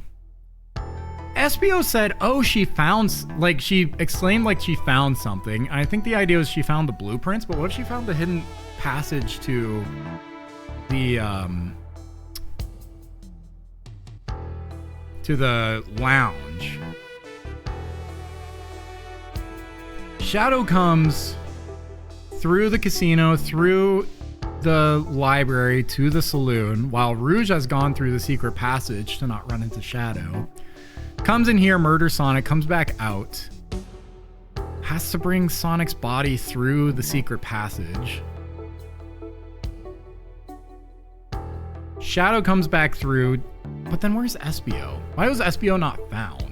SBO said, oh, she exclaimed like she found something. I think the idea was she found the blueprints, but what if she found the hidden passage to the lounge? Shadow comes through the casino, through the library to the saloon, while Rouge has gone through the secret passage to not run into Shadow. Comes in here, murders Sonic, comes back out. Has to bring Sonic's body through the secret passage. Shadow comes back through, but then where's SBO? Why was SBO not found?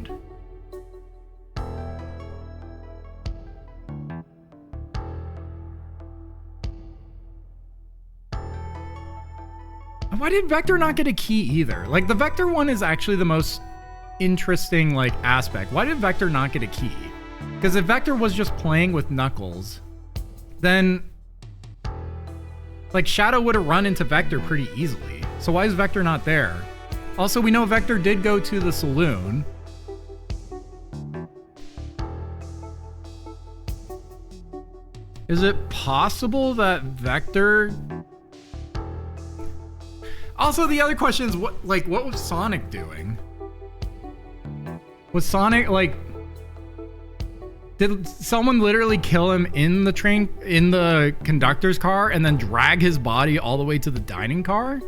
Why did Vector not get a key either? Like, the Vector one is actually the most interesting, like, aspect. Why did Vector not get a key? Because if Vector was just playing with Knuckles, then, like, Shadow would have run into Vector pretty easily. So why is Vector not there? Also, we know Vector did go to the saloon. Is it possible that Vector... Also, the other question is, what was Sonic doing? Was Sonic, like... Did someone literally kill him in the conductor's car and then drag his body all the way to the dining car?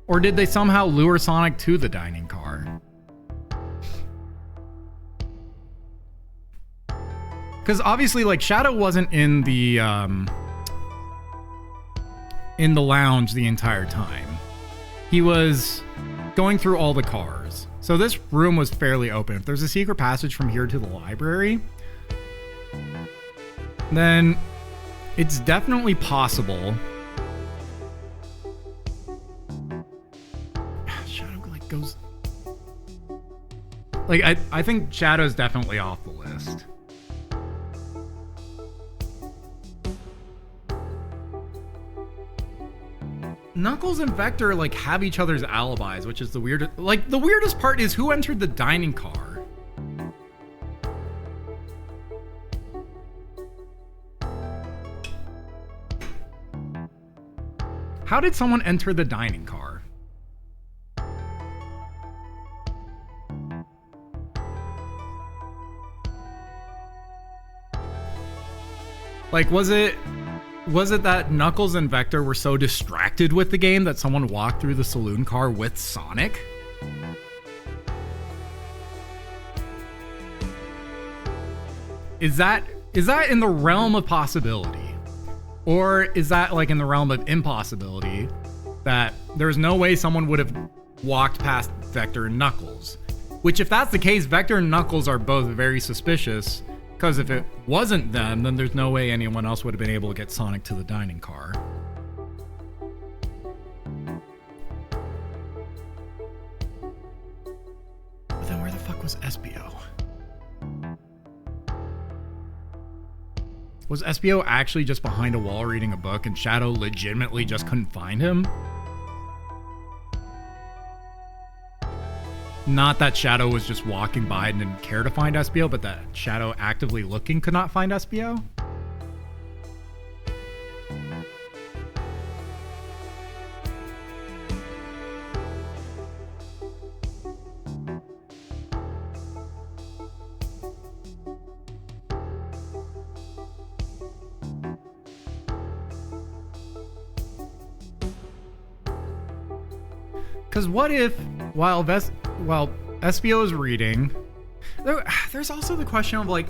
Or did they somehow lure Sonic to the dining car? Because obviously, like, Shadow wasn't in the lounge the entire time. He was going through all the cars. So this room was fairly open. If there's a secret passage from here to the library, then it's definitely possible. Shadow, like, goes... Like, I think Shadow's definitely off the list. Knuckles and Vector, like, have each other's alibis, which is the weirdest. Like, the weirdest part is who entered the dining car. How did someone enter the dining car? Like, was it that Knuckles and Vector were so distracted with the game that someone walked through the saloon car with Sonic? Is that in the realm of possibility? Or is that, like, in the realm of impossibility, that there's no way someone would have walked past Vector and Knuckles? Which, if that's the case, Vector and Knuckles are both very suspicious, because if it wasn't them, then there's no way anyone else would have been able to get Sonic to the dining car. But then where the fuck was SBO? Was SBO actually just behind a wall reading a book and Shadow legitimately just couldn't find him? Not that Shadow was just walking by and didn't care to find SBO, but that Shadow actively looking could not find SBO? Because what if, while SBO is reading, there's also the question of, like,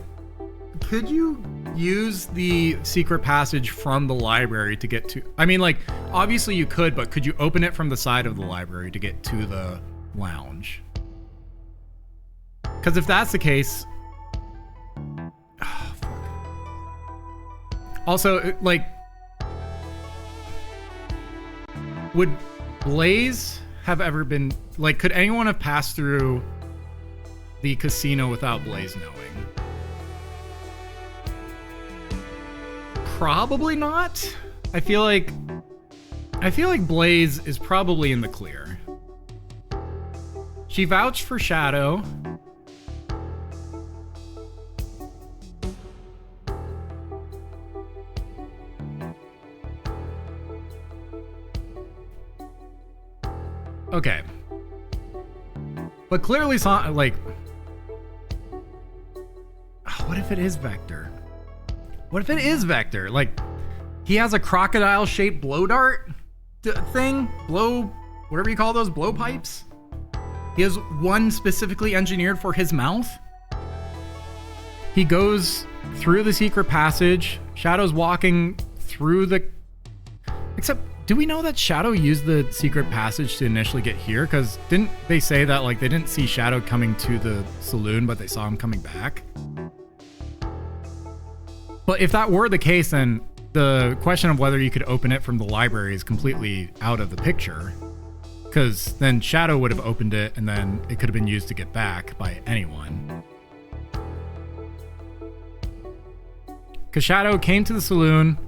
could you use the secret passage from the library to get to... I mean, like, obviously you could, but could you open it from the side of the library to get to the lounge? Because if that's the case... Oh, fuck. Also, like... Would Blaze have ever been... Like, could anyone have passed through the casino without Blaze knowing? Probably not. I feel like Blaze is probably in the clear. She vouched for Shadow. Okay. But clearly like, what if it is Vector? What if it is Vector? Like, he has a crocodile-shaped blow dart thing? Whatever you call those, blow pipes? He has one specifically engineered for his mouth? He goes through the secret passage. Shadow's walking through the... Except, do we know that Shadow used the secret passage to initially get here? Because didn't they say that, like, they didn't see Shadow coming to the saloon, but they saw him coming back? But if that were the case, then the question of whether you could open it from the library is completely out of the picture. Because then Shadow would have opened it, and then it could have been used to get back by anyone. Because Shadow came to the saloon.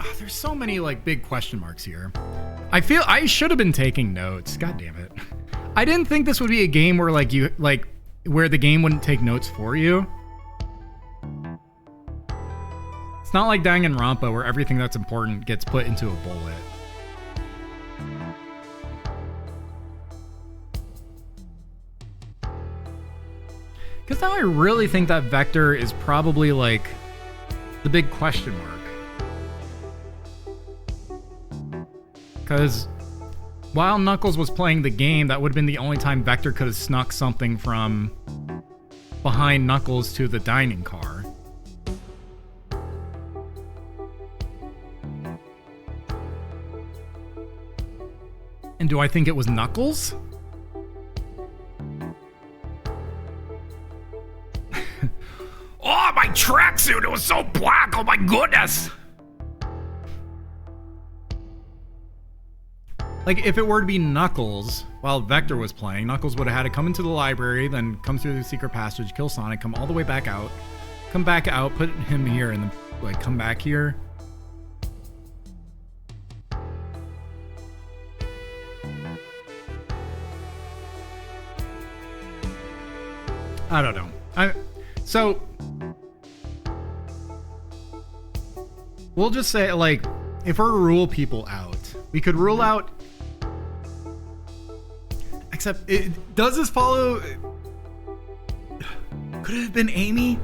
Oh, there's so many, like, big question marks here. I feel I should have been taking notes. God damn it. I didn't think this would be a game where, like, where the game wouldn't take notes for you. It's not like Danganronpa where everything that's important gets put into a bullet. Because now I really think that Vector is probably, like, the big question mark. Because while Knuckles was playing the game, that would have been the only time Vector could have snuck something from behind Knuckles to the dining car. And do I think it was Knuckles? Oh, my tracksuit! It was so black! Oh my goodness! Like, if it were to be Knuckles, while Vector was playing, Knuckles would have had to come into the library, then come through the secret passage, kill Sonic, come all the way back out, come back out, put him here, and then, like, come back here. I don't know. So, we'll just say, like, if we're to rule people out, we could rule out... Except, does this follow... Could it have been Amy?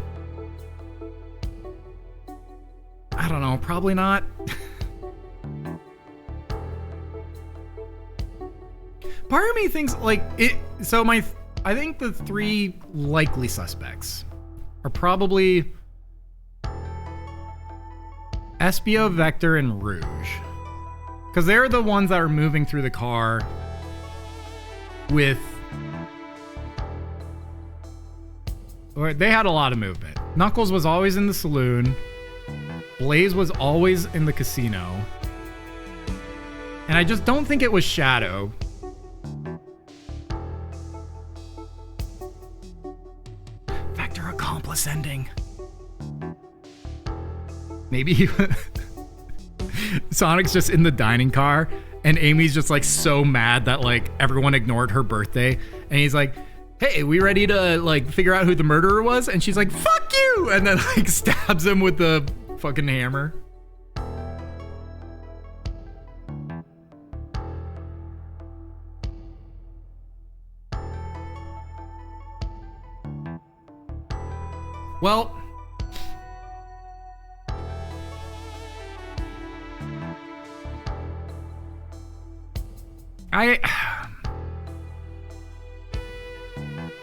I don't know, probably not. Part of me thinks, like, it... So I think the three likely suspects are probably Espio, Vector, and Rouge. Because they're the ones that are moving through the car with... Or they had a lot of movement. Knuckles was always in the saloon. Blaze was always in the casino. And I just don't think it was Shadow. Vector accomplice ending. Maybe Sonic's just in the dining car and Amy's just like so mad that like everyone ignored her birthday, and he's like, hey, we ready to like figure out who the murderer was? And she's like, fuck you, and then like stabs him with the fucking hammer. Well,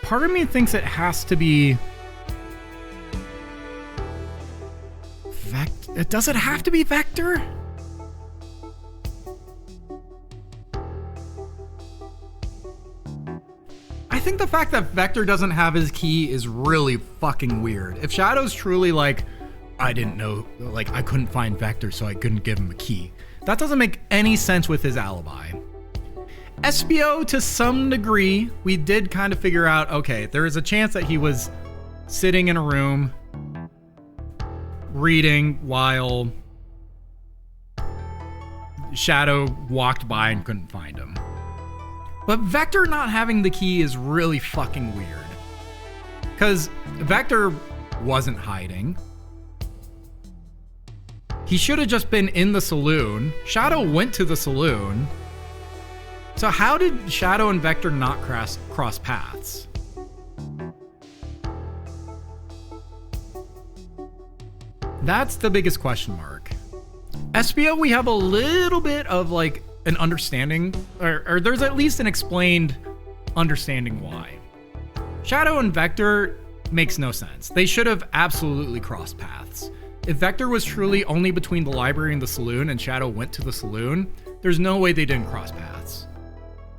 part of me thinks it has to be Vector? Does it have to be Vector? I think the fact that Vector doesn't have his key is really fucking weird. If Shadow's truly like, I didn't know, like I couldn't find Vector so I couldn't give him a key, that doesn't make any sense with his alibi. SBO, to some degree, we did kind of figure out, okay, there is a chance that he was sitting in a room reading while Shadow walked by and couldn't find him. But Vector not having the key is really fucking weird. Because Vector wasn't hiding. He should have just been in the saloon. Shadow went to the saloon. So how did Shadow and Vector not cross paths? That's the biggest question mark. SBO, we have a little bit of like an understanding, or there's at least an explained understanding why. Shadow and Vector makes no sense. They should have absolutely crossed paths. If Vector was truly only between the library and the saloon and Shadow went to the saloon, there's no way they didn't cross paths.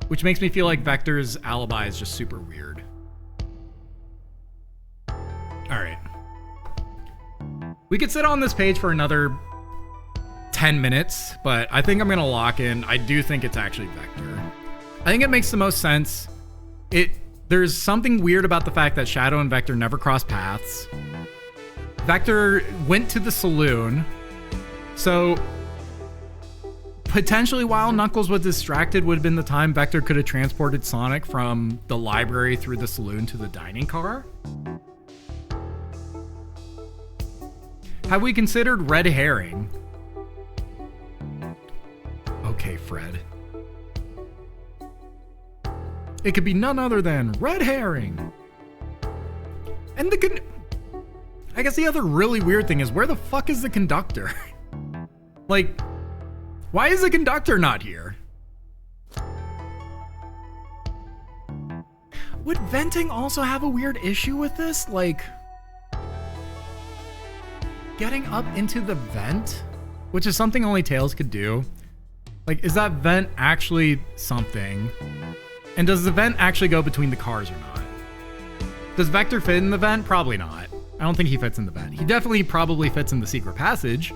Which makes me feel like Vector's alibi is just super weird. Alright. We could sit on this page for another 10 minutes, but I think I'm gonna lock in. I do think it's actually Vector. I think it makes the most sense. There's something weird about the fact that Shadow and Vector never cross paths. Vector went to the saloon, so potentially while Knuckles was distracted would have been the time Vector could have transported Sonic from the library through the saloon to the dining car. Have we considered red herring? Okay, Fred. It could be none other than red herring. And I guess the other really weird thing is, where the fuck is the conductor? Like, why is the conductor not here? Would venting also have a weird issue with this? Like, getting up into the vent, which is something only Tails could do. Like, is that vent actually something? And does the vent actually go between the cars or not? Does Vector fit in the vent? Probably not. I don't think he fits in the vent. He definitely probably fits in the secret passage.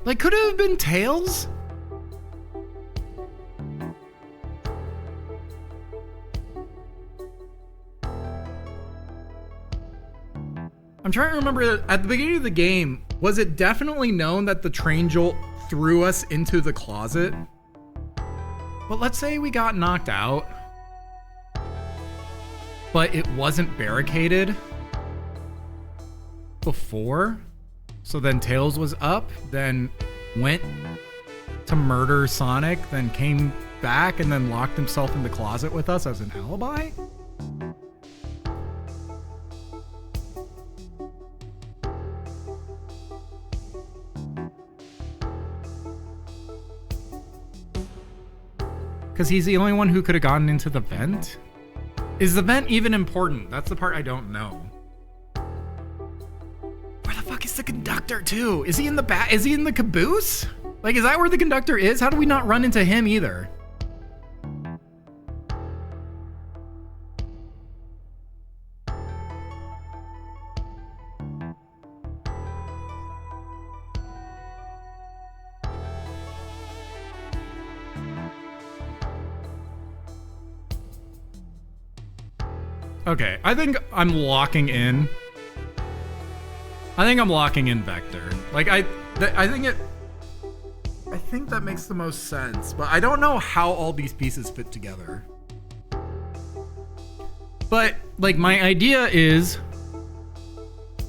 Like, could it have been Tails? I'm trying to remember, at the beginning of the game, was it definitely known that the train jolt threw us into the closet? But let's say we got knocked out, but it wasn't barricaded before. So then Tails was up, then went to murder Sonic, then came back and then locked himself in the closet with us as an alibi? Because he's the only one who could have gotten into the vent? Is the vent even important? That's the part I don't know. Where the fuck is the conductor too? Is he in the is he in the caboose? Like, is that where the conductor is? How do we not run into him either? Okay, I think I'm locking in. I think I'm locking in Vector. Like, I think that makes the most sense, but I don't know how all these pieces fit together. But, like, my idea is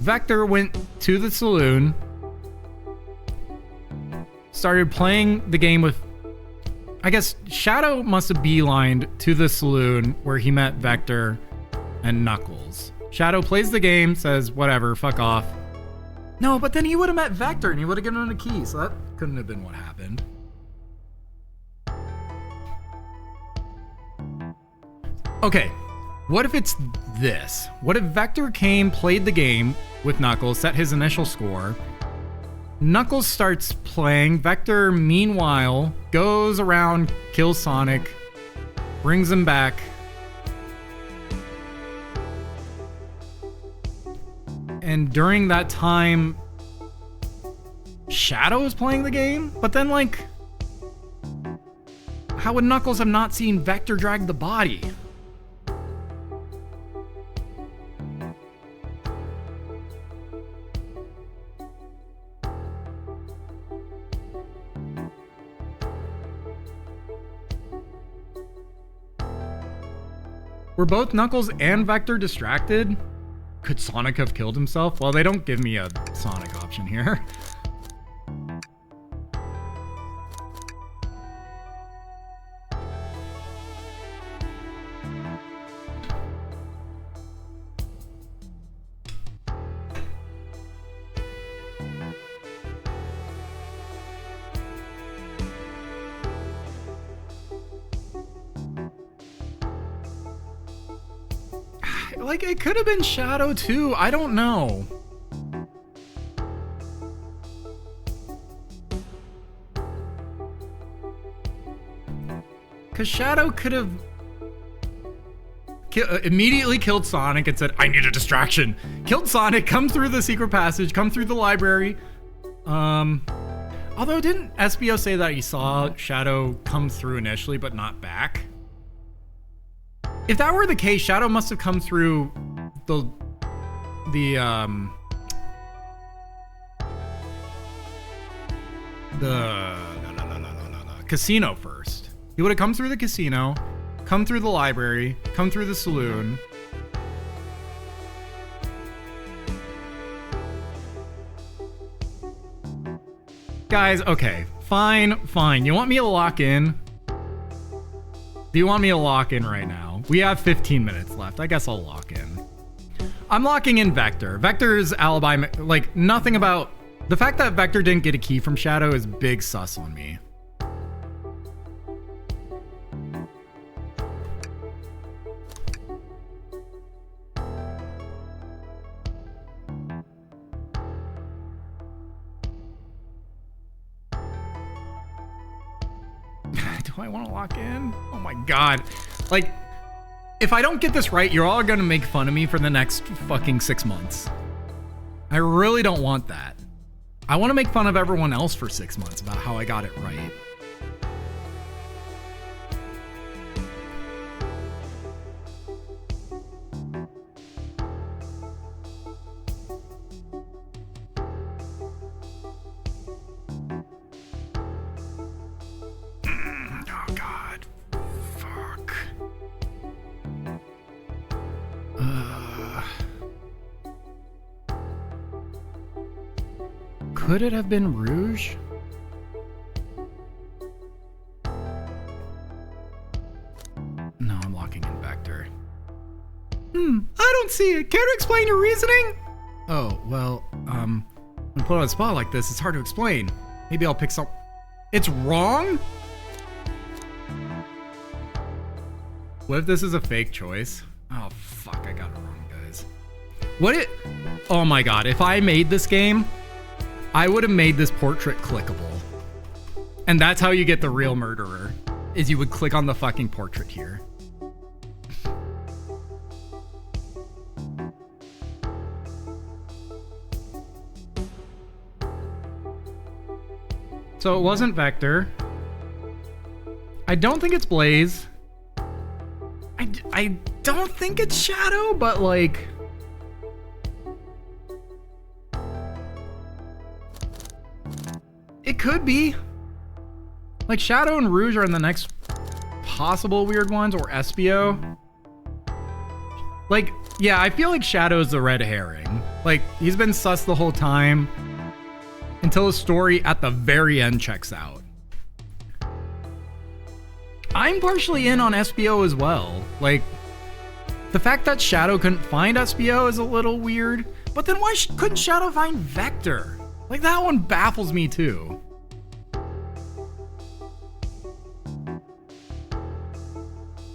Vector went to the saloon, started playing the game with, I guess Shadow must have beelined to the saloon where he met Vector and Knuckles. Shadow plays the game, says, whatever, fuck off. No, but then he would have met Vector and he would have given him the key, so that couldn't have been what happened. Okay, what if it's this? What if Vector came, played the game with Knuckles, set his initial score, Knuckles starts playing, Vector meanwhile goes around, kills Sonic, brings him back, and during that time, Shadow is playing the game? But then, like, how would Knuckles have not seen Vector drag the body? Were both Knuckles and Vector distracted? Could Sonic have killed himself? Well, they don't give me a Sonic option here. Like, it could have been Shadow too. I don't know. Because Shadow could have immediately killed Sonic and said, I need a distraction. Killed Sonic, come through the secret passage, come through the library. Although, didn't SBO say that he saw Shadow come through initially, but not back? If that were the case, Shadow must have come through the casino first. He would have come through the casino, come through the library, come through the saloon. Guys, okay, fine. You want me to lock in? Do you want me to lock in right now? We have 15 minutes left. I guess I'll lock in. I'm locking in Vector. Vector's alibi, like, nothing about... The fact that Vector didn't get a key from Shadow is big sus on me. Do I want to lock in? Oh my god. Like, if I don't get this right, you're all gonna make fun of me for the next fucking 6 months. I really don't want that. I want to make fun of everyone else for 6 months about how I got it right. Oh god. Fuck. Could it have been Rouge? No, I'm locking in Vector. I don't see it. Care to explain your reasoning? Oh, well, when put on a spot like this, it's hard to explain. Maybe I'll pick some... It's wrong? What if this is a fake choice? Oh, fuck, I got it wrong, guys. What it... Oh my god, if I made this game, I would have made this portrait clickable. And that's how you get the real murderer, is you would click on the fucking portrait here. So it wasn't Vector. I don't think it's Blaze. I don't think it's Shadow, but like... It could be. Like, Shadow and Rouge are in the next possible weird ones, or SBO. Like, yeah, I feel like Shadow's the red herring. Like, he's been sus the whole time until the story at the very end checks out. I'm partially in on SBO as well. Like, the fact that Shadow couldn't find SBO is a little weird, But then why couldn't Shadow find Vector? Like, that one baffles me too.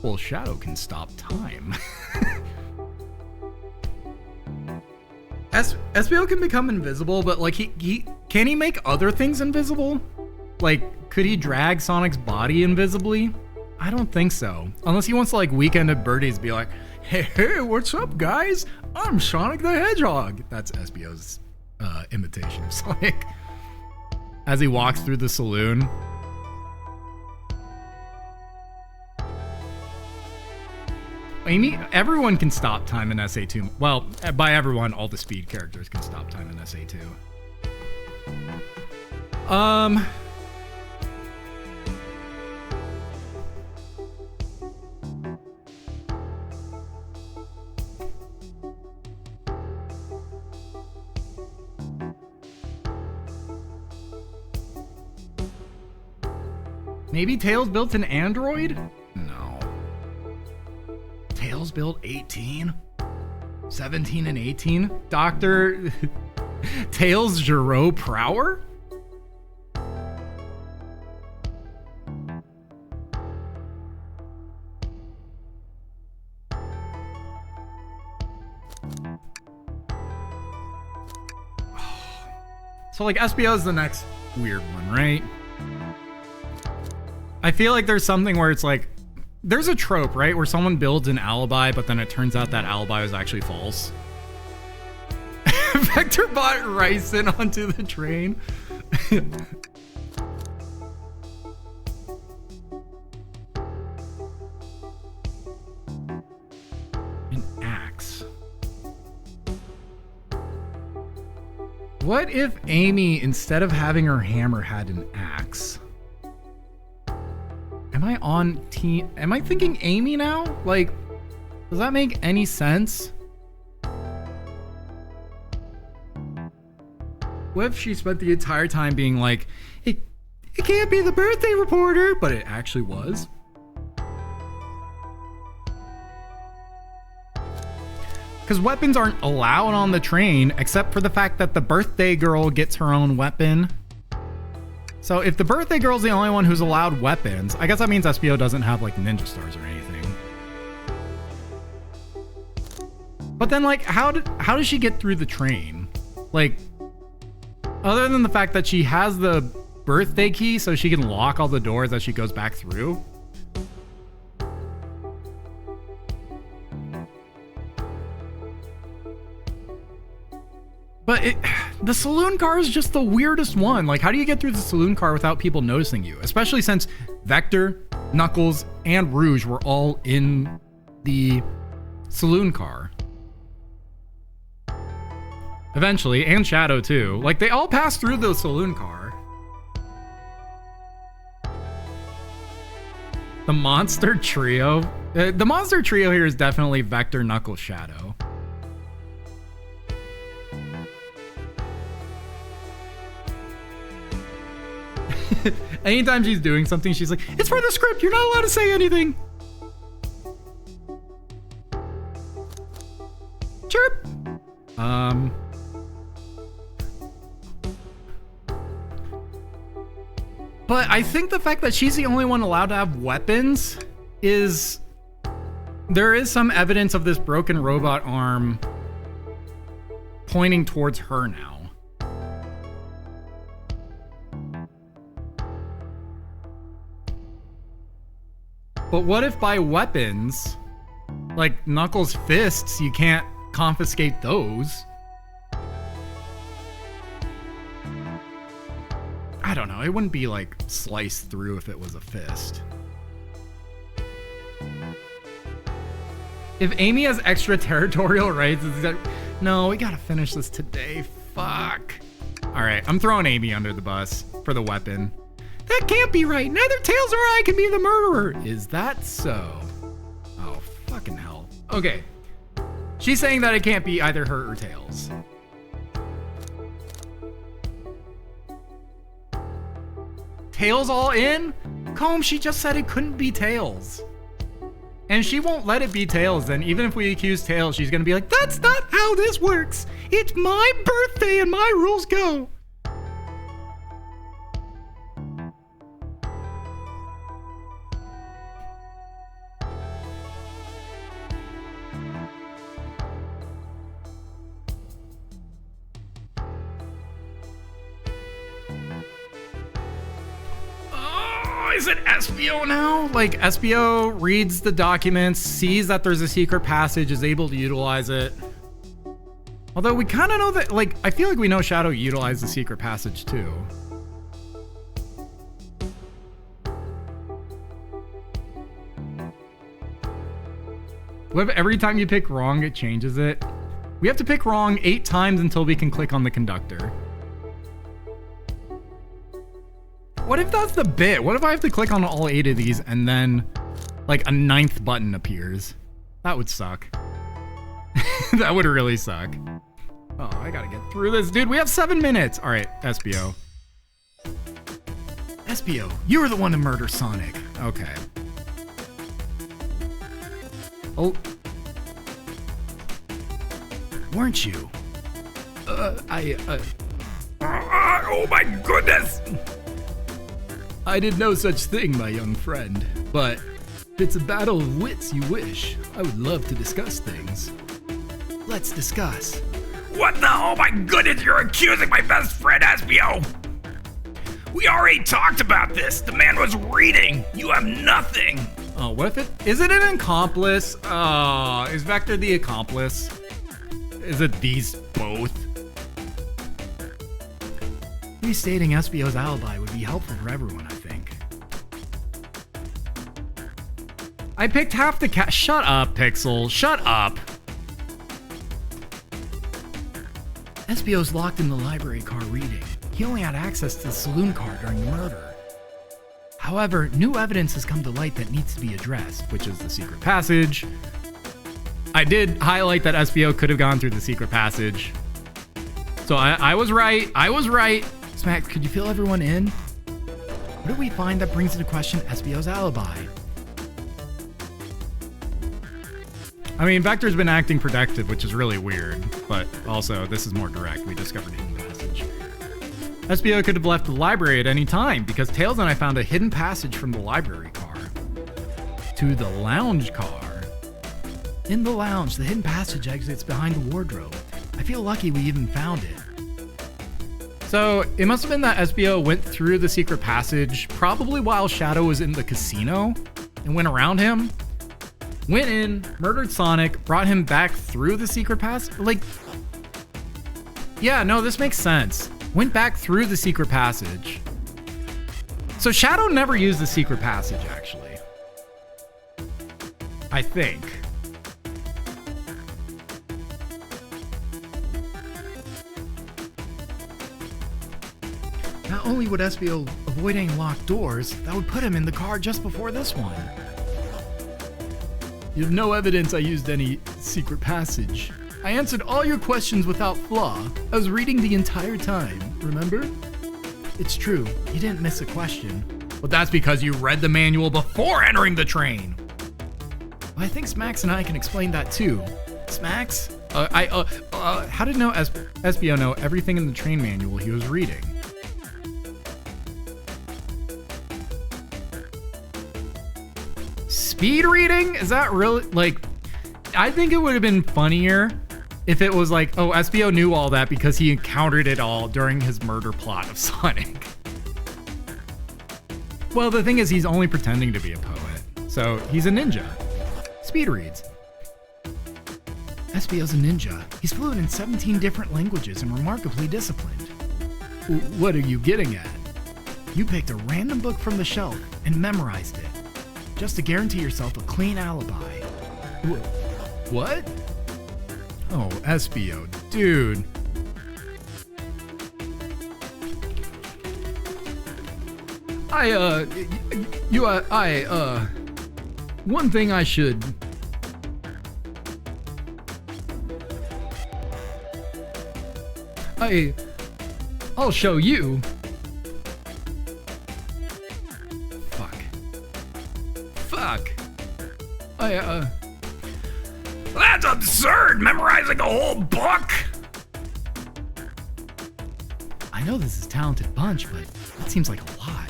Well, Shadow can stop time. SBO can become invisible, but like can he make other things invisible? Like, could he drag Sonic's body invisibly? I don't think so. Unless he wants to like Weekend at Bertie's be like, hey, what's up guys? I'm Sonic the Hedgehog. That's SBO's imitation of Sonic. As he walks through the saloon. Everyone can stop time in SA2. Well, by everyone, all the speed characters can stop time in SA2. Maybe Tails built an android? No. Tails built 18? 17 and 18? Dr. Tails Giro Prower? So like SBO is the next weird one, right? I feel like there's something where it's like, there's a trope, right? Where someone builds an alibi, but then it turns out that alibi was actually false. Vector bought rice in onto the train. An axe. What if Amy, instead of having her hammer, had an axe? Am I on team? Am I thinking Amy now? Like, does that make any sense? What if she spent the entire time being like, it can't be the birthday reporter, but it actually was? Because weapons aren't allowed on the train, except for the fact that the birthday girl gets her own weapon. So if the birthday girl's the only one who's allowed weapons, I guess that means SBO doesn't have like ninja stars or anything. But then like, how does she get through the train? Like, other than the fact that she has the birthday key so she can lock all the doors as she goes back through. But the saloon car is just the weirdest one. Like, how do you get through the saloon car without people noticing you? Especially since Vector, Knuckles, and Rouge were all in the saloon car. Eventually, and Shadow too. Like, they all passed through the saloon car. The monster trio. The monster trio here is definitely Vector, Knuckles, Shadow. Anytime she's doing something, she's like, it's for the script, you're not allowed to say anything. Chirp. But I think the fact that she's the only one allowed to have weapons is... There is some evidence of this broken robot arm pointing towards her now. But what if by weapons, like Knuckles' fists, you can't confiscate those? I don't know, it wouldn't be like sliced through if it was a fist. If Amy has extraterritorial rights, it's like, no, we gotta finish this today, fuck. All right, I'm throwing Amy under the bus for the weapon. That can't be right. Neither Tails or I can be the murderer. Is that so? Oh, fucking hell. Okay. She's saying that it can't be either her or Tails. Tails all in? Comb, she just said it couldn't be Tails. And she won't let it be Tails then. Even if we accuse Tails, she's gonna be like, that's not how this works. It's my birthday and my rules go. Is it SBO now? Like, SBO reads the documents, sees that there's a secret passage, is able to utilize it. Although we kind of know that, like, I feel like we know Shadow utilized the secret passage too. What if every time you pick wrong, it changes it? We have to pick wrong 8 times until we can click on the conductor. What if that's the bit? What if I have to click on all 8 of these and then, like, a 9th button appears? That would suck. That would really suck. Oh, I gotta get through this. Dude, we have 7 minutes. All right, SBO. SBO, you were the one to murder Sonic. Okay. Oh. Weren't you? Oh my goodness! I did no such thing, my young friend. But if it's a battle of wits you wish, I would love to discuss things. Let's discuss. What the? Oh my goodness, you're accusing my best friend, SBO! We already talked about this. The man was reading. You have nothing. Oh, what if it... Is it an accomplice? Is Vector the accomplice? Is it these both? Restating SBO's alibi would be helpful for everyone, I think. I picked half the cat. Shut up, Pixel. Shut up. SBO's locked in the library car reading. He only had access to the saloon car during the murder. However, new evidence has come to light that needs to be addressed, Which is the secret passage. I did highlight that SBO could have gone through the secret passage. So I was right. I was right. Smacks, could you fill everyone in? What do we find that brings into question SBO's alibi? I mean, Vector's been acting protective, which is really weird. But also, this is more direct. We discovered a hidden passage. SBO could have left the library at any time because Tails and I found a hidden passage from the library car to the lounge car. In the lounge, the hidden passage exits behind the wardrobe. I feel lucky we even found it. So it must have been that SBO went through the secret passage probably while Shadow was in the casino and went around him, went in, murdered Sonic, brought him back through the secret passage. Like, yeah, no, this makes sense. Went back through the secret passage. So Shadow never used the secret passage, actually. I think. Not only would SBO avoid any locked doors, that would put him in the car just before this one. You have no evidence I used any secret passage. I answered all your questions without flaw. I was reading the entire time, remember? It's true, you didn't miss a question. But that's because you read the manual before entering the train. Well, I think Smacks and I can explain that too. Smacks? How did SBO know everything in the train manual he was reading? Speed reading? Is that really, like, I think it would have been funnier if it was like, oh, SBO knew all that because he encountered it all during his murder plot of Sonic. Well, the thing is, he's only pretending to be a poet, so he's a ninja. Speed reads. SBO's a ninja. He's fluent in 17 different languages and remarkably disciplined. What are you getting at? You picked a random book from the shelf and memorized it, just to guarantee yourself a clean alibi. What? Oh, SBO, dude. One thing I should... I'll show you. Fuck. That's absurd! Memorizing a whole book! I know this is a talented bunch, but that seems like a lot.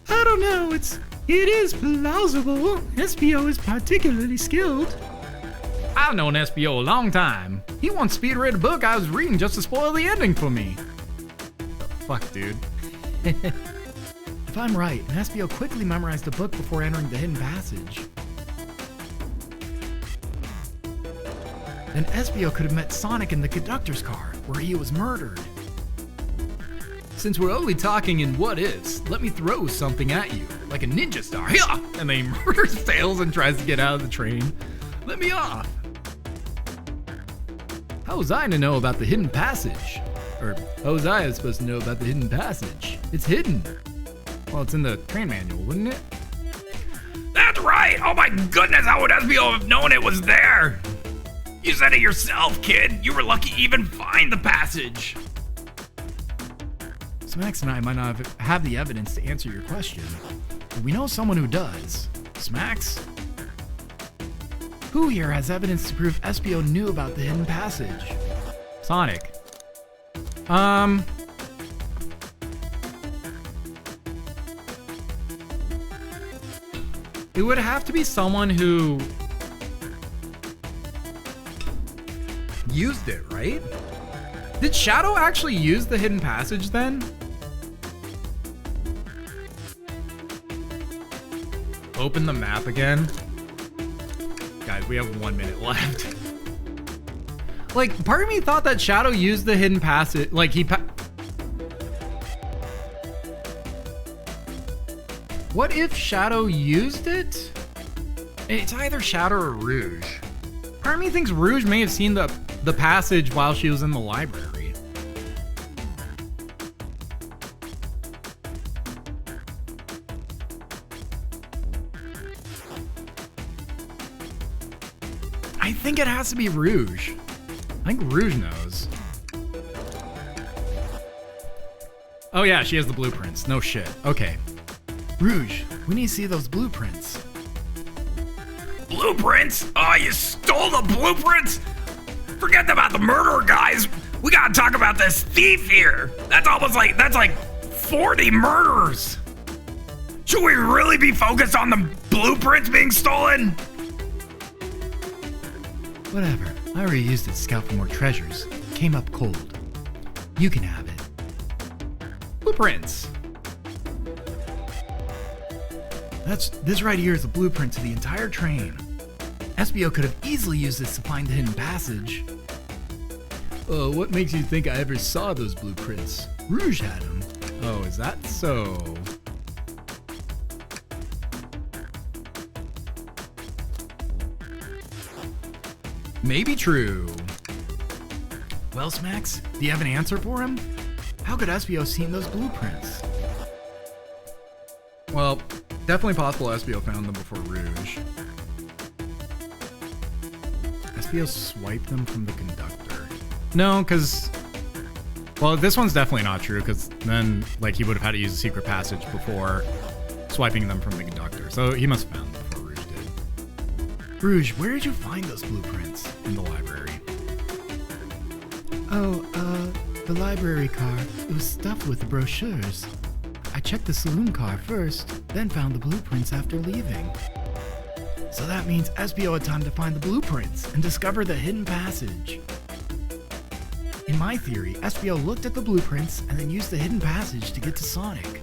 I don't know, it is plausible. SPO is particularly skilled. I've known SBO a long time. He once speed read a book I was reading just to spoil the ending for me. The fuck, dude? If I'm right, an SPO quickly memorized the book before entering the hidden passage. Then SBO could have met Sonic in the conductor's car, where he was murdered. Since we're only talking in what ifs, let me throw something at you, like a ninja star. Yeah! And then he murders Tails and tries to get out of the train. Let me off. How was I to know about the hidden passage? Or how was I supposed to know about the hidden passage? It's hidden. Well, it's in the train manual, wouldn't it? That's right! Oh my goodness, how would SBO have known it was there? You said it yourself, kid. You were lucky to even find the passage. Smacks and I might not have the evidence to answer your question, but we know someone who does. Smacks? Who here has evidence to prove SBO knew about the hidden passage? Sonic. It would have to be someone who used it, right? Did Shadow actually use the hidden passage then? Open the map again. Guys, we have 1 minute left. Like, part of me thought that Shadow used the hidden passage. Like, what if Shadow used it? It's either Shadow or Rouge. Part of me thinks Rouge may have seen the passage while she was in the library. I think it has to be Rouge. I think Rouge knows. Oh yeah, she has the blueprints. No shit. Okay. Rouge, we need to see those blueprints. Blueprints? Oh, you stole the blueprints? Forget about the murderer, guys. We gotta talk about this thief here. That's like 40 murderers. Should we really be focused on the blueprints being stolen? Whatever. I already used it to scout for more treasures. Came up cold. You can have it. Blueprints. This right here is a blueprint to the entire train. SBO could have easily used this to find the hidden passage. What makes you think I ever saw those blueprints? Rouge had them. Oh, is that so? Maybe true. Well, Smacks, do you have an answer for him? How could SBO have seen those blueprints? Well, definitely possible SBO found them before Rouge. SBO swiped them from the conductor. No, because... Well, this one's definitely not true, because then, like, he would have had to use a secret passage before swiping them from the conductor. So he must have found them before Rouge did. Rouge, where did you find those blueprints? In the library. The library car. It was stuffed with the brochures. I checked the saloon car first, then found the blueprints after leaving. So that means SBO had time to find the blueprints and discover the hidden passage. In my theory, SBO looked at the blueprints and then used the hidden passage to get to Sonic.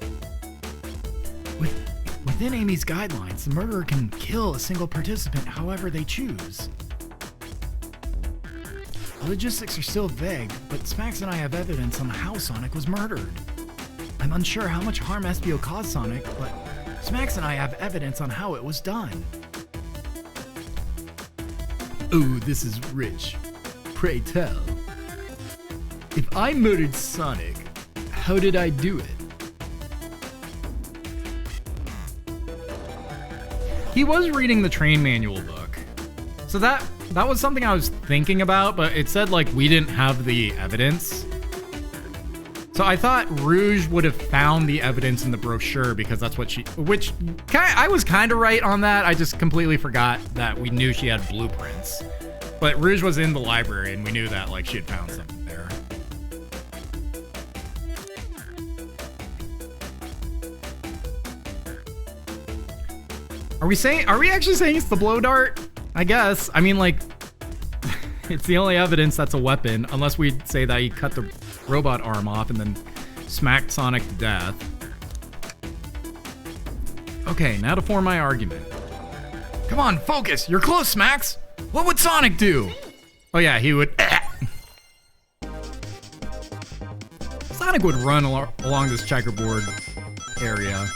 Within Amy's guidelines, the murderer can kill a single participant however they choose. The logistics are still vague, but Smacks and I have evidence on how Sonic was murdered. I'm unsure how much harm SBO caused Sonic, but Smacks and I have evidence on how it was done. Oh, this is rich. Pray tell. If I murdered Sonic, how did I do it? He was reading the train manual book. So that was something I was thinking about, but it said, like, we didn't have the evidence. So So I thought Rouge would have found the evidence in the brochure because that's what I was kind of right on that. I just completely forgot that we knew she had blueprints. But Rouge was in the library and we knew that like she had found something there. Are we actually saying it's the blow dart? I guess. I mean, like, it's the only evidence that's a weapon, unless we say that he cut the robot arm off and then smacked Sonic to death. Okay, now to form my argument. Come on, focus. You're close, Max. What would Sonic do? Oh yeah, he would. Sonic would run along this checkerboard area.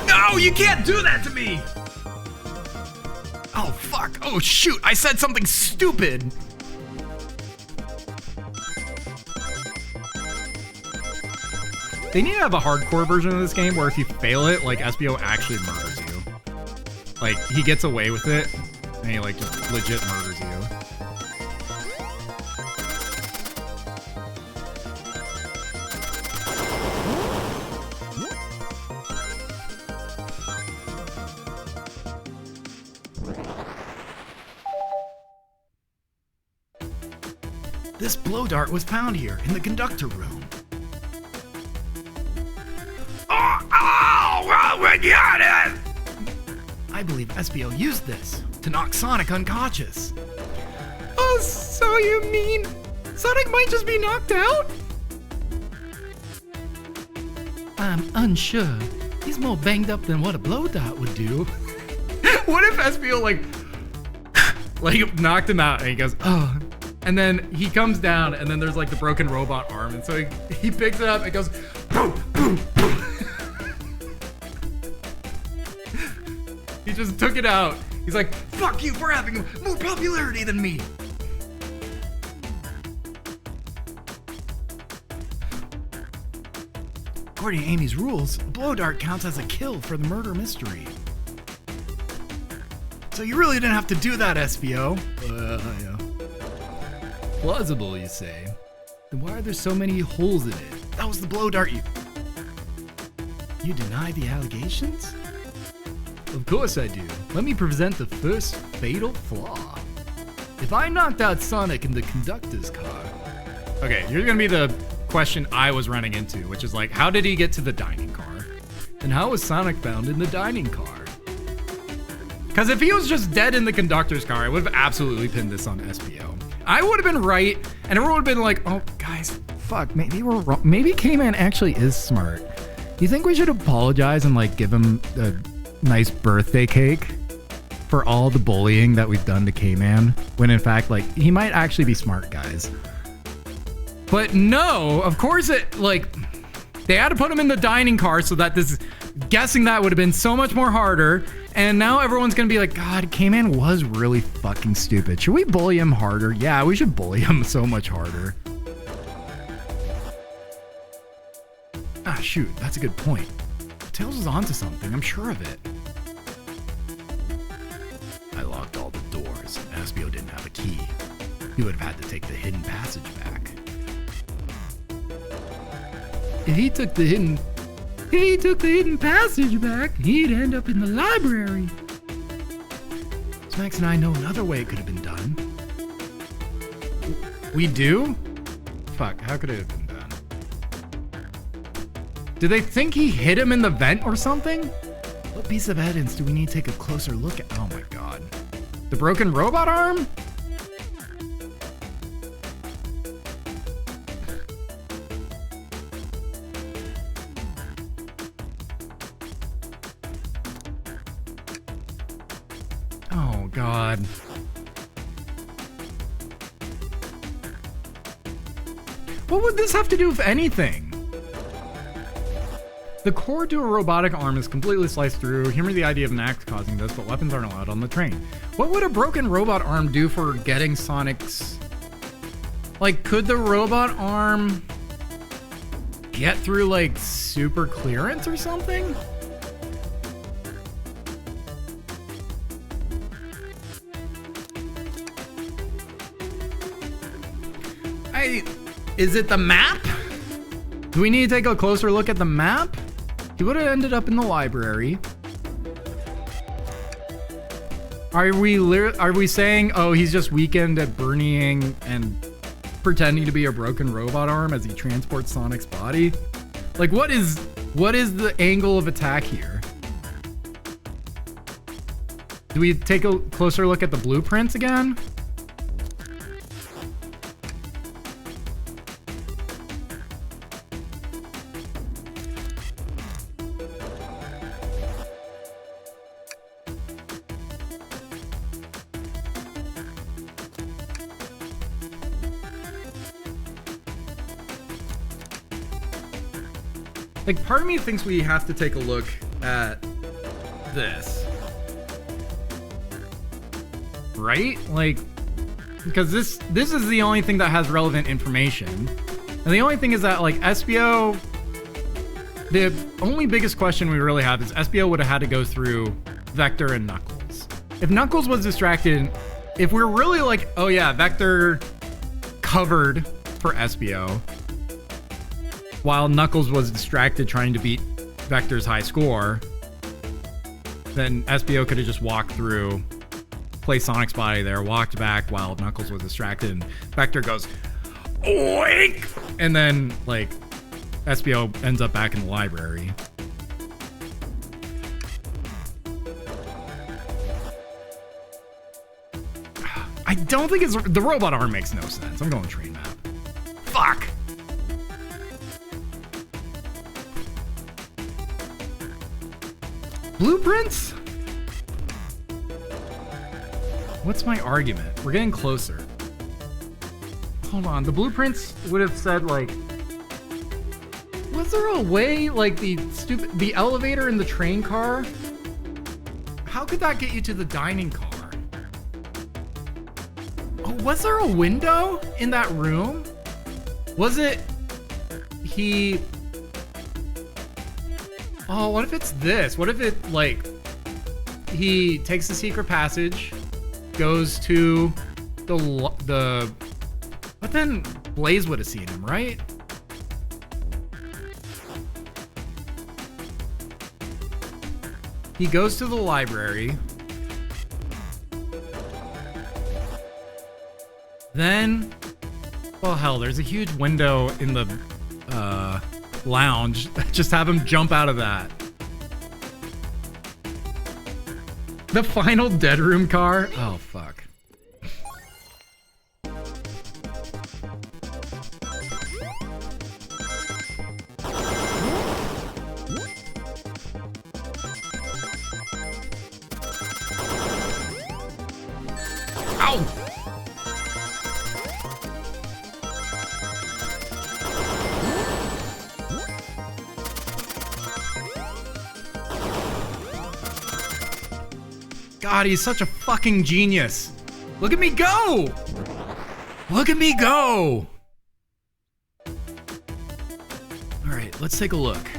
No, you can't do that to me! Oh, fuck. Oh, shoot. I said something stupid. They need to have a hardcore version of this game where if you fail it, like, SBO actually murders you. Like, he gets away with it, and he, like, just legit murders you. This blow dart was found here in the conductor room. Oh, we got it! I believe SBO used this to knock Sonic unconscious. Oh, so you mean Sonic might just be knocked out? I'm unsure. He's more banged up than what a blow dart would do. What if SBO, like, knocked him out and he goes, oh. And then he comes down, and then there's like the broken robot arm, and so he picks it up and goes, boom, boom, boom. He just took it out. He's like, fuck you for having more popularity than me. According to Amy's rules, a blow dart counts as a kill for the murder mystery. So you really didn't have to do that, SBO. Yeah. Plausible, you say? Then why are there so many holes in it? That was the blow dart You deny the allegations? Of course I do. Let me present the first fatal flaw. If I knocked out Sonic in the conductor's car... Okay, here's gonna be the question I was running into, which is like, how did he get to the dining car? And how was Sonic found in the dining car? Because if he was just dead in the conductor's car, I would have absolutely pinned this on SBO. I would have been right, and everyone would have been like, oh, guys, fuck, maybe we're wrong. Maybe K-Man actually is smart. You think we should apologize and, like, give him a nice birthday cake for all the bullying that we've done to K-Man? When, in fact, like, he might actually be smart, guys. But no, of course it, like, they had to put him in the dining car so that this, guessing that would have been so much more harder. And now everyone's gonna be like, God, K-Man was really fucking stupid. Should we bully him harder? Yeah, we should bully him so much harder. Ah, shoot, that's a good point. Tails is onto something, I'm sure of it. I locked all the doors. SBO didn't have a key. He would have had to take the hidden passage back. If he took the hidden passage back, he'd end up in the library. Max and I know another way it could have been done. We do? Fuck, how could it have been done? Do they think he hit him in the vent or something? What piece of evidence do we need to take a closer look at? Oh my god. The broken robot arm? Oh god. What would this have to do with anything? The cord to a robotic arm is completely sliced through. Humor the idea of an axe causing this, but weapons aren't allowed on the train. What would a broken robot arm do for getting Sonic's... Like, could the robot arm... get through like super clearance or something? Is it the map? Do we need to take a closer look at the map? He would have ended up in the library. Are we saying, oh, he's just weakened at Bernieing and pretending to be a broken robot arm as he transports Sonic's body? Like, what is the angle of attack here? Do we take a closer look at the blueprints again? Like, part of me thinks we have to take a look at this. Right? Like, because this is the only thing that has relevant information. And the only thing is that, like, SBO, the only biggest question we really have is SBO would have had to go through Vector and Knuckles. If Knuckles was distracted, if we're really like, oh yeah, Vector covered for SBO, while Knuckles was distracted trying to beat Vector's high score, then SBO could have just walked through, placed Sonic's body there, walked back while Knuckles was distracted, and Vector goes, oink! And then, like, SBO ends up back in the library. I don't think it's... The robot arm makes no sense. I'm going train map. Fuck! Blueprints? What's my argument? We're getting closer. Hold on, the blueprints would have said, like... Was there a way, like, the elevator in the train car? How could that get you to the dining car? Oh, was there a window in that room? Was it... He... Oh, what if it's this? What if it, like, he takes the secret passage, goes to the... But then Blaze would have seen him, right? He goes to the library. Then, well, hell, there's a huge window in the, lounge. Just have him jump out of that. The final dead room car? Oh, fuck. Ow! God, he's such a fucking genius. Look at me go! Look at me go! Alright, let's take a look.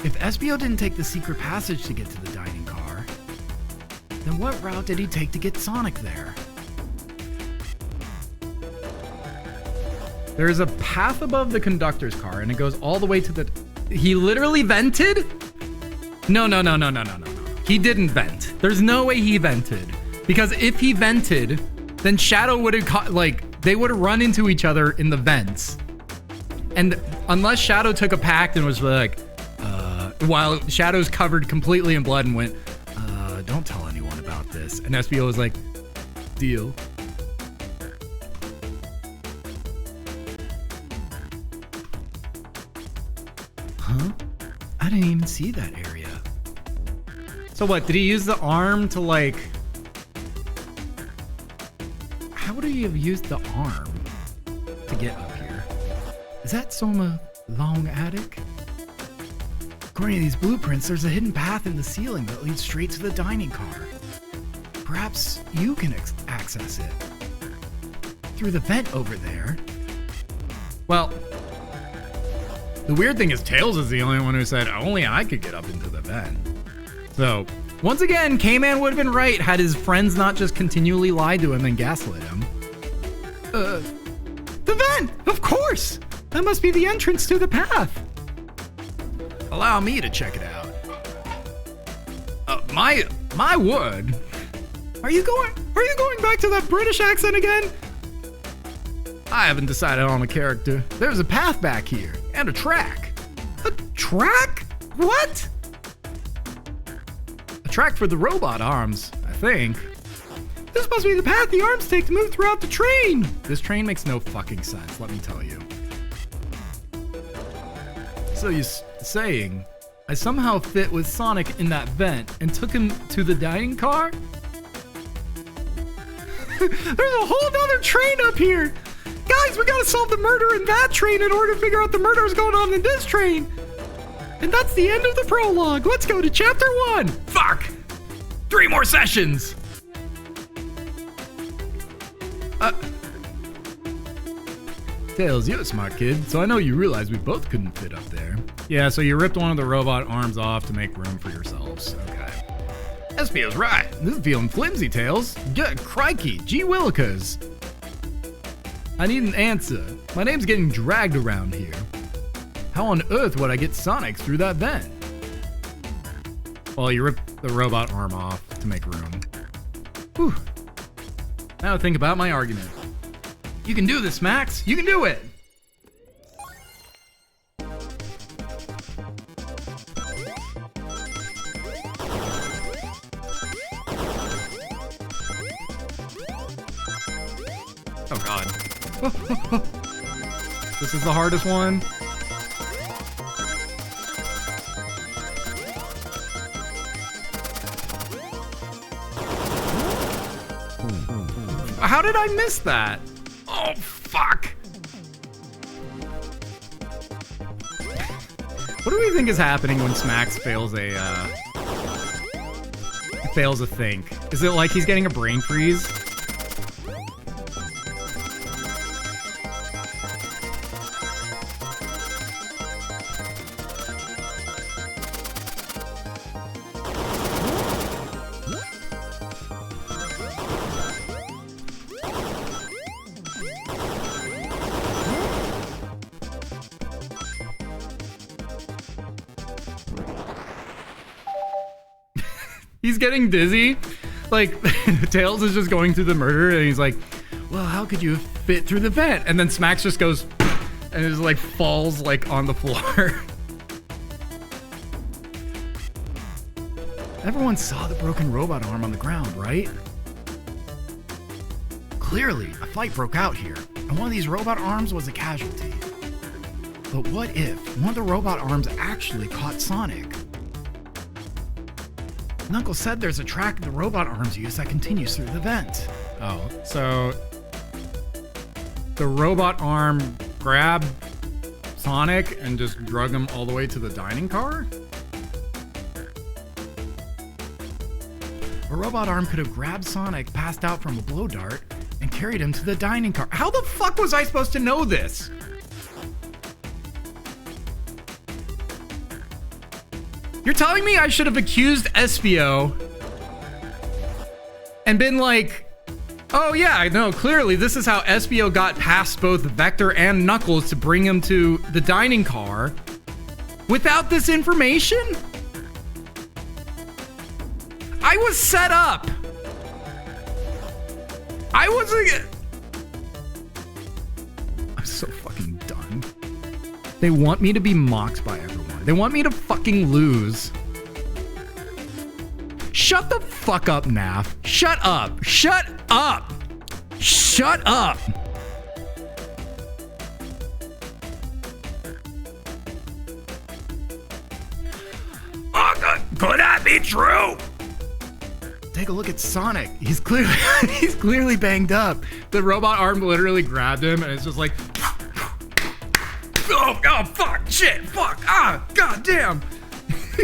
If SBO didn't take the secret passage to get to the dining car, then what route did he take to get Sonic there? There's a path above the conductor's car, and it goes all the way to the... He literally vented? No. He didn't vent. There's no way he vented. Because if he vented, then Shadow would have they would have run into each other in the vents. And unless Shadow took a pact and was like, while Shadow's covered completely in blood and went, don't tell anyone about this. And SBO was like, deal. Huh? I didn't even see that area. So what, did he use the arm to like... How would he have used the arm to get up here? Is that Soma long attic? According to these blueprints, there's a hidden path in the ceiling that leads straight to the dining car. Perhaps you can access it. Through the vent over there. Well, The weird thing is Tails is the only one who said only I could get up into the vent. So, once again, K-Man would have been right had his friends not just continually lied to him and gaslit him. The vent! Of course! That must be the entrance to the path. Allow me to check it out. My word. Are you going back to that British accent again? I haven't decided on a character. There's a path back here and a track. A track? What? A track for the robot arms, I think. This must be the path the arms take to move throughout the train. This train makes no fucking sense, let me tell you. So you're saying I somehow fit with Sonic in that vent and took him to the dining car? There's a whole nother train up here. Guys, we gotta solve the murder in that train in order to figure out the murders going on in this train. And that's the end of the prologue. Let's go to chapter 1. Fuck! 3 more sessions! Tails, you're a smart kid, so I know you realize we both couldn't fit up there. Yeah, so you ripped one of the robot arms off to make room for yourselves. Okay. Espio's right. This is feeling flimsy, Tails. Crikey, gee willikers. I need an answer. My name's getting dragged around here. How on earth would I get Sonic through that vent? Well, you ripped the robot arm off to make room. Whew. Now think about my argument. You can do this, Max. You can do it. Oh God. This is the hardest one. How did I miss that? Oh, fuck. What do we think is happening when Smax fails a think? Is it like he's getting a brain freeze? He's getting dizzy. Like, Tails is just going through the murder and he's like, well, how could you fit through the vent? And then Smax just goes and is like falls like on the floor. Everyone saw the broken robot arm on the ground, right? Clearly, a fight broke out here, and one of these robot arms was a casualty. But what if one of the robot arms actually caught Sonic? Knuckles said there's a track the robot arms use that continues through the vent. Oh, so the robot arm grabbed Sonic and just drug him all the way to the dining car? A robot arm could have grabbed Sonic, passed out from a blow dart, and carried him to the dining car. How the fuck was I supposed to know this? You're telling me I should have accused Espio and been like, oh yeah, I know, clearly this is how Espio got past both Vector and Knuckles to bring him to the dining car without this information? I was set up. I wasn't. I'm so fucking done. They want me to be mocked by everyone. They want me to fucking lose. Shut the fuck up, Naf. Shut up. Shut up. Shut up. Oh, could that be true? Take a look at Sonic. He's clearly banged up. The robot arm literally grabbed him and it's just like, oh, fuck, shit, fuck, goddamn.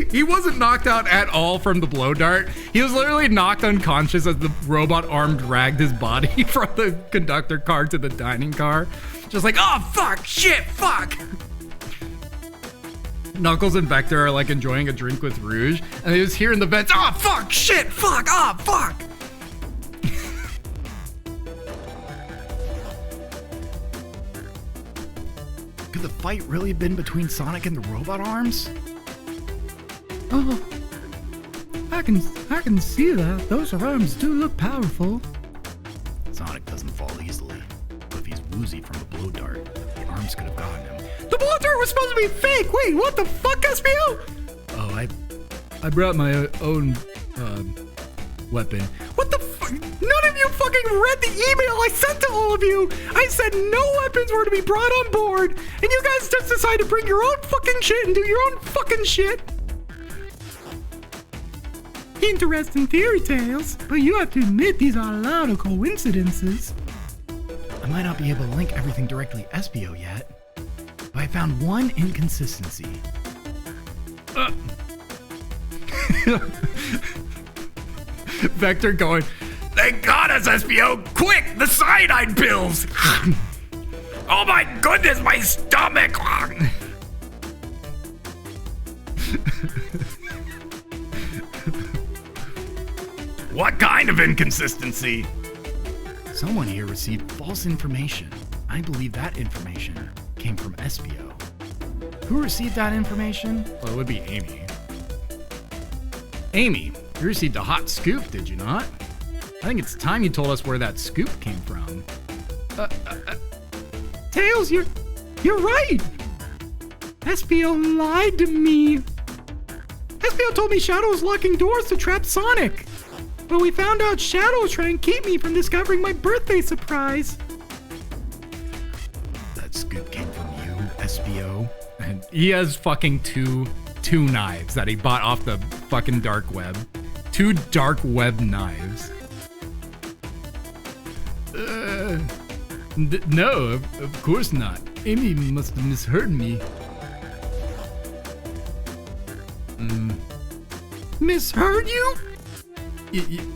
He wasn't knocked out at all from the blow dart. He was literally knocked unconscious as the robot arm dragged his body from the conductor car to the dining car. Just like, oh, fuck, shit, fuck. Knuckles and Vector are like enjoying a drink with Rouge, and they just hear in the vents, "Oh fuck, shit, fuck, oh fuck." Could the fight really have been between Sonic and the robot arms? Oh, I can see that. Those arms do look powerful. Sonic doesn't fall easily, but if he's woozy from the blow dart, the arms could have gotten him. The blow dart was supposed to be fake. Wait, what the fuck, SBO? Oh, I brought my own weapon. What the fuck? None of you fucking read the email I sent to all of you. I said no weapons were to be brought on board, and you guys just decided to bring your own fucking shit and do your own fucking shit. Interesting theory, Tails, but you have to admit these are a lot of coincidences. I might not be able to link everything directly to SBO yet, but I found one inconsistency. Vector going, Thank God it's SBO! Quick, the cyanide pills! Oh my goodness, my stomach! What kind of inconsistency? Someone here received false information. I believe that information came from SBO. Who received that information? well, it would be Amy. Amy, you received a hot scoop, did you not? I think it's time you told us where that scoop came from. Tails, you're right. SBO lied to me. SBO told me Shadow was locking doors to trap Sonic. But we found out Shadow was trying to keep me from discovering my birthday surprise. That scoop came from you, SBO? And he has fucking two knives that he bought off the fucking dark web. 2 dark web knives. No, of course not. Amy must have misheard me. Misheard you?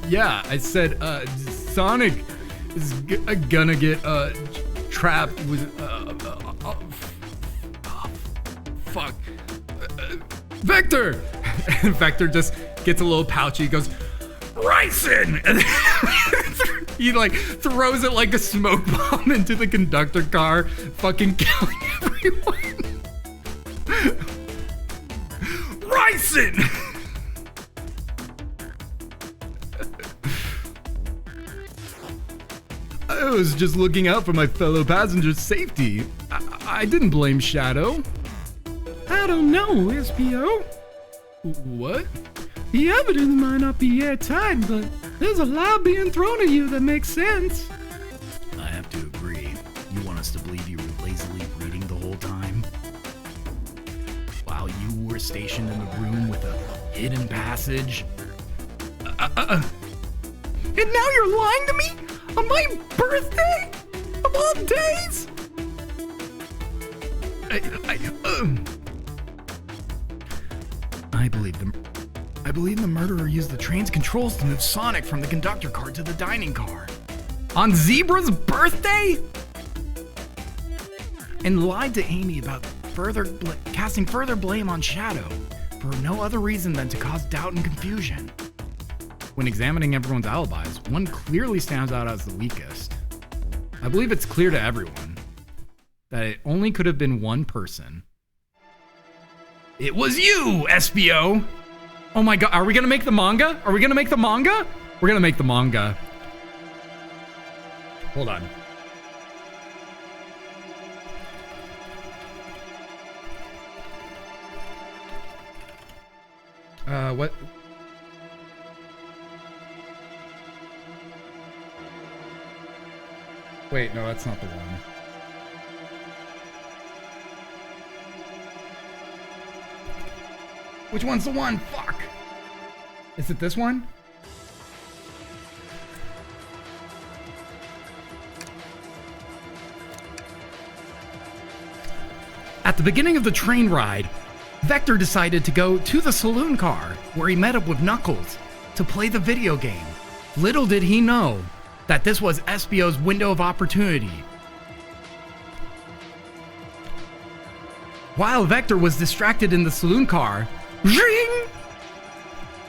Yeah, I said, Sonic is gonna get, trapped with, fuck. Vector! And Vector just gets a little pouchy. He goes, Ryson! and he like throws it like a smoke bomb into the conductor car, fucking killing everyone. Ryson! I was just looking out for my fellow passengers' safety. I didn't blame Shadow. I don't know, SBO. What? The evidence might not be airtight, but there's a lot being thrown at you that makes sense. I have to agree. You want us to believe you were lazily reading the whole time? While you were stationed in the room with a hidden passage? And now you're lying to me? On my birthday? Of all days? I believe the murderer used the train's controls to move Sonic from the conductor car to the dining car. On Zebra's birthday? And lied to Amy about casting further blame on Shadow for no other reason than to cause doubt and confusion. When examining everyone's alibis, one clearly stands out as the weakest. I believe it's clear to everyone that it only could have been one person. It was you, SBO! Oh my god, are we gonna make the manga? Are we gonna make the manga? We're gonna make the manga. Hold on. What? Wait, no, that's not the one. Which one's the one? Fuck! Is it this one? At the beginning of the train ride, Vector decided to go to the saloon car where he met up with Knuckles to play the video game. Little did he know that this was SBO's window of opportunity. While Vector was distracted in the saloon car, ring!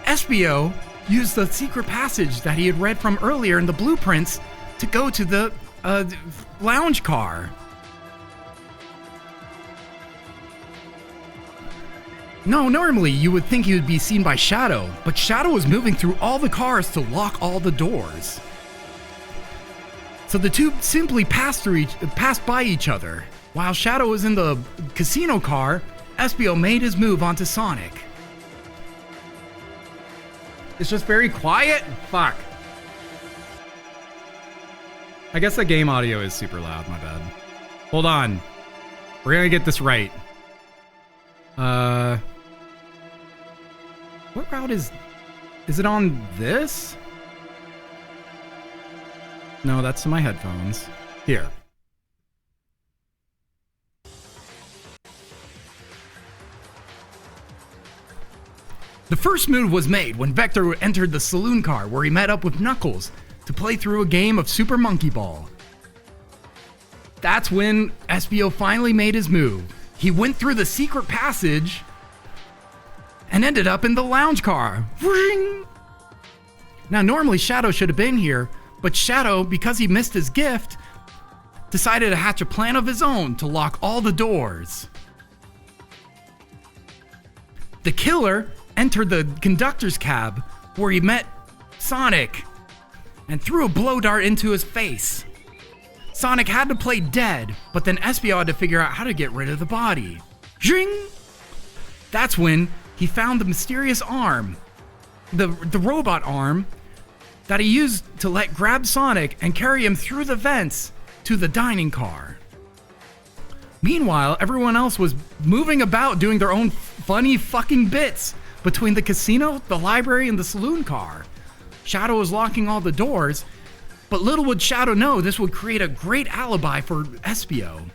Espio used the secret passage that he had read from earlier in the blueprints to go to the lounge car. No, normally you would think he would be seen by Shadow, but Shadow was moving through all the cars to lock all the doors. So the two simply passed by each other. While Shadow was in the casino car, Espio made his move onto Sonic. It's just very quiet? Fuck. I guess the game audio is super loud, my bad. Hold on. We're gonna get this right. What route is it on this? No, that's my headphones. Here. The first move was made when Vector entered the saloon car where he met up with Knuckles to play through a game of Super Monkey Ball. That's when Espio finally made his move. He went through the secret passage and ended up in the lounge car. Now, normally Shadow should have been here, but Shadow, because he missed his gift, decided to hatch a plan of his own to lock all the doors. The killer entered the conductor's cab where he met Sonic and threw a blow dart into his face. Sonic had to play dead, but then Espio had to figure out how to get rid of the body. Zing! That's when he found the mysterious arm, the robot arm, that he used to grab Sonic and carry him through the vents to the dining car. Meanwhile, everyone else was moving about doing their own funny fucking bits between the casino, the library, and the saloon car. Shadow was locking all the doors, but little would Shadow know this would create a great alibi for Espio.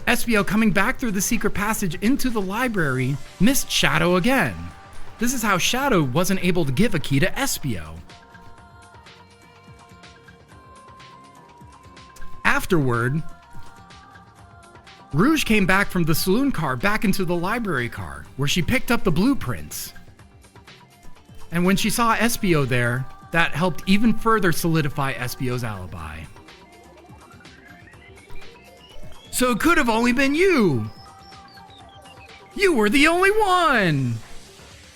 Espio, coming back through the secret passage into the library, missed Shadow again. This is how Shadow wasn't able to give a key to Espio. Afterward, Rouge came back from the saloon car back into the library car, where she picked up the blueprints. And when she saw Espio there, that helped even further solidify Espio's alibi. So it could have only been you! You were the only one!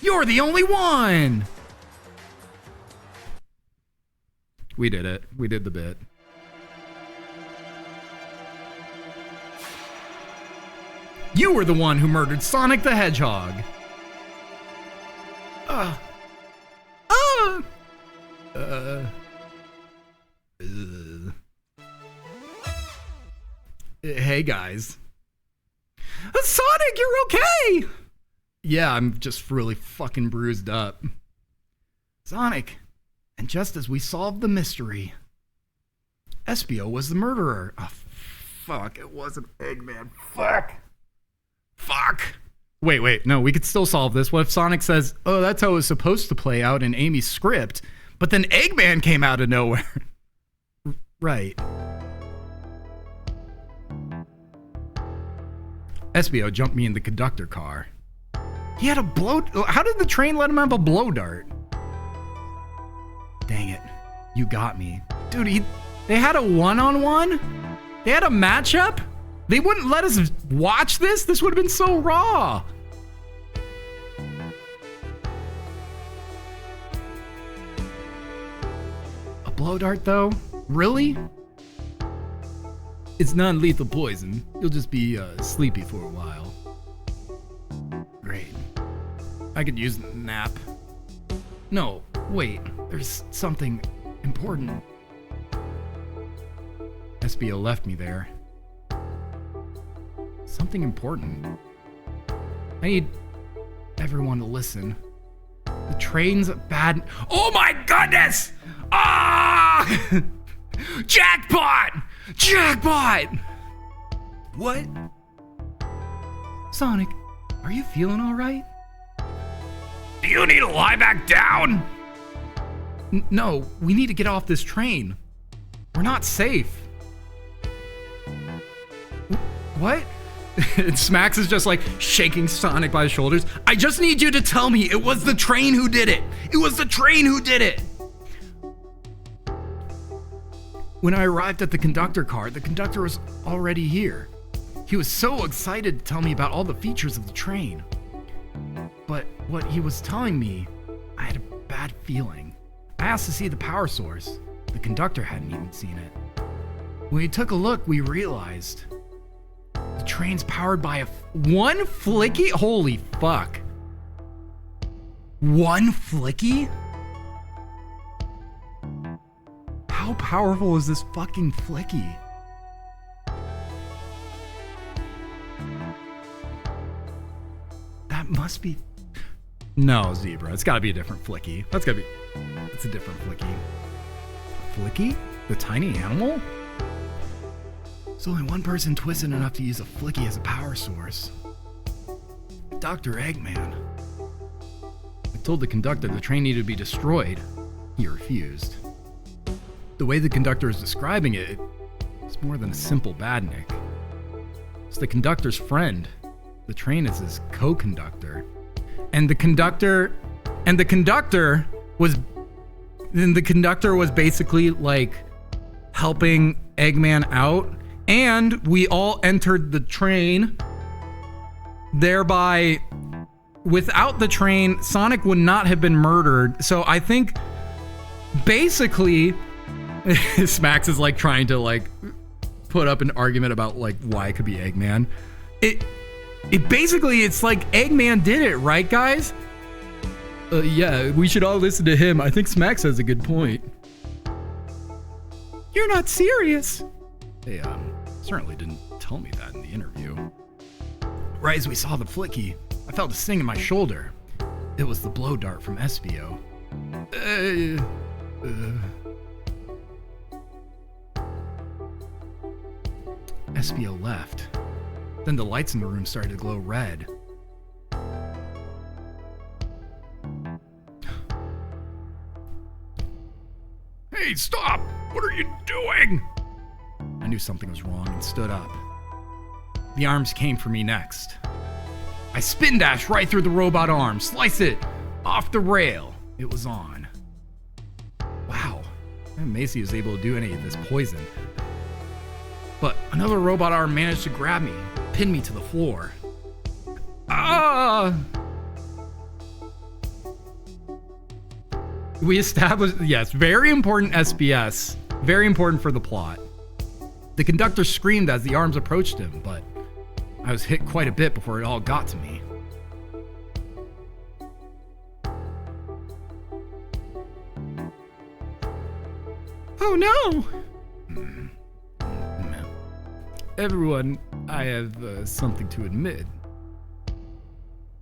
You're the only one! We did it. We did the bit. You were the one who murdered Sonic the Hedgehog. Hey guys. Sonic, you're okay! Yeah, I'm just really fucking bruised up. Sonic, and just as we solved the mystery, Espio was the murderer. Oh, fuck, it wasn't Eggman. Fuck. Wait, no, we could still solve this. What if Sonic says, oh, that's how it was supposed to play out in Amy's script, but then Eggman came out of nowhere? Right. Espio jumped me in the conductor car. He had a how did the train let him have a blow dart? Dang it. You got me. Dude, they had a one-on-one? They had a matchup? They wouldn't let us watch this? This would have been so raw. A blow dart, though? Really? It's non-lethal poison. You'll just be sleepy for a while. Great. I could use a nap. No, wait. There's something important. Espio left me there. Something important. I need everyone to listen. The train's bad. Oh my goodness! Ah! Jackpot! Jackpot! What? Sonic, are you feeling all right? Do you need to lie back down? No, we need to get off this train. We're not safe. What? And Smacks is just like shaking Sonic by the shoulders. I just need you to tell me it was the train who did it. It was the train who did it. When I arrived at the conductor car, the conductor was already here. He was so excited to tell me about all the features of the train. But what he was telling me, I had a bad feeling. I asked to see the power source. The conductor hadn't even seen it. When we took a look, we realized the train's powered by one flicky? Holy fuck. One flicky? How powerful is this fucking flicky? That must be... No, Zebra. It's gotta be a different flicky. That's gotta be... It's a different flicky. Flicky? The tiny animal? There's only one person twisted enough to use a flicky as a power source. Dr. Eggman. I told the conductor the train needed to be destroyed. He refused. The way the conductor is describing it, it's more than a simple badnik. It's the conductor's friend. The train is his co-conductor. And the conductor was basically like helping Eggman out, and we all entered the train. Thereby, without the train, Sonic would not have been murdered. So I think basically Smacks is like trying to like put up an argument about like why it could be Eggman. It basically, it's like Eggman did it, right, guys? Yeah, we should all listen to him. I think Smacks has a good point. You're not serious. They certainly didn't tell me that in the interview. Right as we saw the flicky, I felt a sting in my shoulder. It was the blow dart from Espio. Espio left. Then the lights in the room started to glow red. Hey, stop! What are you doing? I knew something was wrong and stood up. The arms came for me next. I spin dashed right through the robot arm, slice it off the rail. It was on. Wow, Macy was able to do any of this poison. But another robot arm managed to grab me, pin me to the floor. We established, yes, very important SBS. Very important for the plot. The conductor screamed as the arms approached him, but I was hit quite a bit before it all got to me. Oh no! Everyone, I have something to admit.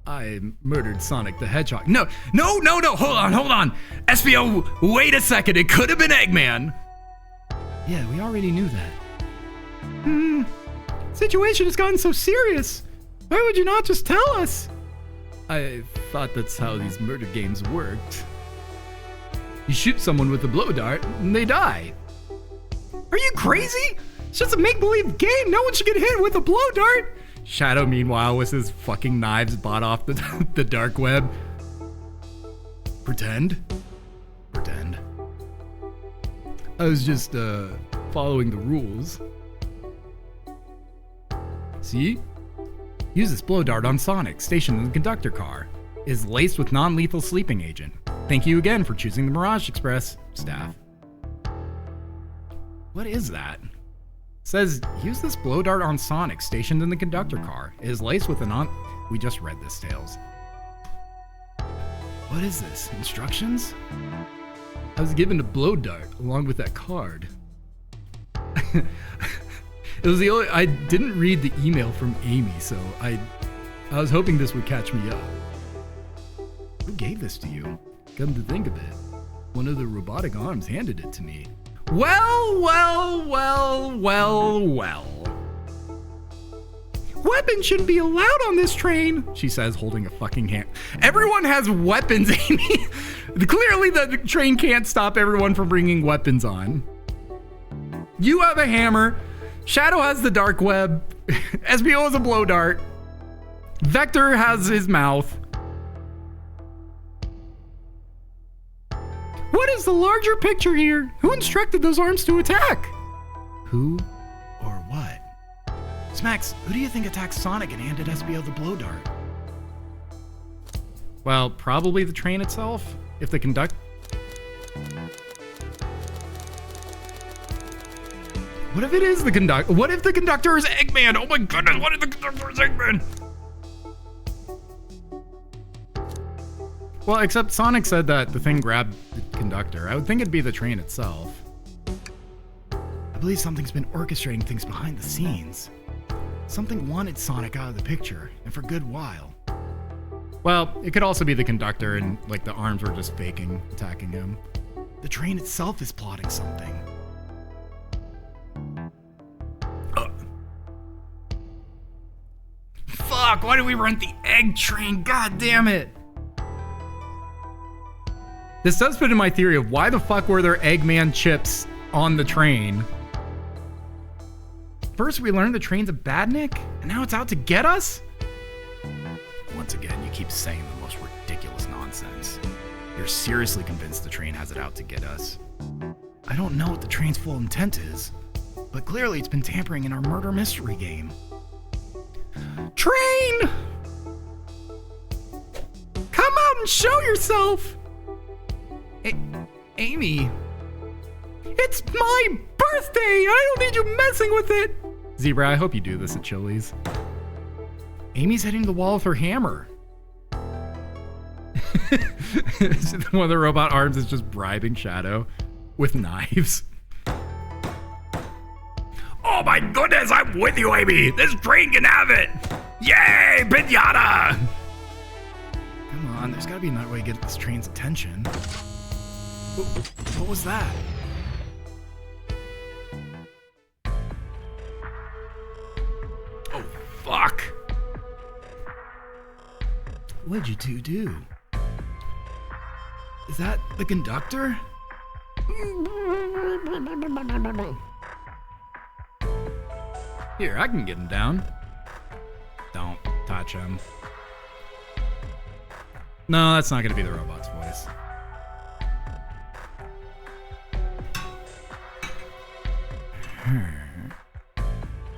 I murdered Sonic the Hedgehog. No, hold on. SBO, wait a second, it could have been Eggman. Yeah, we already knew that. Situation has gotten so serious. Why would you not just tell us? I thought that's how these murder games worked. You shoot someone with a blow dart, and they die. Are you crazy? It's just a make-believe game. No one should get hit with a blow dart. Shadow, meanwhile, with his fucking knives bought off the dark web. Pretend. I was just, following the rules. See? Use this blow dart on Sonic, stationed in the conductor car. It is laced with non-lethal sleeping agent. Thank you again for choosing the Mirage Express, staff. What is that? It says, use this blow dart on Sonic, stationed in the conductor car. It is laced with a non... We just read this, Tails. What is this? Instructions? I was given a blow dart along with that card. It was the only... I didn't read the email from Amy, so I was hoping this would catch me up. Who gave this to you? Come to think of it, one of the robotic arms handed it to me. Well. Weapons shouldn't be allowed on this train, she says, holding a fucking hand. Everyone has weapons, Amy. Clearly the train can't stop everyone from bringing weapons on. You have a hammer. Shadow has the dark web. SBO has a blow dart. Vector has his mouth. What is the larger picture here? Who instructed those arms to attack? Who or what? Smacks, who do you think attacked Sonic and handed SBO the blow dart? Well, probably the train itself. If the conduct... What if it is the conductor? What if the conductor is Eggman? Oh my goodness, what if the conductor is Eggman? Well, except Sonic said that the thing grabbed the conductor. I would think it'd be the train itself. I believe something's been orchestrating things behind the scenes. Something wanted Sonic out of the picture, and for a good while. Well, it could also be the conductor and, like, the arms were just faking attacking him. The train itself is plotting something. Fuck, why did we rent the egg train? God damn it. This does fit in my theory of why the fuck were there Eggman chips on the train? First we learned the train's a badnik, and now it's out to get us? Once again, you keep saying the most ridiculous nonsense. You're seriously convinced the train has it out to get us? I don't know what the train's full intent is, but clearly it's been tampering in our murder mystery game. Train! Come out and show yourself! Amy. It's my birthday! I don't need you messing with it! Zebra, I hope you do this at Chili's. Amy's hitting the wall with her hammer. One of the robot arms is just bribing Shadow with knives. Oh my goodness, I'm with you, Amy. This train can have it. Yay, pinata. Come on, there's gotta be another way to get this train's attention. What was that? Oh, fuck. What'd you two do? Is that the conductor? Here, I can get him down. Don't touch him. No, that's not gonna be the robot's voice.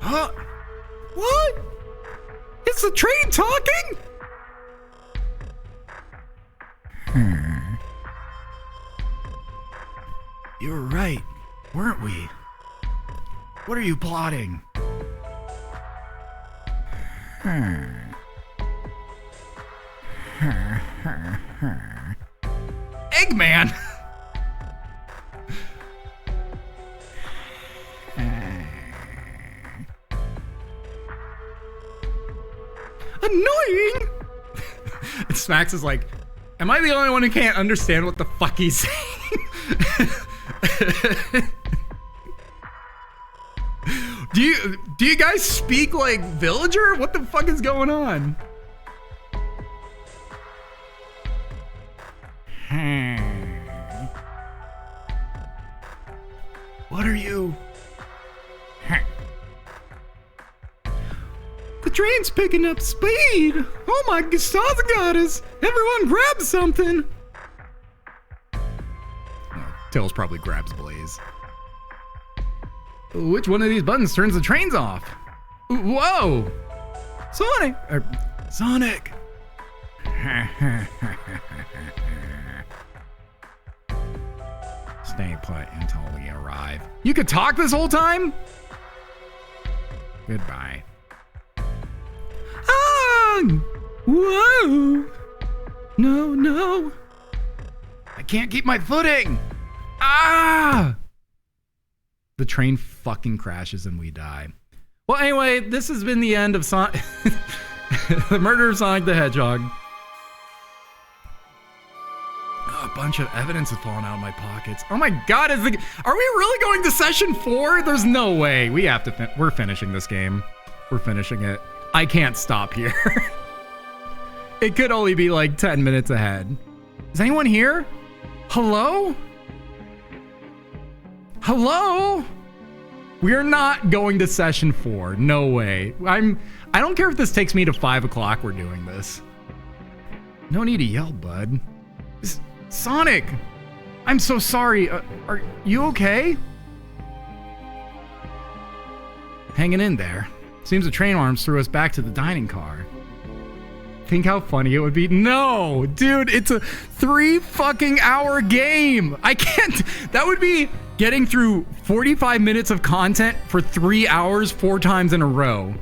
Huh? What? Is the train talking? You were right, weren't we? What are you plotting? Eggman! Annoying! And Smacks is like, am I the only one who can't understand what the fuck he's saying? Do you guys speak like villager? What the fuck is going on? What are you? The train's picking up speed! Oh my goddess! Everyone grab something! Tails probably grabs Blaze. Which one of these buttons turns the trains off? Whoa! Sonic! Sonic! Stay put until we arrive. You could talk this whole time? Goodbye. Ah! Whoa! No. I can't keep my footing! Ah! The train fucking crashes and we die. Well, anyway, this has been the end of the murder of Sonic the Hedgehog. A bunch of evidence has fallen out of my pockets. Oh my god, are we really going to session 4? There's no way. We have to, we're finishing this game. We're finishing it. I can't stop here. It could only be like 10 minutes ahead. Is anyone here? Hello? Hello? We're not going to session 4. No way. I don't care if this takes me to 5 o'clock. We're doing this. No need to yell, bud. Sonic! I'm so sorry. Are you okay? Hanging in there. Seems the train arms threw us back to the dining car. Think how funny it would be. No, dude, it's a 3 fucking hour game. I can't. That would be getting through 45 minutes of content for 3 hours 4 times in a row.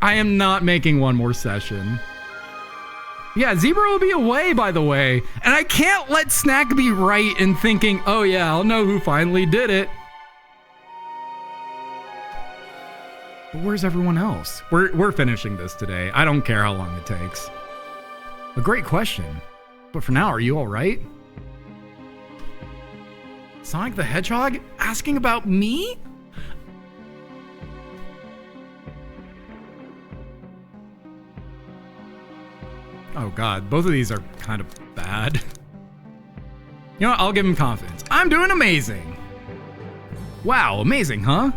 I am not making one more session. Yeah, Zebra will be away, by the way. And I can't let Snack be right in thinking, oh yeah, I'll know who finally did it. But where's everyone else? We're finishing this today. I don't care how long it takes. A great question. But for now, are you all right? Sonic the Hedgehog asking about me? Oh god, both of these are kind of bad. You know what? I'll give him confidence. I'm doing amazing. Wow, amazing, huh?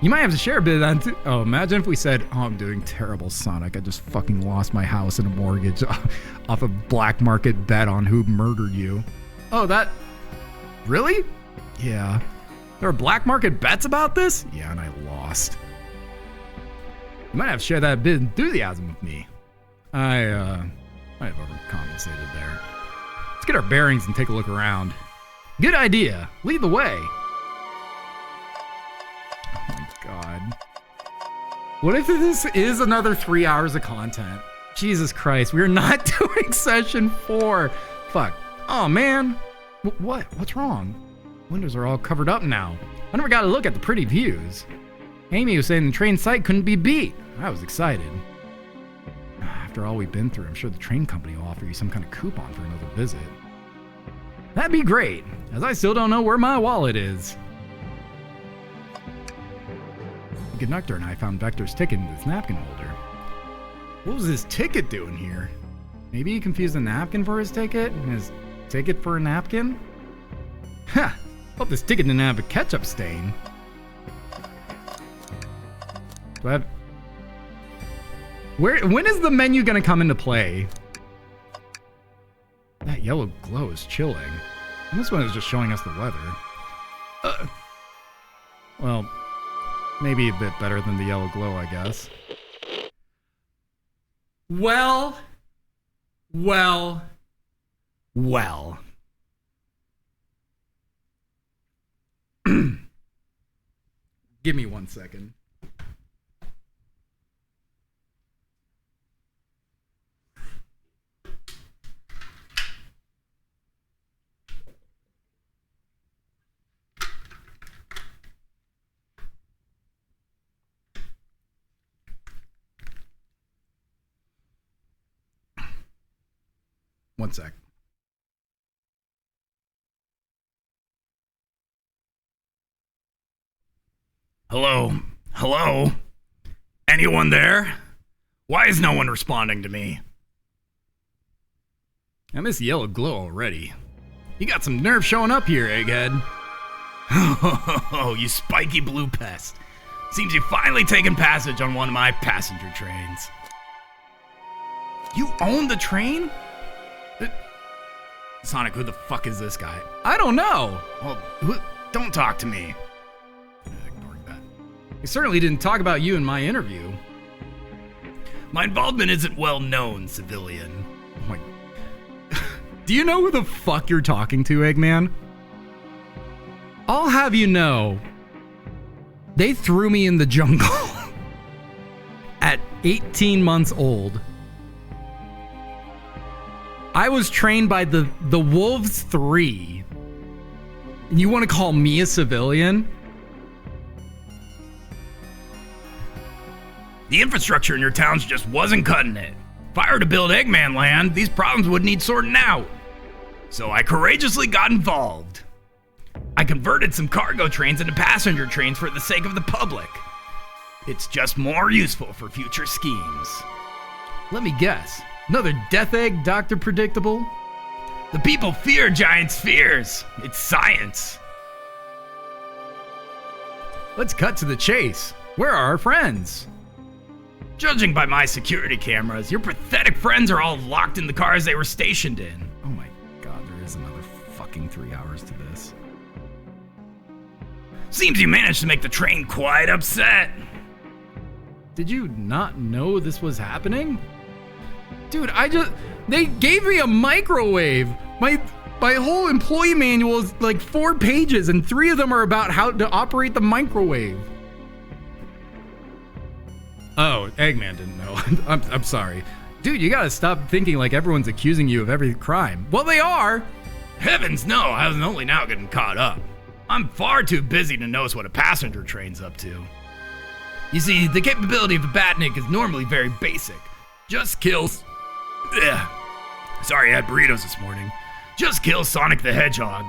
You might have to share a bit of that too. Oh, imagine if we said, oh, I'm doing terrible, Sonic. I just fucking lost my house and a mortgage off a black market bet on who murdered you. Oh, that... Really? Yeah. There are black market bets about this? Yeah, and I lost. You might have to share that bit of enthusiasm with me. I might have overcompensated there. Let's get our bearings and take a look around. Good idea. Lead the way. God. What if this is another 3 hours of content? Jesus Christ, we're not doing session 4. Fuck. Oh, man. What? What's wrong? Windows are all covered up now. I never got a look at the pretty views. Amy was saying the train site couldn't be beat. I was excited. After all we've been through, I'm sure the train company will offer you some kind of coupon for another visit. That'd be great, as I still don't know where my wallet is. The conductor and I found Vector's ticket in his napkin holder. What was his ticket doing here? Maybe he confused a napkin for his ticket and his ticket for a napkin? Ha! Hope this ticket didn't have a ketchup stain. Do I have... When is the menu gonna come into play? That yellow glow is chilling. And this one is just showing us the weather. Well... Maybe a bit better than the yellow glow, I guess. Well. Give me 1 second. One sec. Hello? Hello? Anyone there? Why is no one responding to me? I miss the yellow glow already. You got some nerve showing up here, Egghead. Oh, you spiky blue pest. Seems you've finally taken passage on one of my passenger trains. You own the train? Sonic, who the fuck is this guy? I don't know. Well, don't talk to me. Ignoring that. He certainly didn't talk about you in my interview. My involvement isn't well known, civilian. Oh my... Do you know who the fuck you're talking to, Eggman? I'll have you know, they threw me in the jungle at 18 months old. I was trained by the Wolves 3. And you want to call me a civilian? The infrastructure in your towns just wasn't cutting it. If I were to build Eggman Land, these problems would need sorting out. So I courageously got involved. I converted some cargo trains into passenger trains for the sake of the public. It's just more useful for future schemes. Let me guess. Another death egg, Dr. Predictable? The people fear giant spheres. It's science. let's cut to the chase. Where are our friends? Judging by my security cameras, your pathetic friends are all locked in the cars they were stationed in. Oh my god, there is another fucking 3 hours to this. Seems you managed to make the train quite upset. Did you not know this was happening? Dude, they gave me a microwave. My whole employee manual is like 4 pages and 3 of them are about how to operate the microwave. Oh, Eggman didn't know. I'm sorry. Dude, you gotta stop thinking like everyone's accusing you of every crime. Well, they are. Heavens no, I was only now getting caught up. I'm far too busy to notice what a passenger train's up to. You see, the capability of a Batnik is normally very basic. Just kills... Ugh. Sorry, I had burritos this morning. Just kill Sonic the Hedgehog.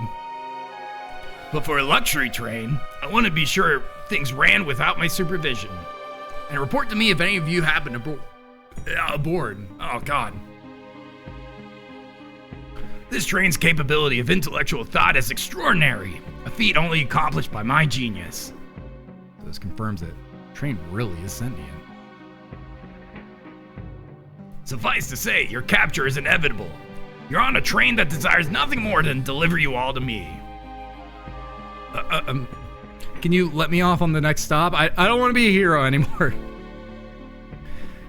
But for a luxury train, I want to be sure things ran without my supervision. And report to me if any of you happen to aboard. Oh, God. This train's capability of intellectual thought is extraordinary, a feat only accomplished by my genius. So this confirms it. The train really is sentient. Suffice to say, your capture is inevitable. You're on a train that desires nothing more than deliver you all to me. Can you let me off on the next stop? I don't want to be a hero anymore.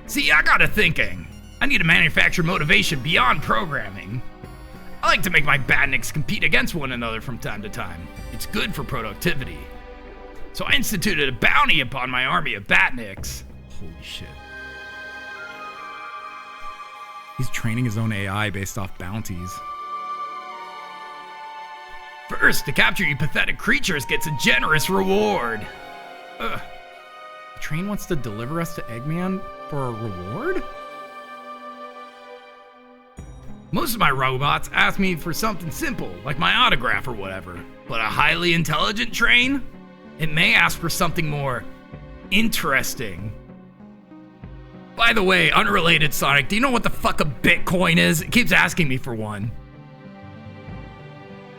See, I got to thinking. I need to manufacture motivation beyond programming. I like to make my Batniks compete against one another from time to time. It's good for productivity. So I instituted a bounty upon my army of Batniks. Holy shit. He's training his own AI based off bounties. First, to capture you pathetic creatures gets a generous reward. The train wants to deliver us to Eggman for a reward? Most of my robots ask me for something simple, like my autograph or whatever. But a highly intelligent train? It may ask for something more interesting. By the way, unrelated, Sonic, do you know what the fuck a Bitcoin is? It keeps asking me for one.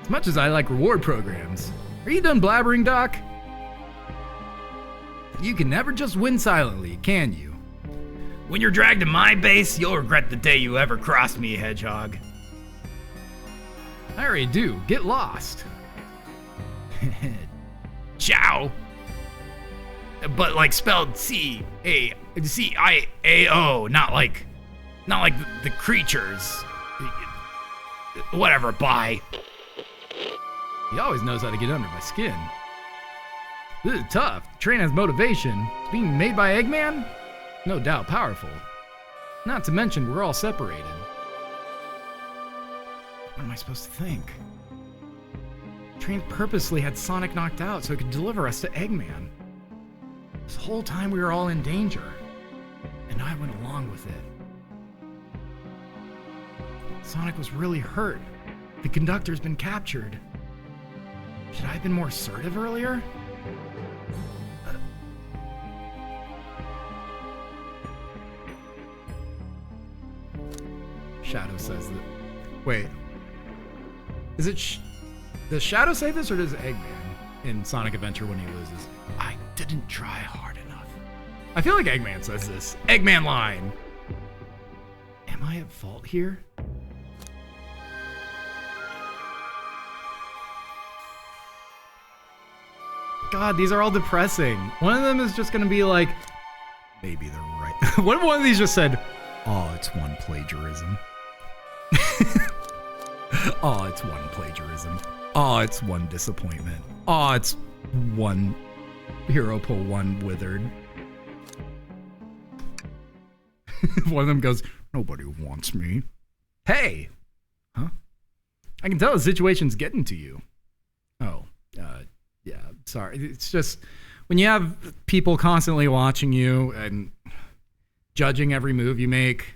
As much as I like reward programs, are you done blabbering, Doc? You can never just win silently, can you? When you're dragged to my base, you'll regret the day you ever crossed me, Hedgehog. I already do. Get lost. Ciao. But like spelled C-A-C-I-A-O, not like the creatures. Whatever, bye. He always knows how to get under my skin. This is tough. The train has motivation. It's being made by Eggman? No doubt powerful. Not to mention, we're all separated. What am I supposed to think? The train purposely had Sonic knocked out so it could deliver us to Eggman. This whole time we were all in danger. And I went along with it. Sonic was really hurt. The conductor's been captured. Should I have been more assertive earlier? Shadow says that. Wait. Is it. Does Shadow say this or does Eggman in Sonic Adventure when he loses? I didn't try hard enough. I feel like Eggman says this. Eggman line. Am I at fault here? God, these are all depressing. One of them is just gonna be like, Maybe they're right. what if one of these just said, Oh, it's one plagiarism. Oh, it's one plagiarism. Oh, it's one disappointment. Oh, it's one hero pull one withered. one of them goes, Nobody wants me. hey, Huh? I can tell the situation's getting to you. Oh, yeah, sorry. It's just when you have people constantly watching you and judging every move you make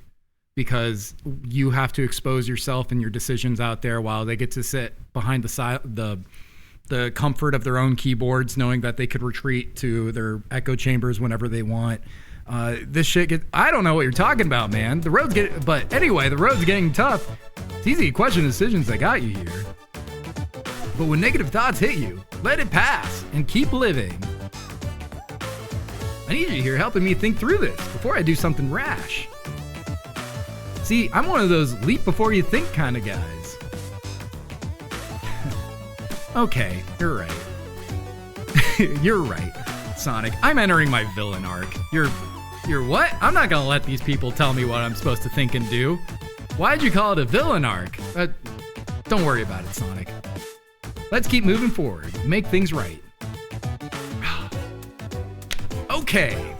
because you have to expose yourself and your decisions out there while they get to sit behind the comfort of their own keyboards, knowing that they could retreat to their echo chambers whenever they want. This shit I don't know what you're talking about, man. The road's getting tough. It's easy to question the decisions that got you here. But when negative thoughts hit you, let it pass and keep living. I need you here helping me think through this before I do something rash. See, I'm one of those leap before you think kind of guys. Okay, you're right. You're right, Sonic. I'm entering my villain arc. You're what? I'm not gonna let these people tell me what I'm supposed to think and do. Why'd you call it a villain arc? Don't worry about it, Sonic. Let's keep moving forward. Make things right. Okay.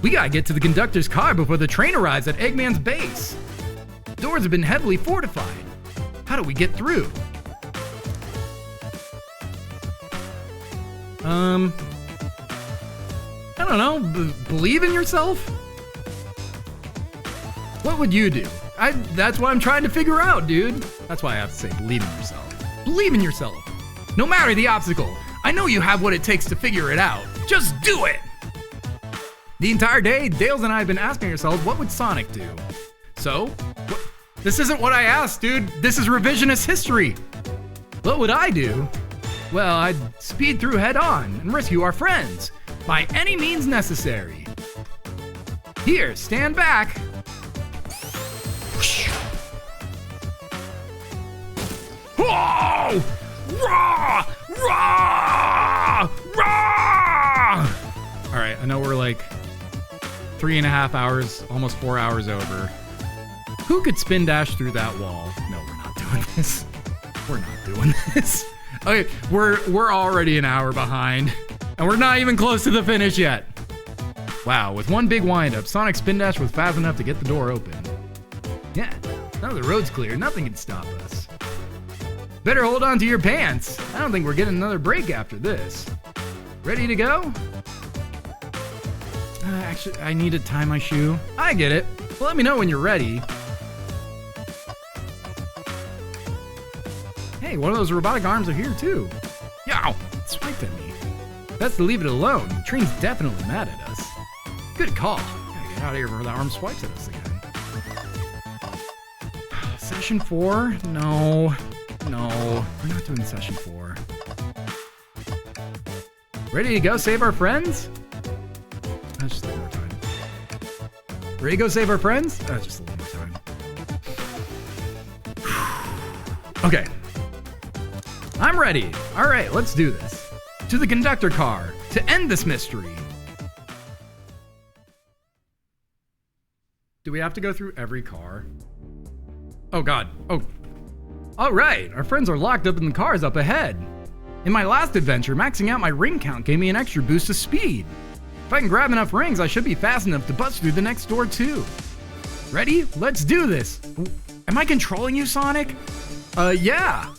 We gotta get to the conductor's car before the train arrives at Eggman's base. Doors have been heavily fortified. How do we get through? I don't know, believe in yourself? What would you do? That's what I'm trying to figure out, dude. That's why I have to say believe in yourself. Believe in yourself. No matter the obstacle, I know you have what it takes to figure it out. Just do it! The entire day, Dales and I have been asking ourselves, what would Sonic do? So, this isn't what I asked, dude. This is revisionist history. What would I do? Well, I'd speed through head on and rescue our friends by any means necessary. Here, stand back. Whoa! Rah! Rah! Rah! All right, I know we're like 3.5 hours, almost 4 hours over. Who could spin dash through that wall? No, we're not doing this. We're not doing this. Okay, we're already an hour behind, and we're not even close to the finish yet. Wow, with one big windup, Sonic's spin dash was fast enough to get the door open. Yeah, now the road's clear, nothing can stop us. Better hold on to your pants. I don't think we're getting another break after this. Ready to go? Actually, I need to tie my shoe. I get it. Well, let me know when you're ready. Hey, one of those robotic arms are here too. Yow! It swiped at me. Best to leave it alone. The train's definitely mad at us. Good call. Gotta get out of here before the arm swipes at us again. Session 4? No. No, we're not doing session 4. Ready to go save our friends? That's just a little more time. Ready to go save our friends? That's just a little more time. Okay. I'm ready. All right, let's do this. To the conductor car to end this mystery. Do we have to go through every car? Oh God. Oh. All right, our friends are locked up in the cars up ahead. In my last adventure, maxing out my ring count gave me an extra boost of speed. If I can grab enough rings, I should be fast enough to bust through the next door too. Ready? Let's do this. Am I controlling you, Sonic? Yeah.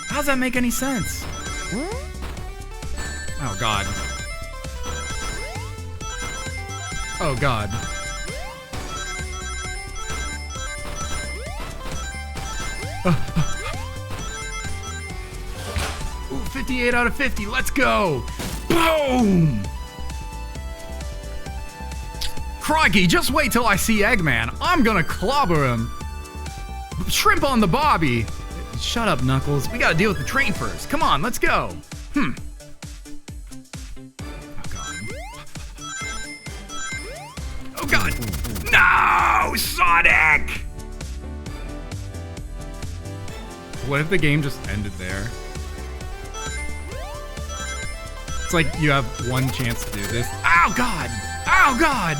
How does that make any sense? Oh God. Oh God. Ooh, 58 out of 50, let's go! Boom! Crikey, just wait till I see Eggman. I'm gonna clobber him. Shrimp on the bobby. Shut up, Knuckles. We gotta deal with the train first. Come on, let's go. Oh, God. Oh, God. No, Sonic! What if the game just ended there? It's like you have one chance to do this. Oh, God! Oh, God!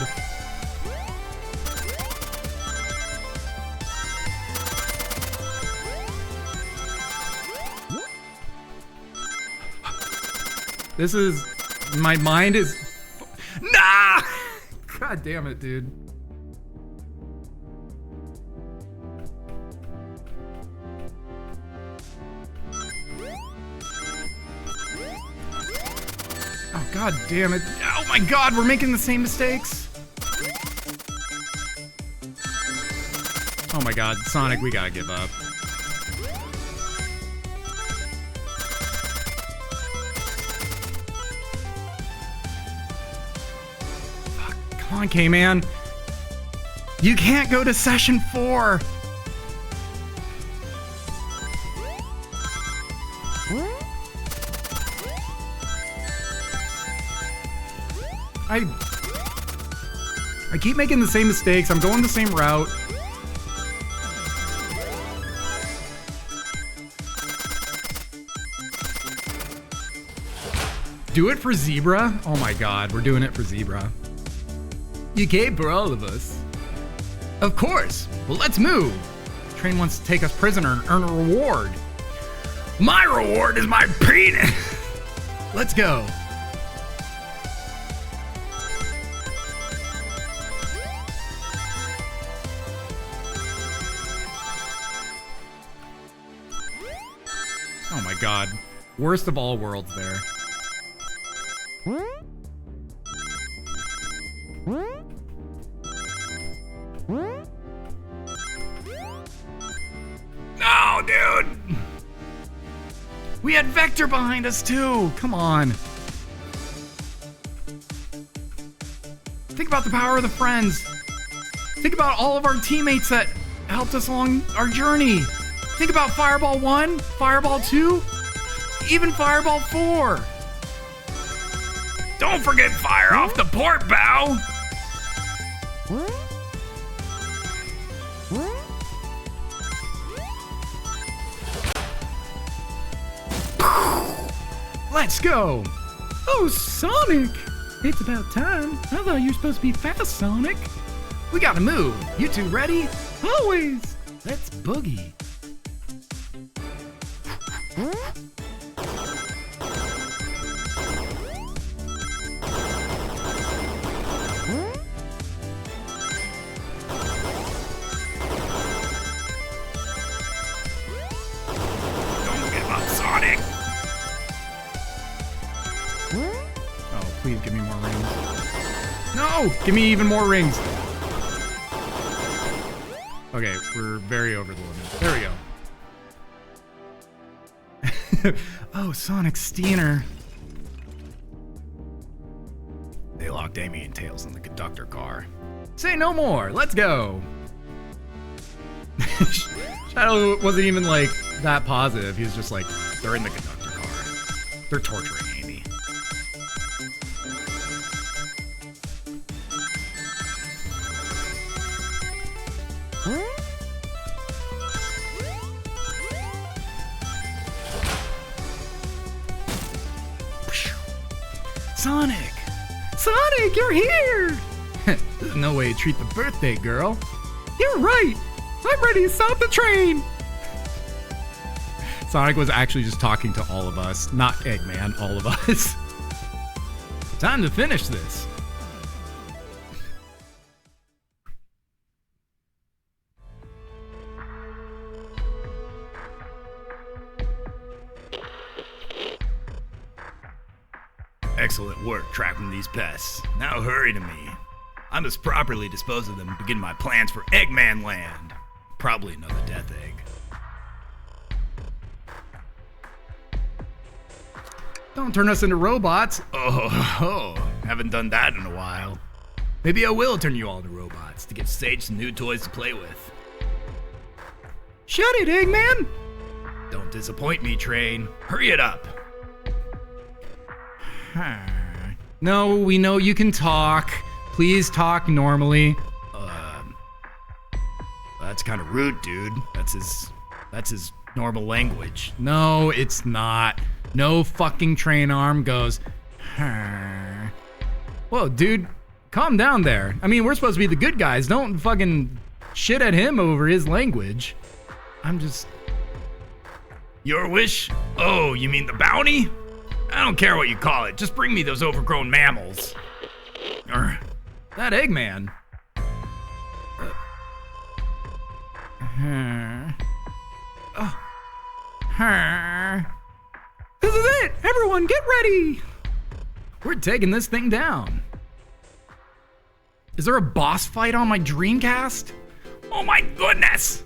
This is... My mind is... Nah! God damn it, dude. Oh, God damn it. Oh my God, we're making the same mistakes. Oh my God, Sonic, we gotta give up. Fuck, come on, K-Man. You can't go to session 4. I keep making the same mistakes. I'm going the same route. Do it for Zebra? Oh my god, we're doing it for Zebra. You came for all of us. Of course. Well, let's move. Train wants to take us prisoner and earn a reward. My reward is my penis. Let's go. Oh my god. Worst of all worlds there. No, dude. We had Vector behind us too. Come on. Think about the power of the friends. Think about all of our teammates that helped us along our journey. Think about Fireball 1, Fireball 2, even Fireball 4. Don't forget fire off the port bow. Let's go. Oh, Sonic! It's about time. I thought you were supposed to be fast, Sonic. We gotta move. You two ready? Always! Let's boogie. Don't give up, Sonic. Oh, please give me more rings. No! Give me even more rings. Okay, we're very over the limit. There we go. Oh, Sonic Steener. They locked Amy and Tails in the conductor car. Say no more. Let's go. Shadow wasn't even like that positive. He was just like, they're in the conductor car. They're torturing Amy. Sonic! Sonic, you're here! There's no way to treat the birthday girl. You're right! I'm ready to stop the train! Sonic was actually just talking to all of us, not Eggman, all of us. Time to finish this. Excellent work trapping these pests. Now hurry to me. I must properly dispose of them and begin my plans for Eggman Land. Probably another death egg. Don't turn us into robots. Oh, haven't done that in a while. Maybe I will turn you all into robots to give Sage some new toys to play with. Shut it, Eggman! Don't disappoint me, Train. Hurry it up. No, we know you can talk. Please talk normally. That's kind of rude, dude. That's his normal language. No, it's not. No fucking train arm goes. Whoa, dude, calm down there. I mean, we're supposed to be the good guys. Don't fucking shit at him over his language. I'm just. Your wish? Oh, you mean the bounty? I don't care what you call it. Just bring me those overgrown mammals. That Eggman. This is it! Everyone, get ready! We're taking this thing down. Is there a boss fight on my Dreamcast? Oh my goodness!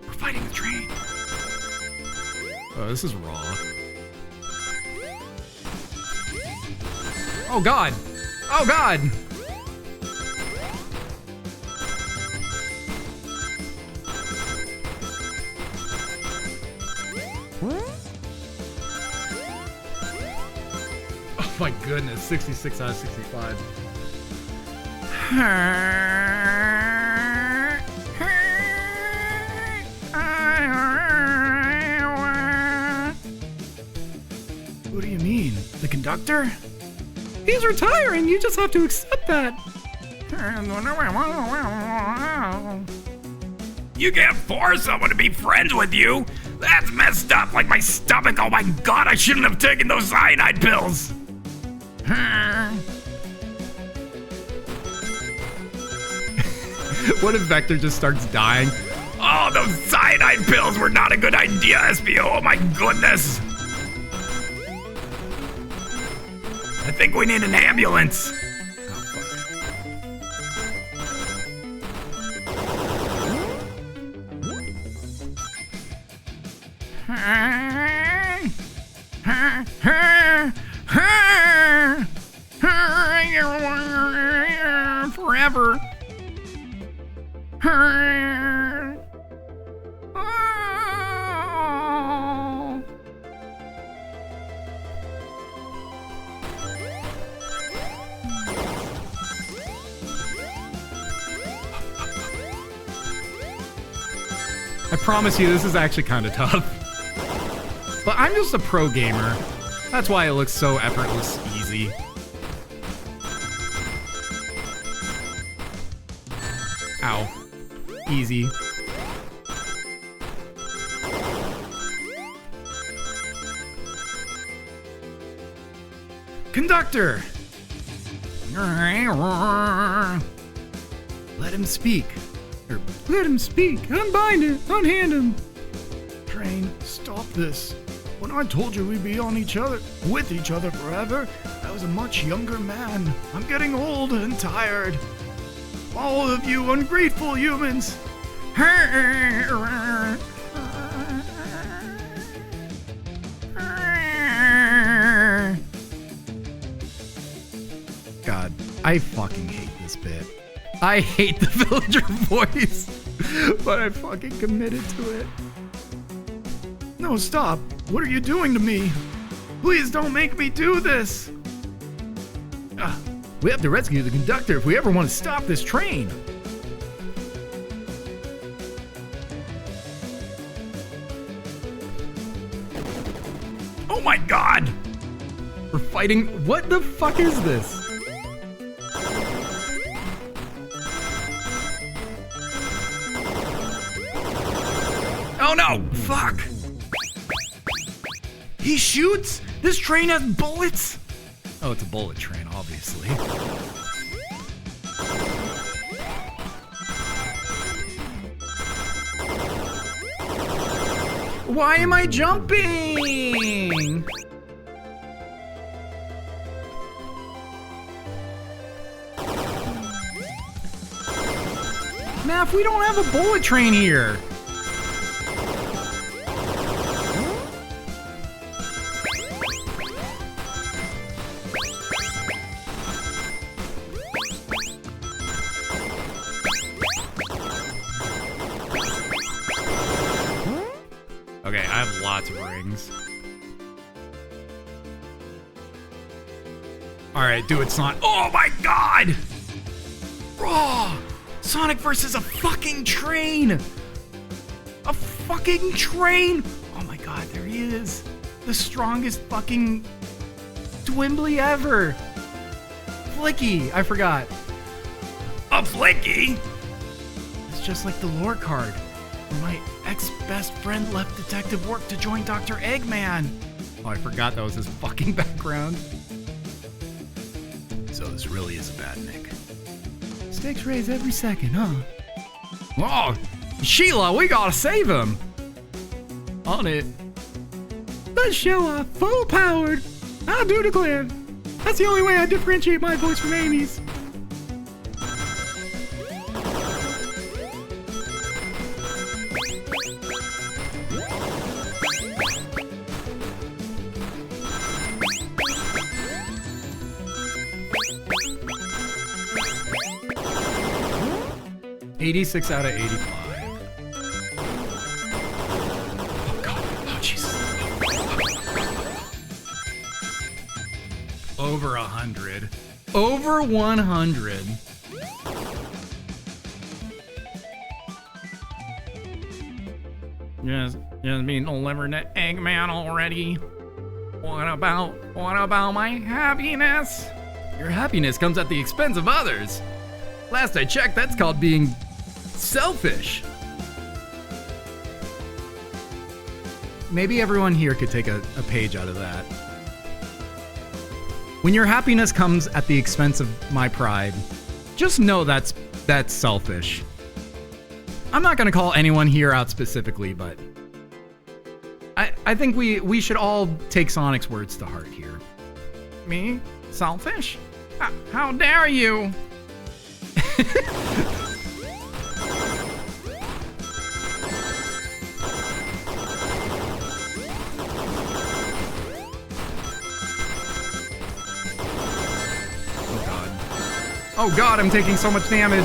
We're fighting the train. Oh, this is raw. Oh god! Oh god! my goodness, 66 out of 65. What do you mean? The conductor? He's retiring. You just have to accept that. You can't force someone to be friends with you. That's messed up, like my stomach. Oh my god, I shouldn't have taken those cyanide pills. What if Vector just starts dying? Oh, those cyanide pills were not a good idea, SPO. Oh my goodness. I think we need an ambulance. Forever. I promise you, this is actually kind of tough. But I'm just a pro gamer. That's why it looks so effortless easy. Ow. Easy. Conductor! Let him speak. Let him speak. Unbind it. Unhand him. Train, stop this. When I told you we'd be with each other forever, I was a much younger man. I'm getting old and tired. All of you ungrateful humans. God, I fucking hate this bit. I hate the villager voice, but I fucking committed to it. No, stop. What are you doing to me? Please don't make me do this. We have to rescue the conductor if we ever want to stop this train. Oh my god. We're fighting. What the fuck is this? Oh no, fuck. He shoots? This train has bullets? Oh, it's a bullet train, obviously. Why am I jumping? Math, we don't have a bullet train here. Okay, I have lots of rings. Alright, do it, Sonic. Oh my god. Raw! Sonic versus a fucking train! A fucking train! Oh my god, there he is. The strongest fucking Dwimbly ever. Flicky, I forgot. A flicky? It's just like the lore card where my ex-best friend left detective work to join Dr. Eggman. Oh, I forgot that was his fucking background. So this really is a bad Nick. Stakes raise every second, huh? Oh, Sheila, we gotta save him. On it. Let's show off. Full powered. I do declare. That's the only way I differentiate my voice from Amy's. $86 out of 85. Oh god, oh Jesus. Oh 100. Over 100. Just being delivered to Eggman already. What about my happiness? Your happiness comes at the expense of others. Last I checked, that's called being selfish. Maybe everyone here could take a page out of that. When your happiness comes at the expense of my pride, just know that's selfish. I'm not gonna call anyone here out specifically, but I think we should all take Sonic's words to heart here. Me? Selfish? How dare you? Oh god, I'm taking so much damage.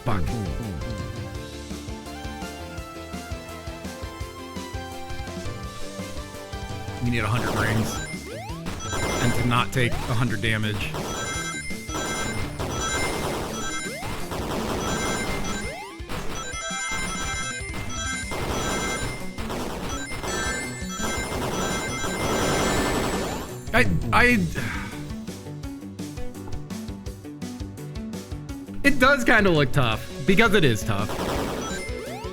Fuck. We need 100 rings. And to not take 100 damage. It does kind of look tough, because it is tough.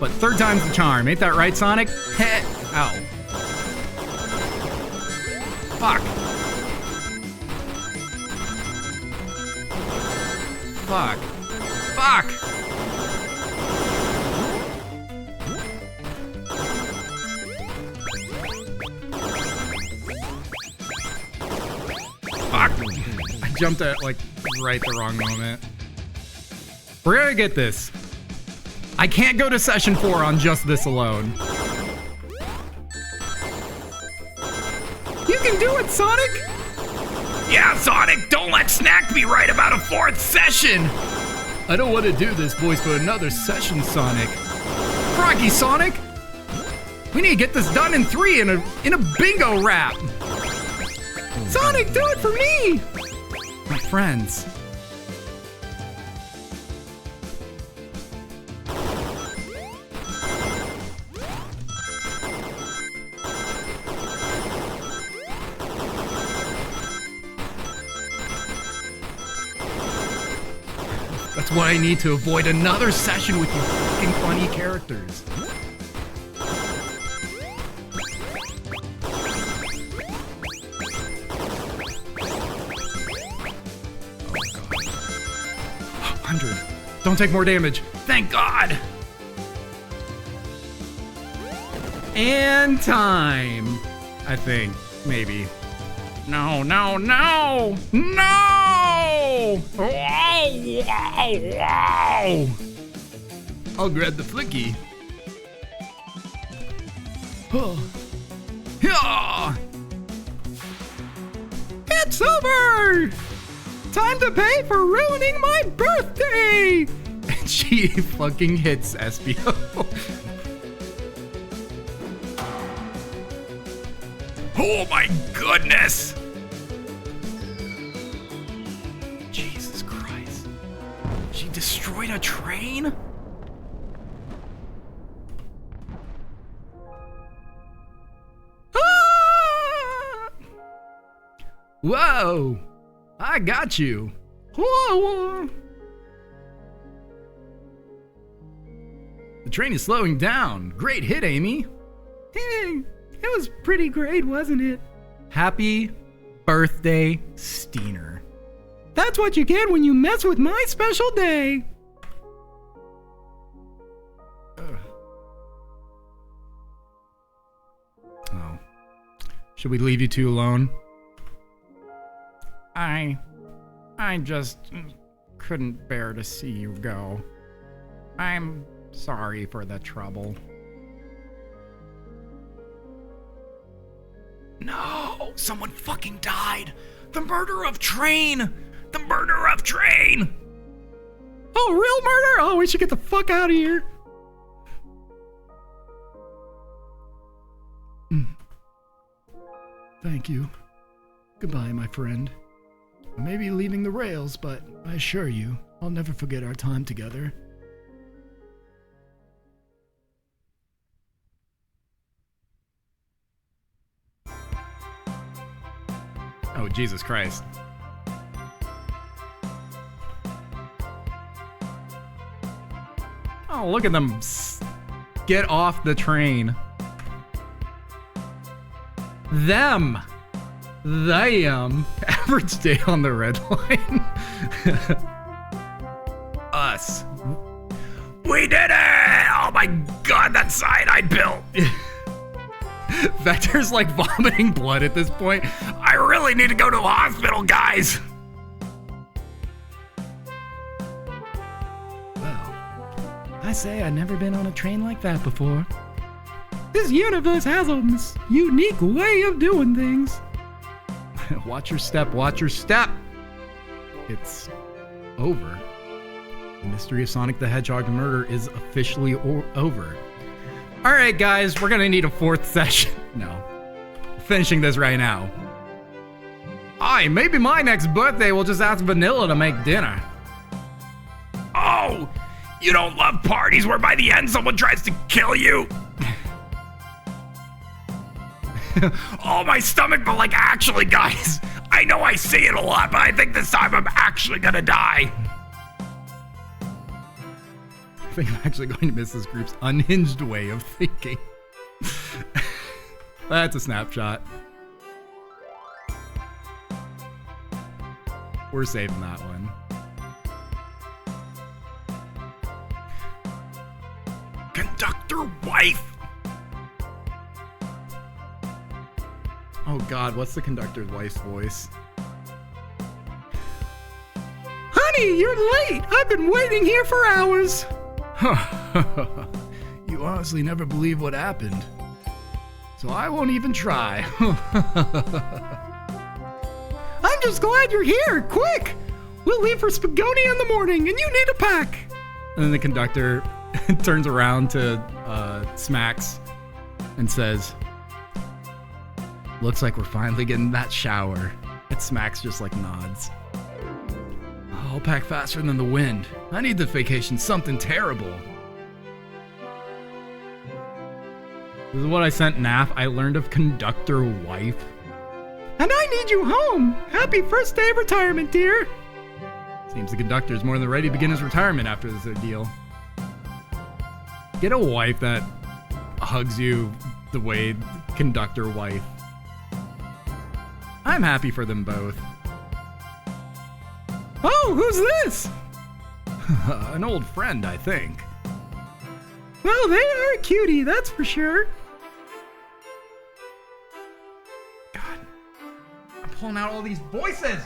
But third time's the charm, ain't that right, Sonic? Heh. Ow. Fuck. Fuck. Fuck. Fuck. I jumped at, like, right the wrong moment. We're gonna get this. I can't go to session 4 on just this alone. You can do it, Sonic! Yeah, Sonic, don't let Snack be right about a 4th session! I don't want to do this, boys, for another session, Sonic. Froggy, Sonic! We need to get this done in 3 in a bingo rap! Sonic, do it for me! My friends. That's what I need to avoid another session with you fucking funny characters. Oh god. 100. Don't take more damage. Thank God. And time. I think. Maybe. No, no, no! No! Wow! Wow! Wow! I'll grab the flicky. Oh. Yeah! It's over! Time to pay for ruining my birthday! And she fucking hits SBO. Oh my goodness! Jesus Christ. She destroyed a train? Ah! Whoa! I got you. Whoa! The train is slowing down. Great hit, Amy. Hey, it was pretty great, wasn't it? Happy birthday, Steiner. That's what you get when you mess with my special day. Oh. Should we leave you two alone? I just couldn't bear to see you go. I'm sorry for the trouble. No! Someone fucking died! The murder of Train! The murder of Train! Oh, real murder? Oh, we should get the fuck out of here. Thank you. Goodbye, my friend. Maybe leaving the rails, but I assure you, I'll never forget our time together. Oh, Jesus Christ. Oh, look at them get off the train. Them. Average day on the red line. Us. We did it! Oh my god, that sign I built! Vector's like vomiting blood at this point. I really need to go to a hospital, guys! Well, I say I've never been on a train like that before. This universe has a unique way of doing things. Watch your step, watch your step. It's over. The mystery of Sonic the Hedgehog murder is officially over. All right, guys, we're gonna need a fourth session. No, finishing this right now. Aye, maybe my next birthday we'll just ask Vanilla to make dinner. Oh, you don't love parties where by the end someone tries to kill you? Oh, my stomach, but like actually, guys, I know I say it a lot, but I think this time I'm actually gonna die. I think I'm actually going to miss this group's unhinged way of thinking. That's a snapshot. We're saving that one. Conductor wife. Oh God, what's the conductor's wife's voice? Honey, you're late. I've been waiting here for hours. You honestly never believe what happened. So I won't even try. I'm just glad you're here. Quick! We'll leave for Spagonia in the morning, and you need a pack. And then the conductor turns around to Smacks and says, "Looks like we're finally getting that shower." And Smacks just like nods. I'll pack faster than the wind. I need this vacation something terrible. This is what I sent Nath. I learned of conductor wife. And I need you home. Happy first day of retirement, dear. Seems the conductor's more than ready to begin his retirement after this ordeal. Get a wife that hugs you the way conductor wife. I'm happy for them both. Oh, who's this? An old friend, I think. Well, they are a cutie, that's for sure. God, I'm pulling out all these voices.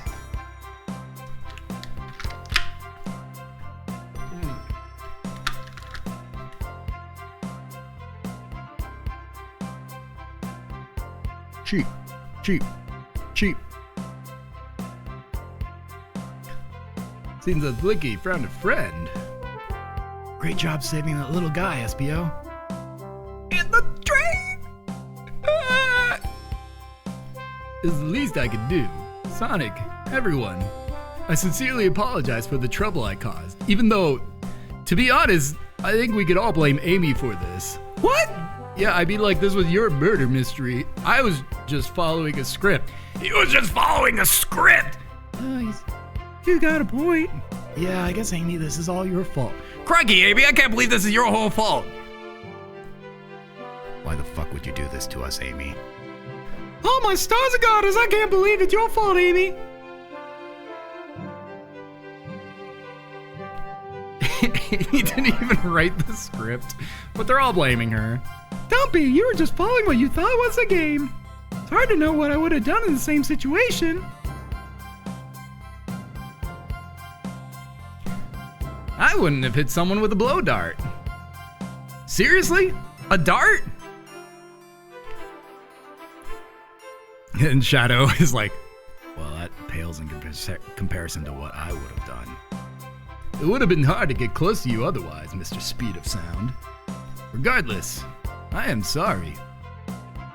Cheap, cheap, cheap. Seems a blicky found a friend. Great job saving that little guy, SBO. In the train! Is the least I could do. Sonic, everyone, I sincerely apologize for the trouble I caused. Even though, to be honest, I think we could all blame Amy for this. What? Yeah, I mean, like, this was your murder mystery. I was just following a script. He was just following a script. You got a point. Yeah, I guess, Amy, this is all your fault. Crikey, Amy, I can't believe this is your whole fault. Why the fuck would you do this to us, Amy? Oh, my stars and goddess, I can't believe it's your fault, Amy. He didn't even write the script, but they're all blaming her. Don't be, you were just following what you thought was the game. It's hard to know what I would have done in the same situation. I wouldn't have hit someone with a blow dart. Seriously? A dart? And Shadow is like, Well, that pales in comparison to what I would have done. it would have been hard to get close to you otherwise, Mr. Speed of Sound. Regardless, I am sorry.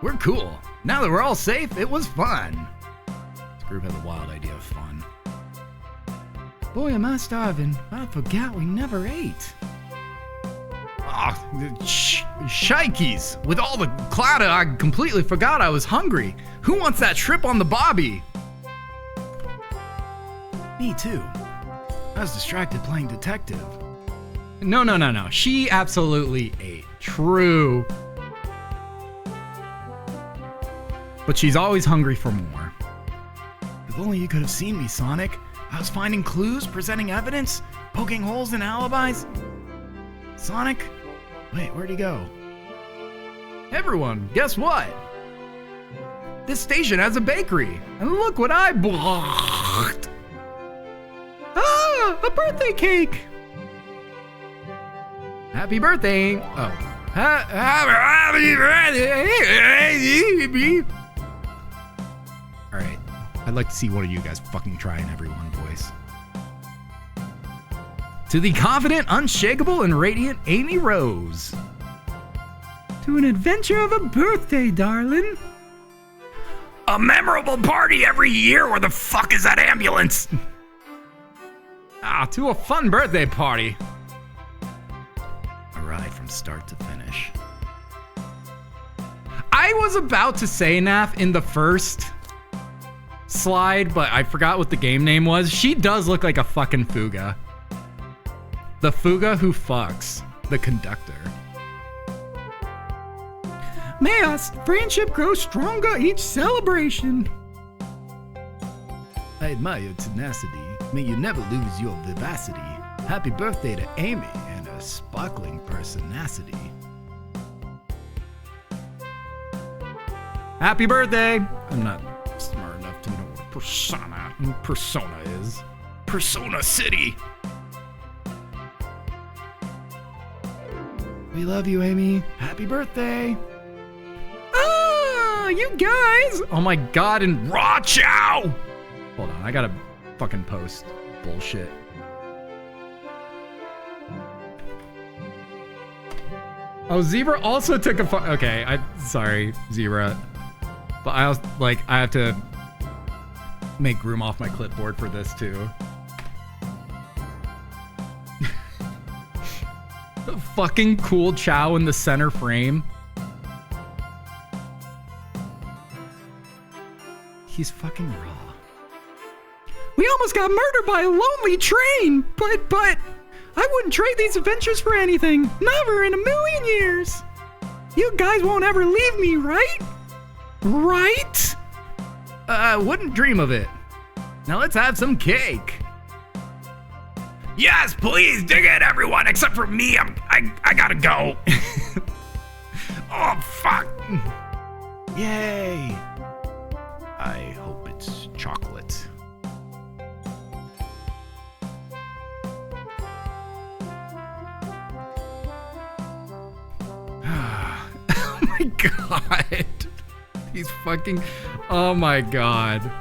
We're cool. Now that we're all safe, it was fun. This group has a wild idea of fun. Boy, am I starving. I forgot we never ate. Ah, shikes! With all the clatter, I completely forgot I was hungry. Who wants that trip on the Bobby? Me too. I was distracted playing detective. No. She absolutely ate. True. But she's always hungry for more. If only you could have seen me, Sonic. I was finding clues, presenting evidence, poking holes in alibis. Sonic? Wait, where'd he go? Everyone, guess what? This station has a bakery. And look what I bought. Ah, a birthday cake! Happy birthday. Oh. Happy birthday. All right. I'd like to see one of you guys fucking try in every one voice. To the confident, unshakable, and radiant Amy Rose. To an adventure of a birthday, darling. A memorable party every year. Where the fuck is that ambulance? To a fun birthday party. A ride from start to finish. I was about to say Naf in the first slide, but I forgot what the game name was. She does look like a fucking Fuga. The Fuga who fucks the conductor. May our friendship grow stronger each celebration. I admire your tenacity. May you never lose your vivacity. Happy birthday to Amy and her sparkling personacity. Happy birthday! I'm not smart enough to know what persona is. Persona City. We love you, Amy. Happy birthday. Ah, you guys! Oh my god, and Raw chow. hold on, I gotta fucking post bullshit. Oh, Zebra also took a okay, sorry, Zebra. But I was like, I have to make room off my clipboard for this too. The fucking cool Chow in the center frame. He's fucking raw. We almost got murdered by a lonely train, but I wouldn't trade these adventures for anything. Never in a million years. You guys won't ever leave me, right? Right? Wouldn't dream of it. Now let's have some cake. Yes, please dig in, everyone, except for me. I gotta go. Oh fuck. Yay. I hope it's chocolate. Oh my god. He's fucking. Oh my god.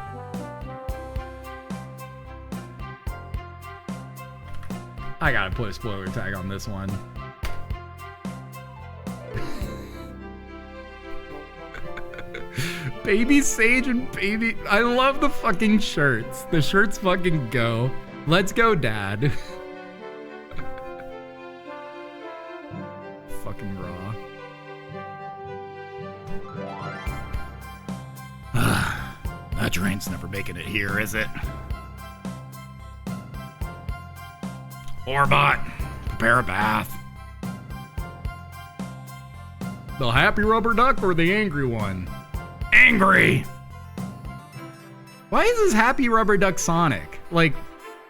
I gotta put a spoiler tag on this one. Baby Sage and Baby. I love the fucking shirts. The shirts fucking go. Let's go, Dad. Fucking raw. That train's never making it here, is it? Orbot, prepare a bath. The happy rubber duck or the angry one? Angry. Why is this happy rubber duck Sonic? Like,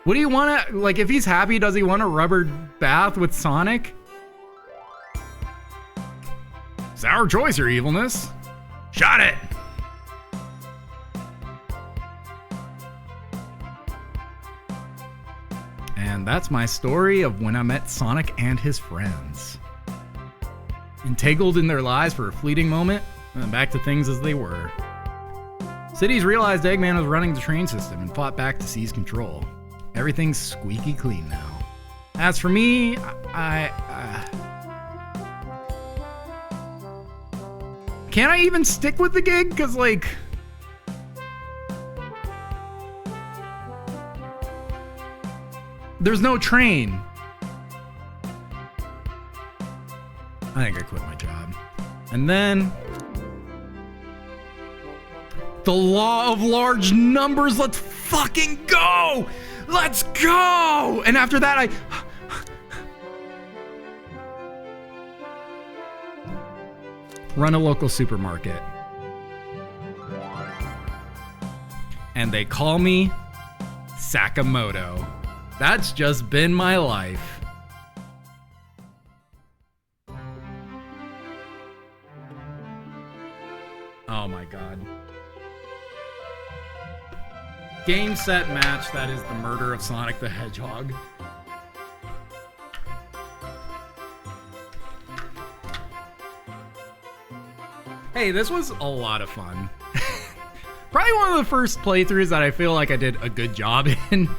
what do you want to, like, if he's happy, does he want a rubber bath with Sonic? Sour choice, your evilness. Shot it. And that's my story of when I met Sonic and his friends. Entangled in their lives for a fleeting moment, and back to things as they were. Cities realized Eggman was running the train system and fought back to seize control. Everything's squeaky clean now. As for me, Can I even stick with the gig? Cause like... there's no train. I think I quit my job. And then the law of large numbers. Let's fucking go. Let's go. And after that, I run a local supermarket. And they call me Sakamoto. That's just been my life. Oh my god. Game, set, match. That is the murder of Sonic the Hedgehog. Hey, this was a lot of fun. Probably one of the first playthroughs that I feel like I did a good job in.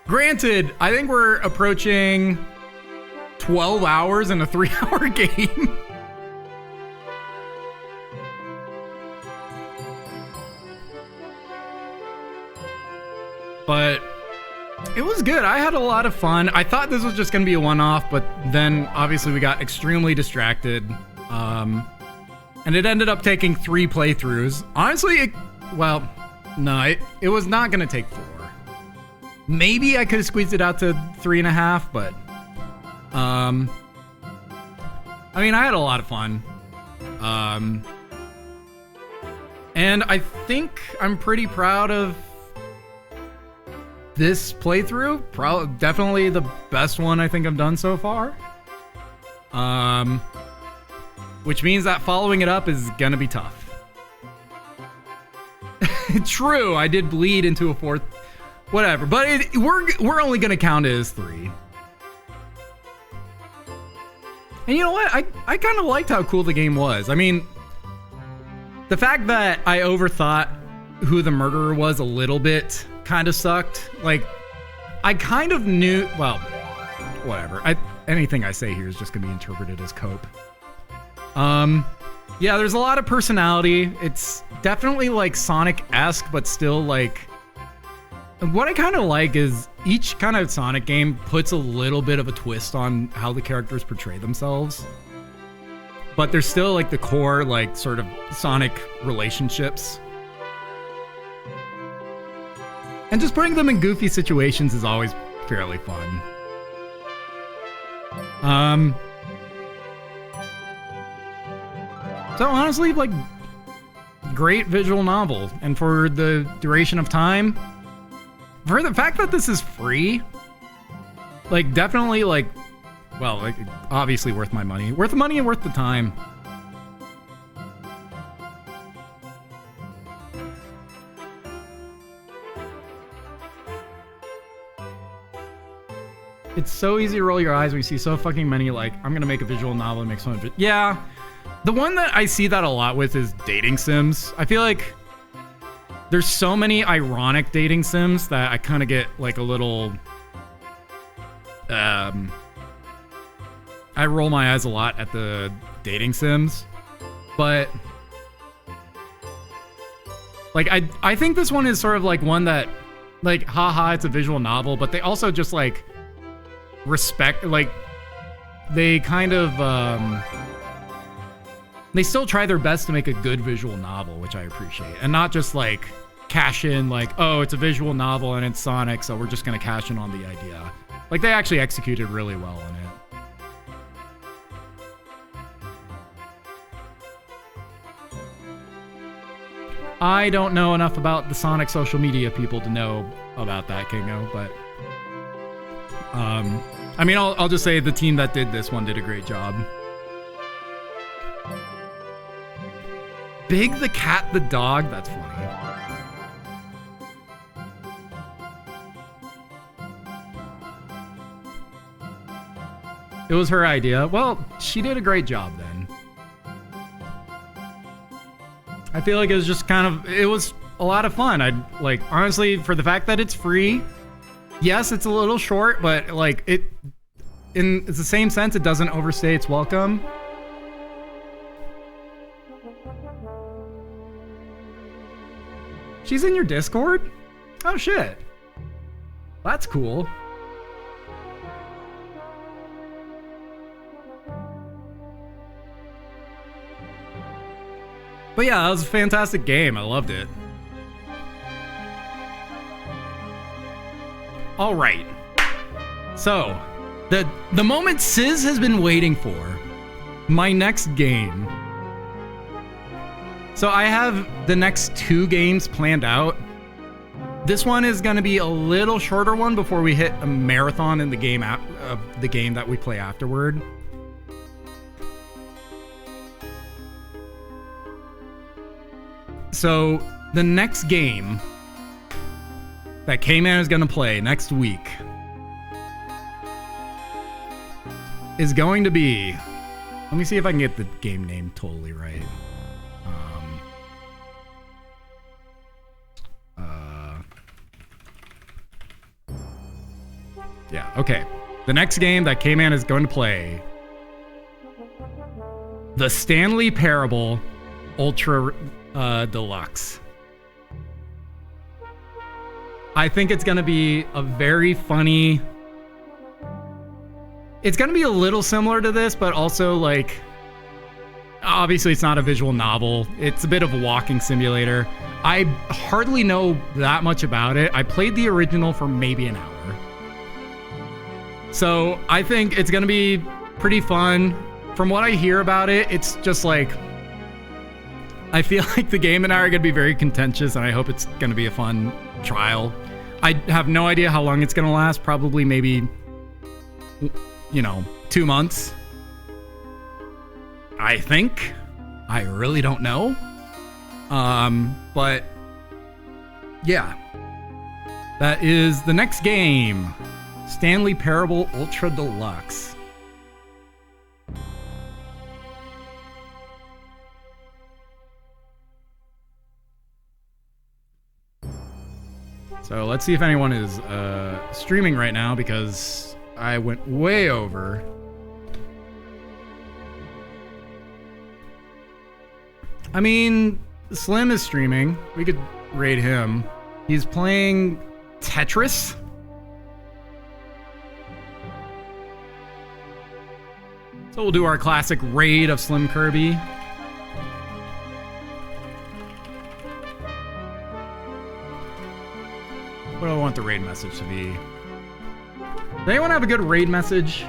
Granted, I think we're approaching 12 hours in a 3-hour game. But it was good. I had a lot of fun. I thought this was just going to be a one-off, but then obviously we got extremely distracted. And it ended up taking 3 playthroughs. Honestly, it was not going to take 4. Maybe I could have squeezed it out to 3.5, but I mean, I had a lot of fun. And I think I'm pretty proud of this playthrough. Definitely the best one I think I've done so far. Which means that following it up is gonna be tough. True, I did bleed into a 4th, whatever. But we're only gonna count it as 3. And you know what? I kind of liked how cool the game was. I mean, the fact that I overthought who the murderer was a little bit kind of sucked. Like, I kind of knew. Well, whatever. Anything I say here is just gonna be interpreted as cope. Yeah, there's a lot of personality. It's definitely like Sonic-esque, but still like, what I kind of like is each kind of Sonic game puts a little bit of a twist on how the characters portray themselves. But there's still like the core, like sort of Sonic relationships. And just putting them in goofy situations is always fairly fun. So honestly, like, great visual novel. And for the duration of time, for the fact that this is free, like, definitely, like, well, like, obviously worth my money. Worth the money and worth the time. It's so easy to roll your eyes when you see so fucking many, like, I'm gonna make a visual novel and make fun of it. Yeah. The one that I see that a lot with is dating sims. I feel like there's so many ironic dating sims that I kind of get like a little... I roll my eyes a lot at the dating sims. But... like, I think this one is sort of like one that... like, haha, it's a visual novel, but they also just like... respect... like... they kind of... they still try their best to make a good visual novel, which I appreciate. And not just like cash in like, oh, it's a visual novel and it's Sonic, so we're just gonna cash in on the idea. Like, they actually executed really well in it. I don't know enough about the Sonic social media people to know about that, Kingo, but I mean, I'll just say the team that did this one did a great job. Big the cat the dog? That's funny. It was her idea. Well, she did a great job then. I feel like it was just kind of... it was a lot of fun. I'd like, honestly, for the fact that it's free, yes, it's a little short, but like it... in the same sense, it doesn't overstay its welcome. She's in your Discord? Oh shit. That's cool. But yeah, that was a fantastic game. I loved it. All right. So, the moment Sizz has been waiting for, my next game. So I have the next 2 games planned out. This one is going to be a little shorter one before we hit a marathon in the game that we play afterward. So the next game that K-Man is going to play next week is going to be... Let me see if I can get the game name totally right. Yeah, okay. The next game that K-Man is going to play, The Stanley Parable Ultra Deluxe. I think it's going to be a very funny... It's going to be a little similar to this, but also like... Obviously, it's not a visual novel. It's a bit of a walking simulator. I hardly know that much about it. I played the original for maybe an hour. So I think it's going to be pretty fun. From what I hear about it, it's just like... I feel like the game and I are going to be very contentious, and I hope it's going to be a fun trial. I have no idea how long it's going to last. Probably maybe, 2 months. I think. I really don't know. But yeah. That is the next game. Stanley Parable Ultra Deluxe. So let's see if anyone is streaming right now, because I went way over. I mean, Slim is streaming. We could raid him. He's playing Tetris. So we'll do our classic raid of Slim Kirby. What do I want the raid message to be? Does anyone have a good raid message?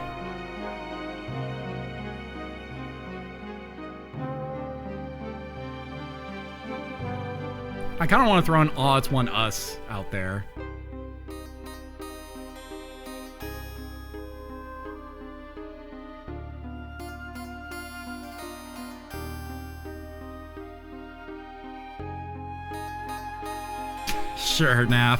I kind of want to throw an "Aw, it's one us" out there. Sure, Naff.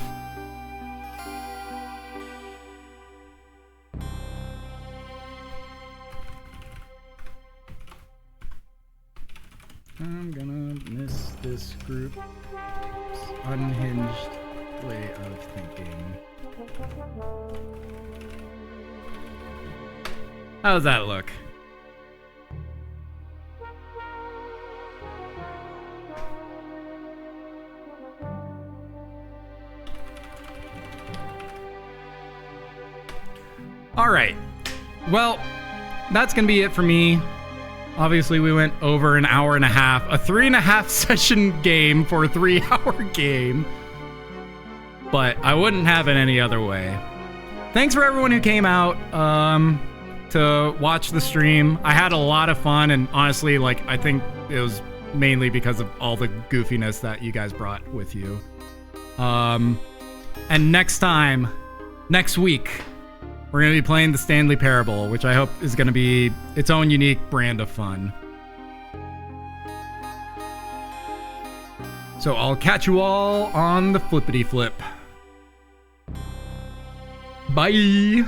I'm gonna miss this group's unhinged way of thinking. How does that look? All right. Well, that's gonna be it for me. Obviously, we went over an hour and a half, a 3.5 session game for a 3-hour game. But I wouldn't have it any other way. Thanks for everyone who came out to watch the stream. I had a lot of fun, and honestly, I think it was mainly because of all the goofiness that you guys brought with you. And next week, we're going to be playing the Stanley Parable, which I hope is going to be its own unique brand of fun. So I'll catch you all on the flippity flip. Bye!